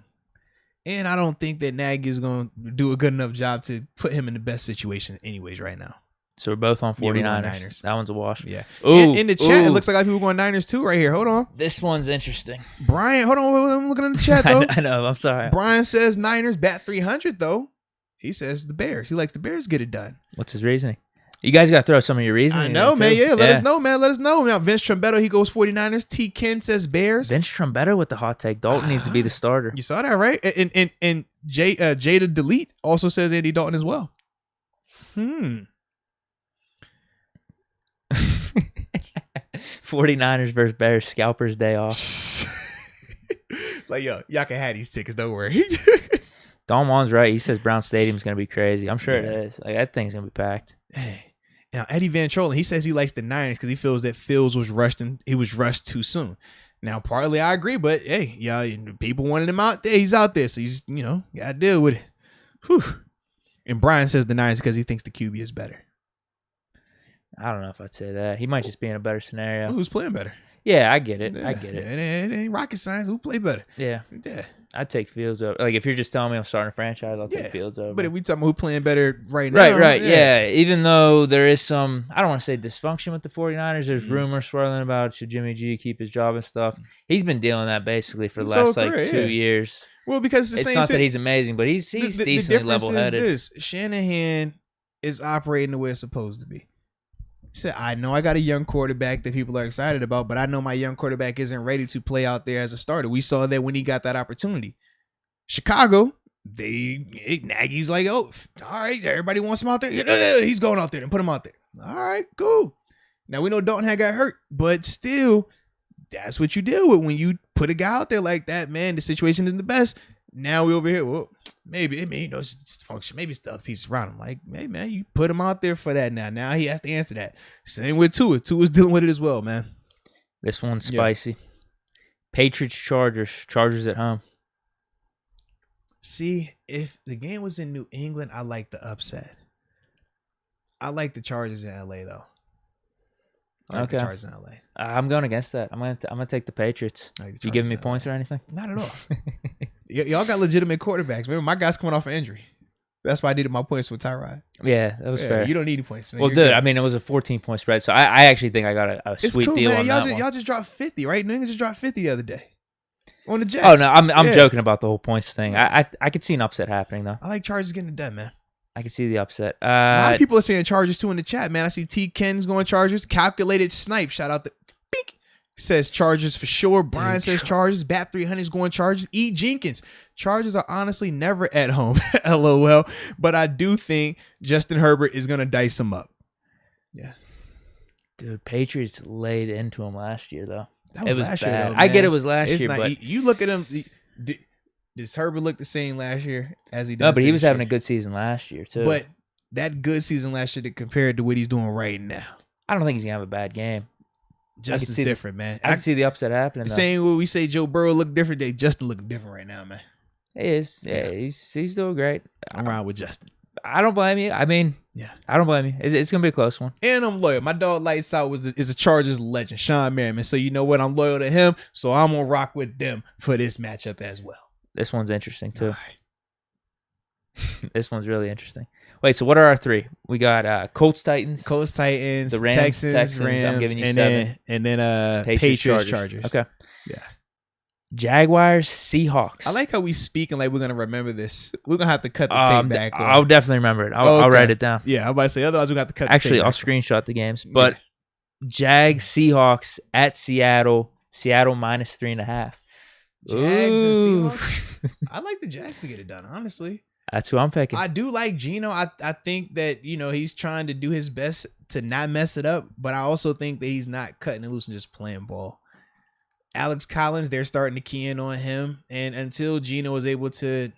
And I don't think that Nagy is going to do a good enough job to put him in the best situation anyways right now. So we're both on 49ers. Yeah, Niners. That one's a wash. Yeah. Ooh, in the chat, it looks like people going Niners too right here. Hold on. This one's interesting. Brian, hold on. I'm looking in the chat, though. I know. I'm sorry. Brian says Niners bat 300, though. He says the Bears. He likes the Bears get it done. What's his reasoning? You guys got to throw some of your reasoning. I know, man. Yeah, let us know, man. Let us know. Now, Vince Trombetto, he goes 49ers. T. Ken says Bears. Vince Trombetto with the hot take. Dalton needs to be the starter. You saw that, right? And Jada Delete also says Andy Dalton as well. 49ers versus Bears. Scalpers day off. Like, yo, y'all can have these tickets. Don't worry. Don Juan's right. He says Brown Stadium's going to be crazy. I'm sure it is. Like, that thing's going to be packed. Hey. Now, Eddie Van Trollen, he says he likes the Niners because he feels that Fields was rushed and he was rushed too soon. Now, partly I agree, but hey, yeah, people wanted him out there. He's out there, so he's, got to deal with it. Whew. And Brian says the Niners because he thinks the QB is better. I don't know if I'd say that. He might just be in a better scenario. Who's playing better? Yeah, I get it. Yeah, I get it. It ain't rocket science. Who play better? Yeah. Yeah. I'd take Fields over. Like, if you're just telling me I'm starting a franchise, I'll take Fields over. But if we talking about who playing better right now. Right, yeah. Even though there is some, I don't want to say dysfunction with the 49ers. There's rumors swirling about should Jimmy G keep his job and stuff. He's been dealing that basically for the last 2 years. Well, because it's not that he's amazing, but he's decently level-headed. The difference is this. Shanahan is operating the way it's supposed to be. He said, I know I got a young quarterback that people are excited about, but I know my young quarterback isn't ready to play out there as a starter. We saw that when he got that opportunity. Chicago, Nagy's like, oh, all right, everybody wants him out there. He's going out there and put him out there. All right, cool. Now, we know Dalton had got hurt, but still, that's what you deal with when you put a guy out there like that, man. The situation isn't the best. Now we over here, well, maybe, it's dysfunction. Maybe it's the other pieces around him. Like, hey, man, you put him out there for that now. Now he has to answer that. Same with Tua. Tua's dealing with it as well, man. This one's spicy. Patriots, Chargers at home. See, if the game was in New England, I like the upset. I like the Chargers in LA, though. I like the Chargers in LA. I'm going against that. I'm gonna take the Patriots. You giving me points or anything? Not at all. Y'all got legitimate quarterbacks. Remember, my guy's coming off an injury. That's why I needed my points with Tyrod. Yeah, that was fair. You don't need points, man. Well, dude, I mean, it was a 14-point spread, so I actually think I got a sweet deal on that one. Y'all just dropped 50, right? New England just dropped 50 the other day on the Jets. Oh no, I'm joking about the whole points thing. I could see an upset happening though. I like Chargers getting it done, man. I could see the upset. A lot of people are saying Chargers too in the chat, man. I see T. Ken's going Chargers. Calculated Snipe, shout out to Beak. Says Chargers for sure. Brian says Chargers. Bat 300 is going Chargers. E. Jenkins. Chargers are honestly never at home. LOL. But I do think Justin Herbert is going to dice them up. Yeah. Dude, Patriots laid into him last year, though. That was last bad. year, though, man. I get it was last year, but you look at him. Does Herbert look the same last year as he does? No, but he was having year? a good season last year, too. But that good season last year compared to what he's doing right now. I don't think he's going to have a bad game. Justin's different, man. I can see the upset happening. Though. Same way we say Joe Burrow look different, Justin look different right now, man. He is. Yeah, he's doing great. I'm riding with Justin. I don't blame you. I mean, I don't blame you. It's gonna be a close one. And I'm loyal. My dog Lights Out is a Chargers legend, Sean Merriman. So you know what? I'm loyal to him. So I'm gonna rock with them for this matchup as well. This one's interesting too. Right. This one's really interesting. Wait, so what are our three? We got Colts, Titans, the Rams, Texans. Rams, I'm giving you and 7. then Patriots, Chargers. Okay. Yeah. Jaguars, Seahawks. I like how we speaking like we're gonna remember this. We're gonna have to cut the tape back. I'll definitely remember it. I'll write it down. Yeah, I'm about to say otherwise we're gonna have to cut. Actually, I'll screenshot the games. But Jags, Seahawks at Seattle. Seattle minus 3.5. Jags and Seahawks. I like the Jags to get it done. Honestly, that's who I'm picking. I do like Geno. I think that he's trying to do his best to not mess it up, but I also think that he's not cutting it loose and just playing ball. Alex Collins, they're starting to key in on him. And until Geno is able to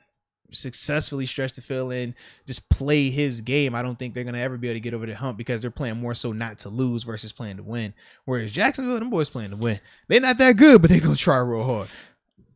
successfully stretch the field and just play his game, I don't think they're going to ever be able to get over the hump because they're playing more so not to lose versus playing to win. Whereas Jacksonville, them boys playing to win. They're not that good, but they're going to try real hard.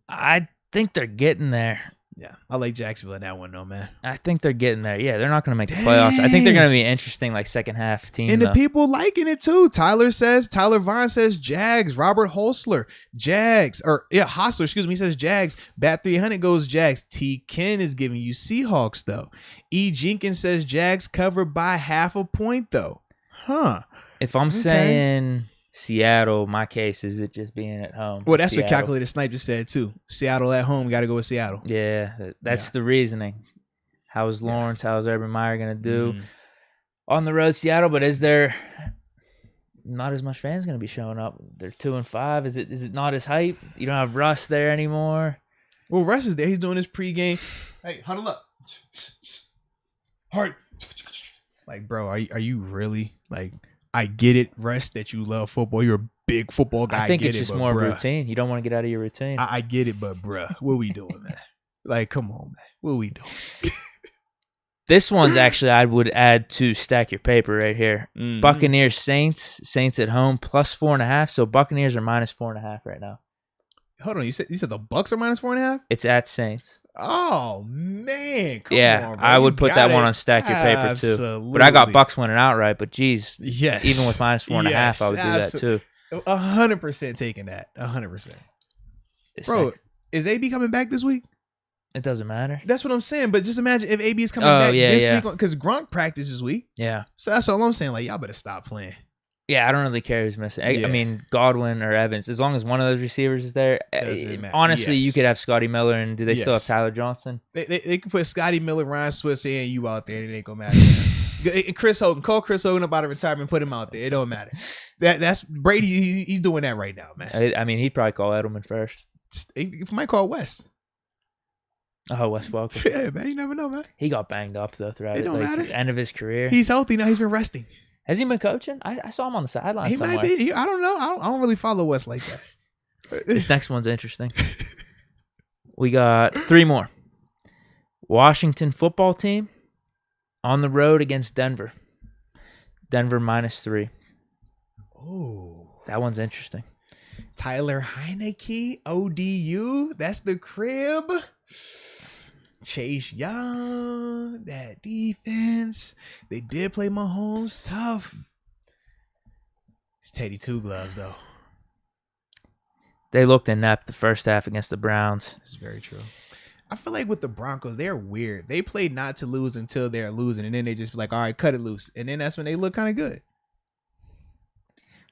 I think they're getting there. Yeah, I like Jacksonville in that one, though, man. I think they're getting there. Yeah, they're not going to make the playoffs. I think they're going to be an interesting, second half team. And the people liking it, too. Tyler Vine says Jags. Robert Hostler, Jags. Hostler, excuse me, says Jags. Bat 300 goes Jags. T. Ken is giving you Seahawks, though. E. Jenkins says Jags covered by 0.5 point, though. Huh. If I'm saying Seattle, my case is it just being at home. Well, that's what Calculated Snipe just said, too. Seattle at home, got to go with Seattle. Yeah, that's the reasoning. How's Lawrence, how's Urban Meyer going to do on the road, Seattle? But is there not as much fans going to be showing up? They're 2-5. Is it not as hype? You don't have Russ there anymore. Well, Russ is there. He's doing his pregame. Hey, huddle up. Hard. Like, bro, are you really I get it, Russ, that you love football. You're a big football guy. I think it's just more routine. You don't want to get out of your routine. I get it, but bruh, what we doing, man? Come on, man. What we doing? This one's actually I would add to stack your paper right here. Mm-hmm. Buccaneers, Saints at home plus 4.5. So Buccaneers are minus 4.5 right now. Hold on, you said the Bucs are minus 4.5? It's at Saints. Oh man, come on, bro. I would put that one on stack your paper too. But I got Bucs winning outright. But geez, yes, even with minus 4.5, I would do that too. 100% taking that. 100%. Bro, is AB coming back this week? It doesn't matter. That's what I'm saying. But just imagine if AB is coming back this week because Gronk practices this week. Yeah. So that's all I'm saying. Y'all better stop playing. Yeah, I don't really care who's missing. I mean, Godwin or Evans, as long as one of those receivers is there. Honestly, you could have Scotty Miller, and do they still have Tyler Johnson? They could put Scotty Miller, Ryan Switzer, and you out there, and it ain't gonna matter. Chris Hogan, call Chris Hogan about a retirement, put him out there. It don't matter. That's Brady. He's doing that right now, man. I mean, he'd probably call Edelman first. He might call West. Oh, Wes Welker. Yeah, man, you never know, man. He got banged up though throughout the end of his career. He's healthy now. He's been resting. Has he been coaching? I saw him on the sideline somewhere. Might be. I don't know. I don't really follow West like that. This next one's interesting. We got 3 more. Washington football team on the road against Denver. Denver minus 3. Oh, that one's interesting. Tyler Heineke, ODU. That's the crib. Chase Young, that defense. They did play Mahomes tough. It's Teddy Two Gloves, though. They looked inept the first half against the Browns. This is very true. I feel like with the Broncos, they're weird. They play not to lose until they're losing, and then they just be like, all right, cut it loose. And then that's when they look kind of good.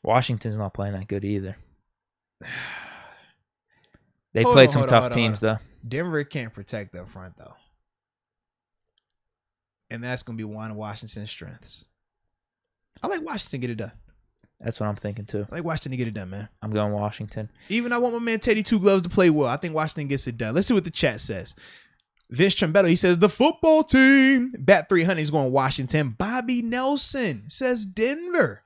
Washington's not playing that good either. They played some tough teams, though. Denver can't protect up front, though. And that's going to be one of Washington's strengths. I like Washington to get it done. That's what I'm thinking, too. I like Washington to get it done, man. I'm going Washington. Even I want my man Teddy Two Gloves to play well. I think Washington gets it done. Let's see what the chat says. Vince Trombetto, he says, the football team. Bat 300 is going Washington. Bobby Nelson says Denver.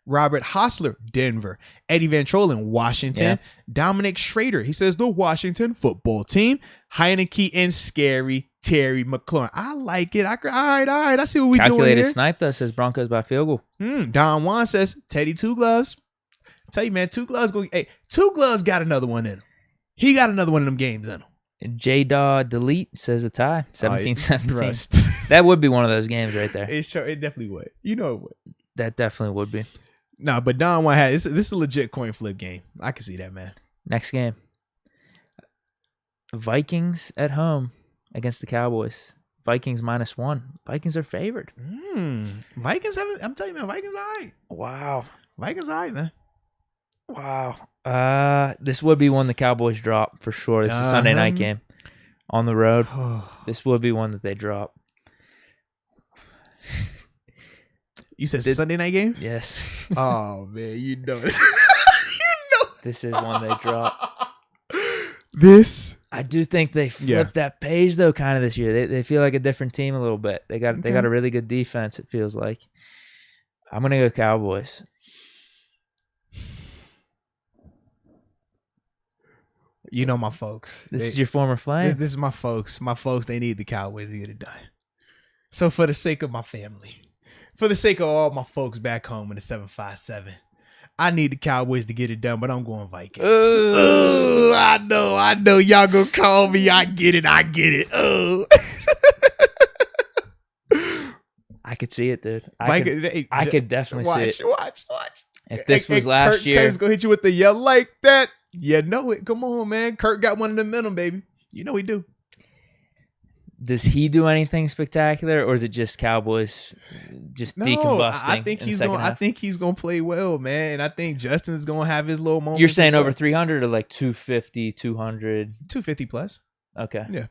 Robert Hostler, Denver. Eddie Van Trollen, Washington. Yeah. Dominic Schrader, he says the Washington football team. Heineke and Scary Terry McLaurin. I like it. All right. I see what we doing here. Calculated Snipe, though, says Broncos by field goal. Don Juan says Teddy Two Gloves. Tell you, man, Two Gloves got another one in him. He got another one of them games in him. J-Daw Delete says a tie, 17-17. Trust. That would be one of those games right there. It definitely would. You know it would. That definitely would be. Nah, but Don White had this is a legit coin flip game. I can see that, man. Next game. Vikings at home against the Cowboys. Vikings -1. Vikings are favored. Vikings haven't. I'm telling you, man. Vikings all right. Wow. Vikings all right, man. Wow. This would be one the Cowboys drop for sure. This is a Sunday night game on the road. This would be one that they drop. You said Sunday night game? Yes. Oh man, you know it. This is one they drop. This. I do think they flipped that page though, kind of this year. They feel like a different team a little bit. They got a really good defense. It feels like. I'm gonna go Cowboys. You know my folks. This is your former Flame. This is my folks. My folks, they need the Cowboys to get it done. So for the sake of my family, for the sake of all my folks back home in the 757, I need the Cowboys to get it done, but I'm going Vikings. Oh, I know. Y'all gonna call me. I get it. Oh. I could see it, dude. I could definitely see it. Watch. If this was last year. Kurt's gonna hit you with the yell like that. You know it. Come on, man. Kurt got one in the middle, baby. You know he do. Does he do anything spectacular, or is it just Cowboys just decombusting? I think he's gonna play well, man. And I think Justin's gonna have his little moment. You're saying over 300 or like 250, 200? 250 plus. Okay. Yeah.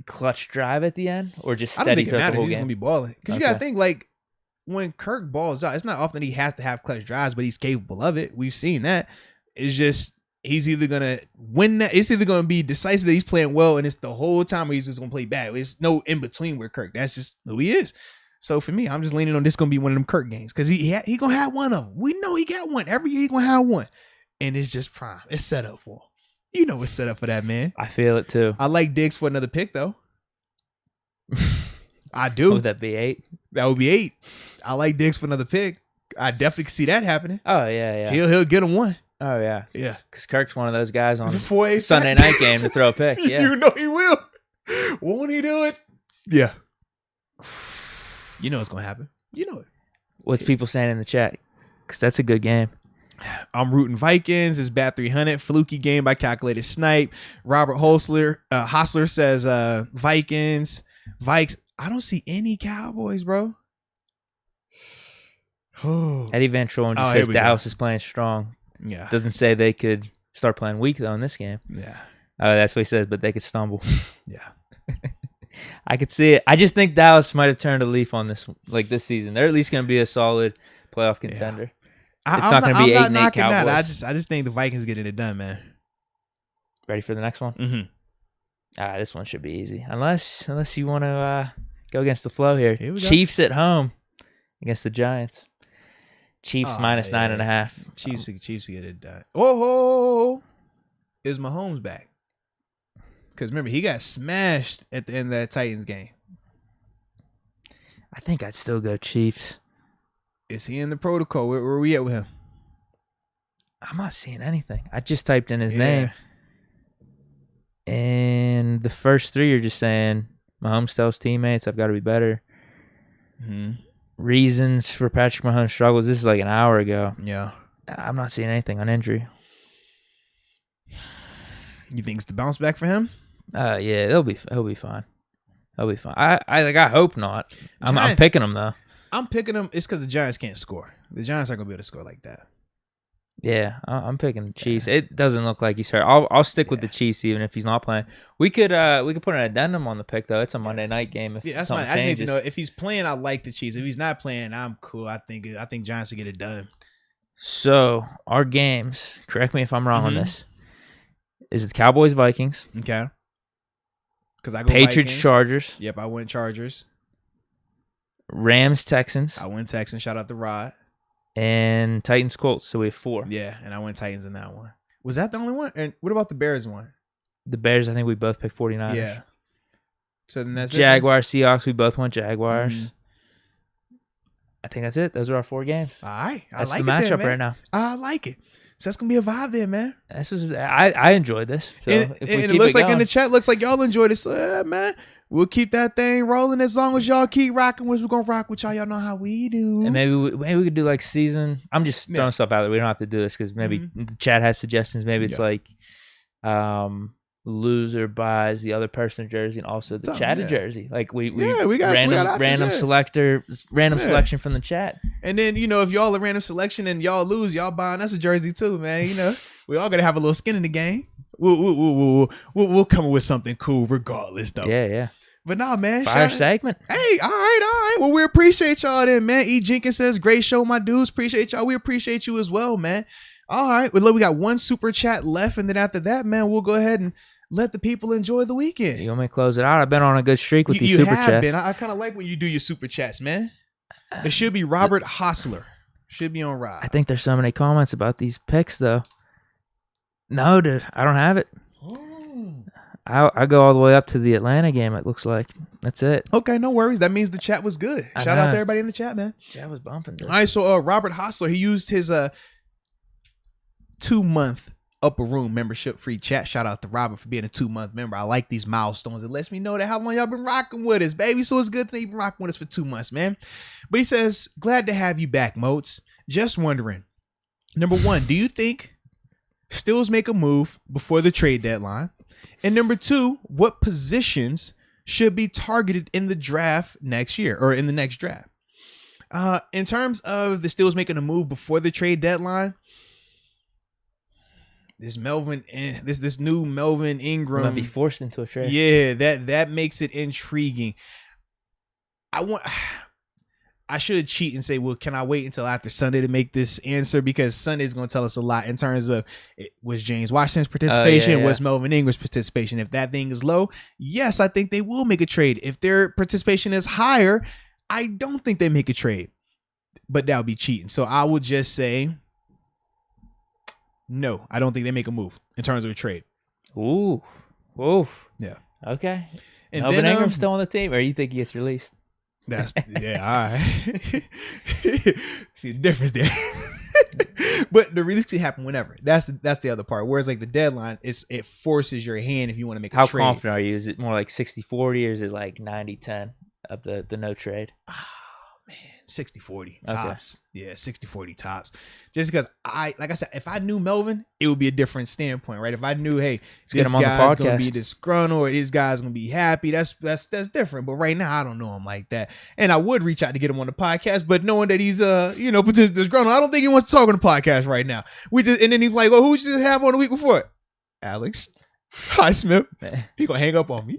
Clutch drive at the end, or just steady? I don't think it matters. He's game? gonna be balling because you gotta think like when Kirk balls out, it's not often he has to have clutch drives, but he's capable of it. We've seen that. It's just he's either gonna win that. It's either gonna be decisive that he's playing well, and it's the whole time where he's just gonna play bad. It's no in between with Kirk. That's just who he is. So for me, I'm just leaning on this gonna be one of them Kirk games because he gonna have one of them. We know he got one every year. He gonna have one, and it's just prime. It's set up for him. You know it's set up for that man. I feel it too. I like Diggs for another pick though. I do. Would that be 8? That would be 8. I like Diggs for another pick. I definitely see that happening. Oh yeah. He'll get him one. Oh yeah. Because Kirk's one of those guys on Sunday night game to throw a pick. Yeah, you know he will. Won't he do it? Yeah. You know it's gonna happen. You know it. What's people saying in the chat? Because that's a good game. I'm rooting Vikings. It's bat 300. Fluky game by calculated snipe. Robert Hostler says Vikings. Vikes. I don't see any Cowboys, bro. Eddie Van Trollen just says Dallas is playing strong. Yeah. Doesn't say they could start playing weak though in this game. Yeah. That's what he says, but they could stumble. Yeah. I could see it. I just think Dallas might have turned a leaf on this season. They're at least going to be a solid playoff contender. Yeah. It's not going to be 8-8 Cowboys. That. I just think the Vikings getting it done, man. Ready for the next one? Mm-hmm. This one should be easy. Unless you want to go against the flow here. Here we go. Chiefs at home against the Giants. Chiefs -9.5. Chiefs get it done. Oh, is Mahomes back? Because remember, he got smashed at the end of that Titans game. I think I'd still go Chiefs. Is he in the protocol? Where are we at with him? I'm not seeing anything. I just typed in his name. And the first 3 are just saying, Mahomes tells teammates, I've got to be better. Mm-hmm. Reasons for Patrick Mahomes' struggles. This is like an hour ago. Yeah. I'm not seeing anything on injury. You think it's the bounce back for him? Yeah, he'll be fine. He'll be fine. I hope not. I'm picking him though. I'm picking him. It's because the Giants can't score. The Giants aren't gonna be able to score like that. Yeah, I'm picking the Chiefs. Yeah. It doesn't look like he's hurt. I'll stick with the Chiefs even if he's not playing. We could put an addendum on the pick though. It's a Monday night game. If that's fine. I just need to know if he's playing. I like the Chiefs. If he's not playing, I'm cool. I think Giants will get it done. So our games. Correct me if I'm wrong on this. Is it Cowboys Vikings? Okay. Because I go Patriots Vikings. Chargers. Yep, I went Chargers. Rams Texans. I went Texans. Shout out to Rod. And Titans Colts. So we have 4. Yeah, and I went Titans in that one. Was that the only one? And what about the Bears one? The Bears, I think we both picked 49ers. Yeah. So then that's Jaguars, Seahawks, we both went Jaguars. I think that's it. Those are our 4 games. All right. That's I like the it matchup man. right now. I like it. So that's going to be a vibe there, man. I enjoyed this. So And it looks like in the chat, looks like y'all enjoyed this. Man, we'll keep that thing rolling as long as y'all keep rocking with us. We're going to rock with y'all. Y'all know how we do. And maybe we could do like season. I'm just throwing stuff out there. We don't have to do this because maybe the chat has suggestions. Maybe it's like loser buys the other person a jersey and also the chat a jersey. Like we got random selection from the chat. And then, if y'all a random selection and y'all lose, y'all buying us a jersey too, man. We all got to have a little skin in the game. We'll come up with something cool regardless, though. Yeah. But nah, man. Fire segment. Hey, all right. Well, we appreciate y'all then, man. E. Jenkins says, great show, my dudes. Appreciate y'all. We appreciate you as well, man. All right. Well, look, we got 1 super chat left. And then after that, man, we'll go ahead and let the people enjoy the weekend. You want me to close it out? I've been on a good streak with these super chats. Been. I kind of like when you do your super chats, man. It should be Robert Hostler. Should be on Rob. I think there's so many comments about these picks, though. No, dude. I don't have it. I go all the way up to the Atlanta game, it looks like. That's it. Okay, no worries. That means the chat was good. Shout out to everybody in the chat, man. Chat was bumping, dude. All right, so Robert Hostler, he used his 2-month Upper Room membership free chat. Shout out to Robert for being a 2-month member. I like these milestones. It lets me know that how long y'all been rocking with us, baby. So it's good that you've been rocking with us for 2 months, man. But he says, glad to have you back, Moats. Just wondering, number 1, do you think Steelers make a move before the trade deadline? And number 2, what positions should be targeted in the draft next year or in the next draft? In terms of the Steelers making a move before the trade deadline, this new Melvin Ingram might be forced into a trade. Yeah, that makes it intriguing. I should cheat and say, well, can I wait until after Sunday to make this answer? Because Sunday is going to tell us a lot in terms of was James Washington's participation, was Melvin Ingram's participation. If that thing is low, yes, I think they will make a trade. If their participation is higher, I don't think they make a trade. But that would be cheating. So I would just say, no, I don't think they make a move in terms of a trade. Ooh. Yeah. Okay. And Melvin Ingram's still on the team, or you think he gets released? All right. See the difference there. But the release can happen whenever. That's the other part. Whereas like the deadline, it forces your hand if you want to make a trade. How confident are you? Is it more like 60-40 or is it like 90-10 of the no trade? Oh man, 60-40 tops. Okay. Yeah, 60-40 tops. Just because like I said, if I knew Melvin, it would be a different standpoint, right? If I knew, hey, this guy's gonna be disgruntled or this guy's gonna be happy, that's different. But right now, I don't know him like that, and I would reach out to get him on the podcast, but knowing that he's potentially disgruntled, I don't think he wants to talk on the podcast right now. And then he's like, well, who you just have on the week before? Alex Highsmith. He gonna hang up on me.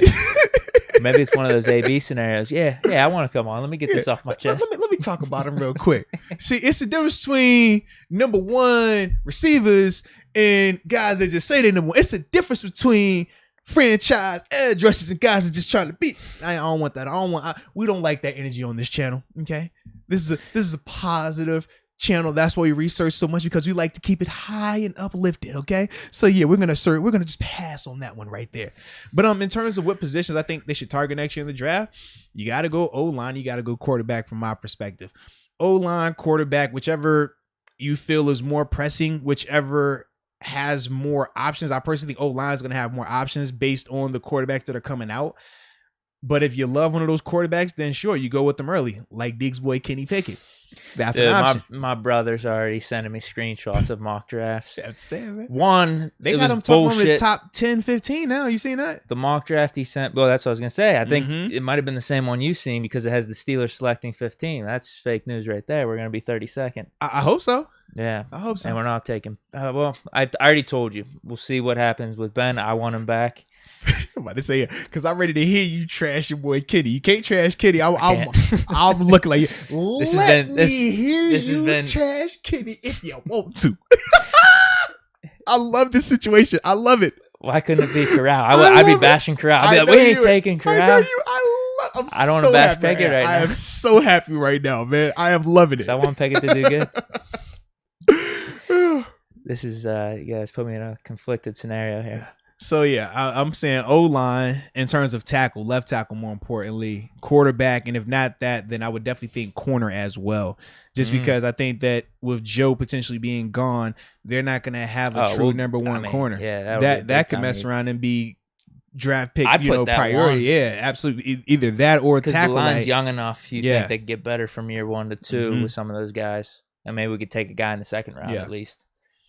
Maybe it's one of those AB scenarios. Yeah, I want to come on. Let me get this off my chest. Let me talk about him real quick. See, it's the difference between number 1 receivers and guys that just say they're number 1. It's a difference between franchise edge rushers and guys that just trying to beat. I don't want that. We don't like that energy on this channel. Okay, this is a positive channel. That's why we research so much, because we like to keep it high and uplifted. Okay, so yeah, we're gonna just pass on that one right there. But in terms of what positions I think they should target next year in the draft, you got to go O-line, you got to go quarterback. From my perspective, O-line, quarterback, whichever you feel is more pressing, whichever has more options. I personally think O-line is gonna have more options based on the quarterbacks that are coming out. But if you love one of those quarterbacks, then sure, you go with them early, like Deke's boy Kenny Pickett. That's an option. My brother's already sending me screenshots of mock drafts. That's sad, man. One, they got him talking on the top 10, 15 now. You seen that? The mock draft he sent. Well, that's what I was gonna say. I think it might have been the same one you've seen, because it has the Steelers selecting 15. That's fake news right there. We're gonna be 32nd. I hope so. Yeah, I hope so. And we're not taking. Well, I already told you. We'll see what happens with Ben. I want him back. I'm about to say it, because I'm ready to hear you trash your boy Kitty. You can't trash Kitty. I'm looking like you. Let me hear you trash Kitty if you want to. I love this situation. I love it. Why couldn't it be Corral? I'd be bashing Corral. I'd be like, we ain't taking Corral. I don't want to bash Pickett right now. I am so happy right now, man. I am loving it. I want Pickett to do good. This is, you guys put me in a conflicted scenario here. So yeah, I'm saying O-line in terms of tackle, left tackle more importantly, quarterback, and if not that, then I would definitely think corner as well. Just because I think that with Joe potentially being gone, they're not going to have a true number one corner. Yeah, that could mess around and be draft pick, I'd put that priority. one. Yeah, absolutely. Either that or tackle. Because the line's like, young enough, you think they could get better from year 1 to 2 with some of those guys, and maybe we could take a guy in the second round at least,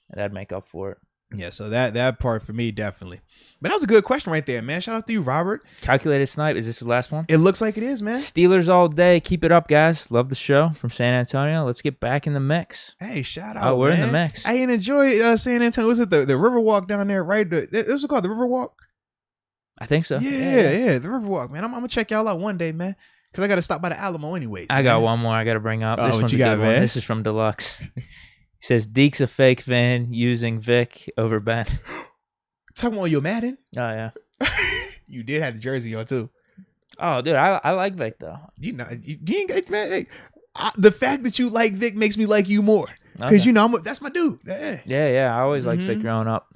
and that'd make up for it. Yeah, so that part for me, definitely. But that was a good question right there, man. Shout out to you, Robert. Calculated snipe. Is this the last one? It looks like it is, man. Steelers all day. Keep it up, guys. Love the show from San Antonio. Let's get back in the mix. Hey, shout out, Oh, we're man. in the mix. I enjoy San Antonio. Was it the Riverwalk down there, right? It was called the Riverwalk? I think so. Yeah, the Riverwalk, man. I'm going to check y'all out one day, man, because I got to stop by the Alamo anyways. I got one more I got to bring up. This one's a good one. This is from Deluxe. He says, Deke's a fake fan using Vic over Ben. Talking about your Madden? Oh, yeah. You did have the jersey on, too. Oh, dude, I like Vic, though. You ain't got, man. Hey, the fact that you like Vic makes me like you more. Because, that's my dude. Yeah. I always liked Vic growing up.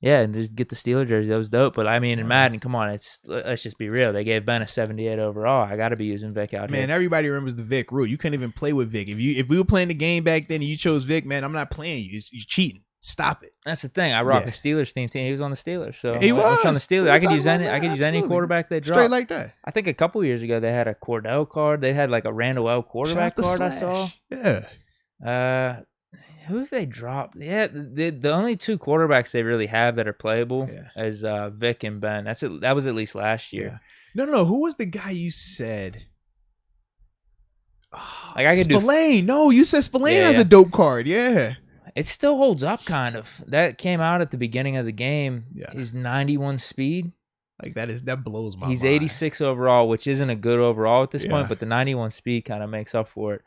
Yeah, and just get the Steeler jersey. That was dope. But, I mean, in Madden, come on, let's just be real. They gave Ben a 78 overall. I got to be using Vic out here. Man, everybody remembers the Vic rule. You couldn't even play with Vic. If we were playing the game back then and you chose Vic, man, I'm not playing you. You're cheating. Stop it. That's the thing. I rock a Steelers team. He was on the Steelers. So he was on the Steelers. I could use any quarterback they drop. Straight like that. I think a couple years ago they had a Cordell card. They had like a Randall L quarterback card I saw. Yeah. Who have they dropped? Yeah, the only 2 quarterbacks they really have that are playable is Vic and Ben. That was at least last year. Yeah. No. Who was the guy you said? Oh, like I could Spillane. No, you said Spillane has a dope card. Yeah. It still holds up, kind of. That came out at the beginning of the game. Yeah. He's 91 speed. Like that blows my mind. He's 86 overall, which isn't a good overall at this point, but the 91 speed kind of makes up for it.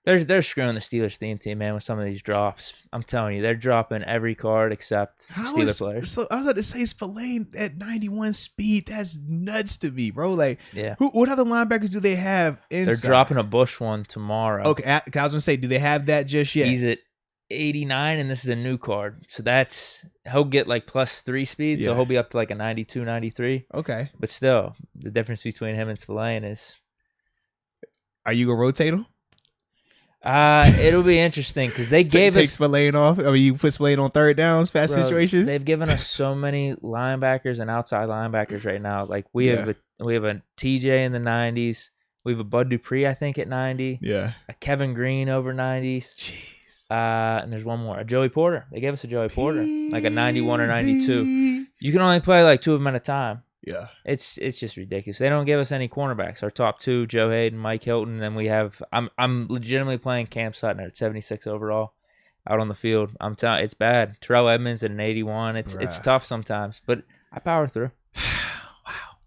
They're screwing the Steelers team, man, with some of these drops. I'm telling you, they're dropping every card except Steelers players. So I was about to say Spillane at 91 speed. That's nuts to me, bro. Like, what other linebackers do they have inside? They're dropping a Bush one tomorrow. Okay, I was gonna say, do they have that just yet? He's at 89, and this is a new card, so he'll get like +3 speed, so he'll be up to like a 92, 93. Okay, but still, the difference between him and Spillane is. Are you gonna rotate him? It'll be interesting because they gave us Spillane off. I mean, you put Spillane on third downs, situations. They've given us so many linebackers and outside linebackers right now. Like we have a TJ in the 90s. We have a Bud Dupree, I think, at 90. Yeah. A Kevin Green over 90s. Jeez. And there's one more, a Joey Porter. They gave us a Joey Porter, like a 91 or 92. You can only play like 2 of them at a time. Yeah, it's just ridiculous. They don't give us any cornerbacks. Our top 2, Joe Hayden, Mike Hilton. Then we have I'm legitimately playing Cam Sutton at 76 overall out on the field. I'm telling, it's bad. Terrell Edmonds at an 81. It's tough sometimes, but I power through. Wow,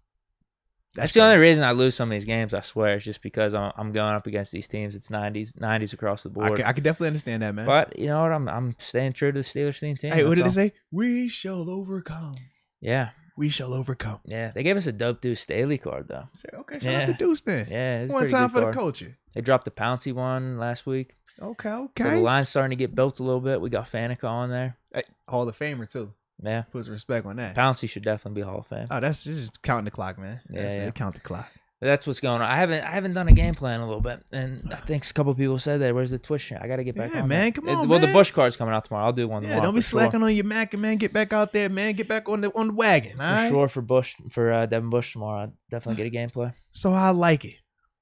that's the only reason I lose some of these games. I swear, it's just because I'm going up against these teams. It's 90s across the board. I can definitely understand that, man. But you know what? I'm staying true to the Steelers team. Hey, what did they say? We shall overcome. Yeah. We shall overcome. Yeah, they gave us a dope Deuce Staley card, though. Okay, shout out to Deuce then. Yeah, it's one time for the culture. They dropped the Pouncey one last week. Okay. So the line's starting to get built a little bit. We got Faneca on there. Hey, Hall of Famer, too. Yeah. Put some respect on that. Pouncey should definitely be Hall of Fame. Oh, that's just counting the clock, man. Count the clock. But that's what's going on. I haven't done a game plan in a little bit, and I think a couple people said that. Where's the Twitch? I got to get back on. Man, come on, Well, the Bush card's coming out tomorrow. I'll do one tomorrow. Don't be slacking on your Mac, man. Get back out there, man. Get back on the wagon. For Devin Bush tomorrow. I'll definitely get a gameplay. So I like it.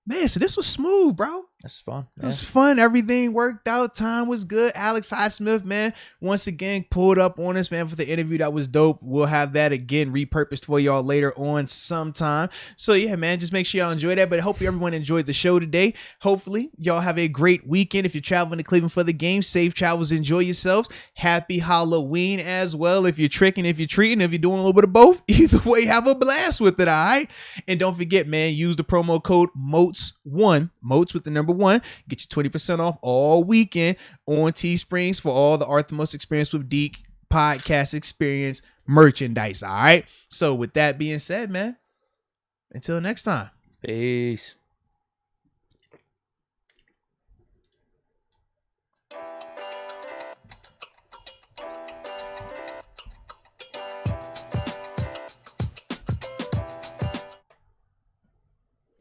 Man, so this was smooth, bro. This was fun. It was fun. Everything worked out. Time was good. Alex Highsmith, man, once again pulled up on us, man, for the interview. That was dope. We'll have that again repurposed for y'all later on sometime. So yeah, man, just make sure y'all enjoy that. But I hope everyone enjoyed the show today. Hopefully y'all have a great weekend. If you're traveling to Cleveland for the game, safe travels. Enjoy yourselves. Happy Halloween as well. If you're tricking, if you're treating, if you're doing a little bit of both, either way, have a blast with it. All right. And don't forget, man, use the promo code Moats1, Moats with the number 1. Get you 20% off all weekend on Teesprings for all the Art the Most Experience with Deke podcast experience merchandise. All right. So with that being said, man, until next time. Peace.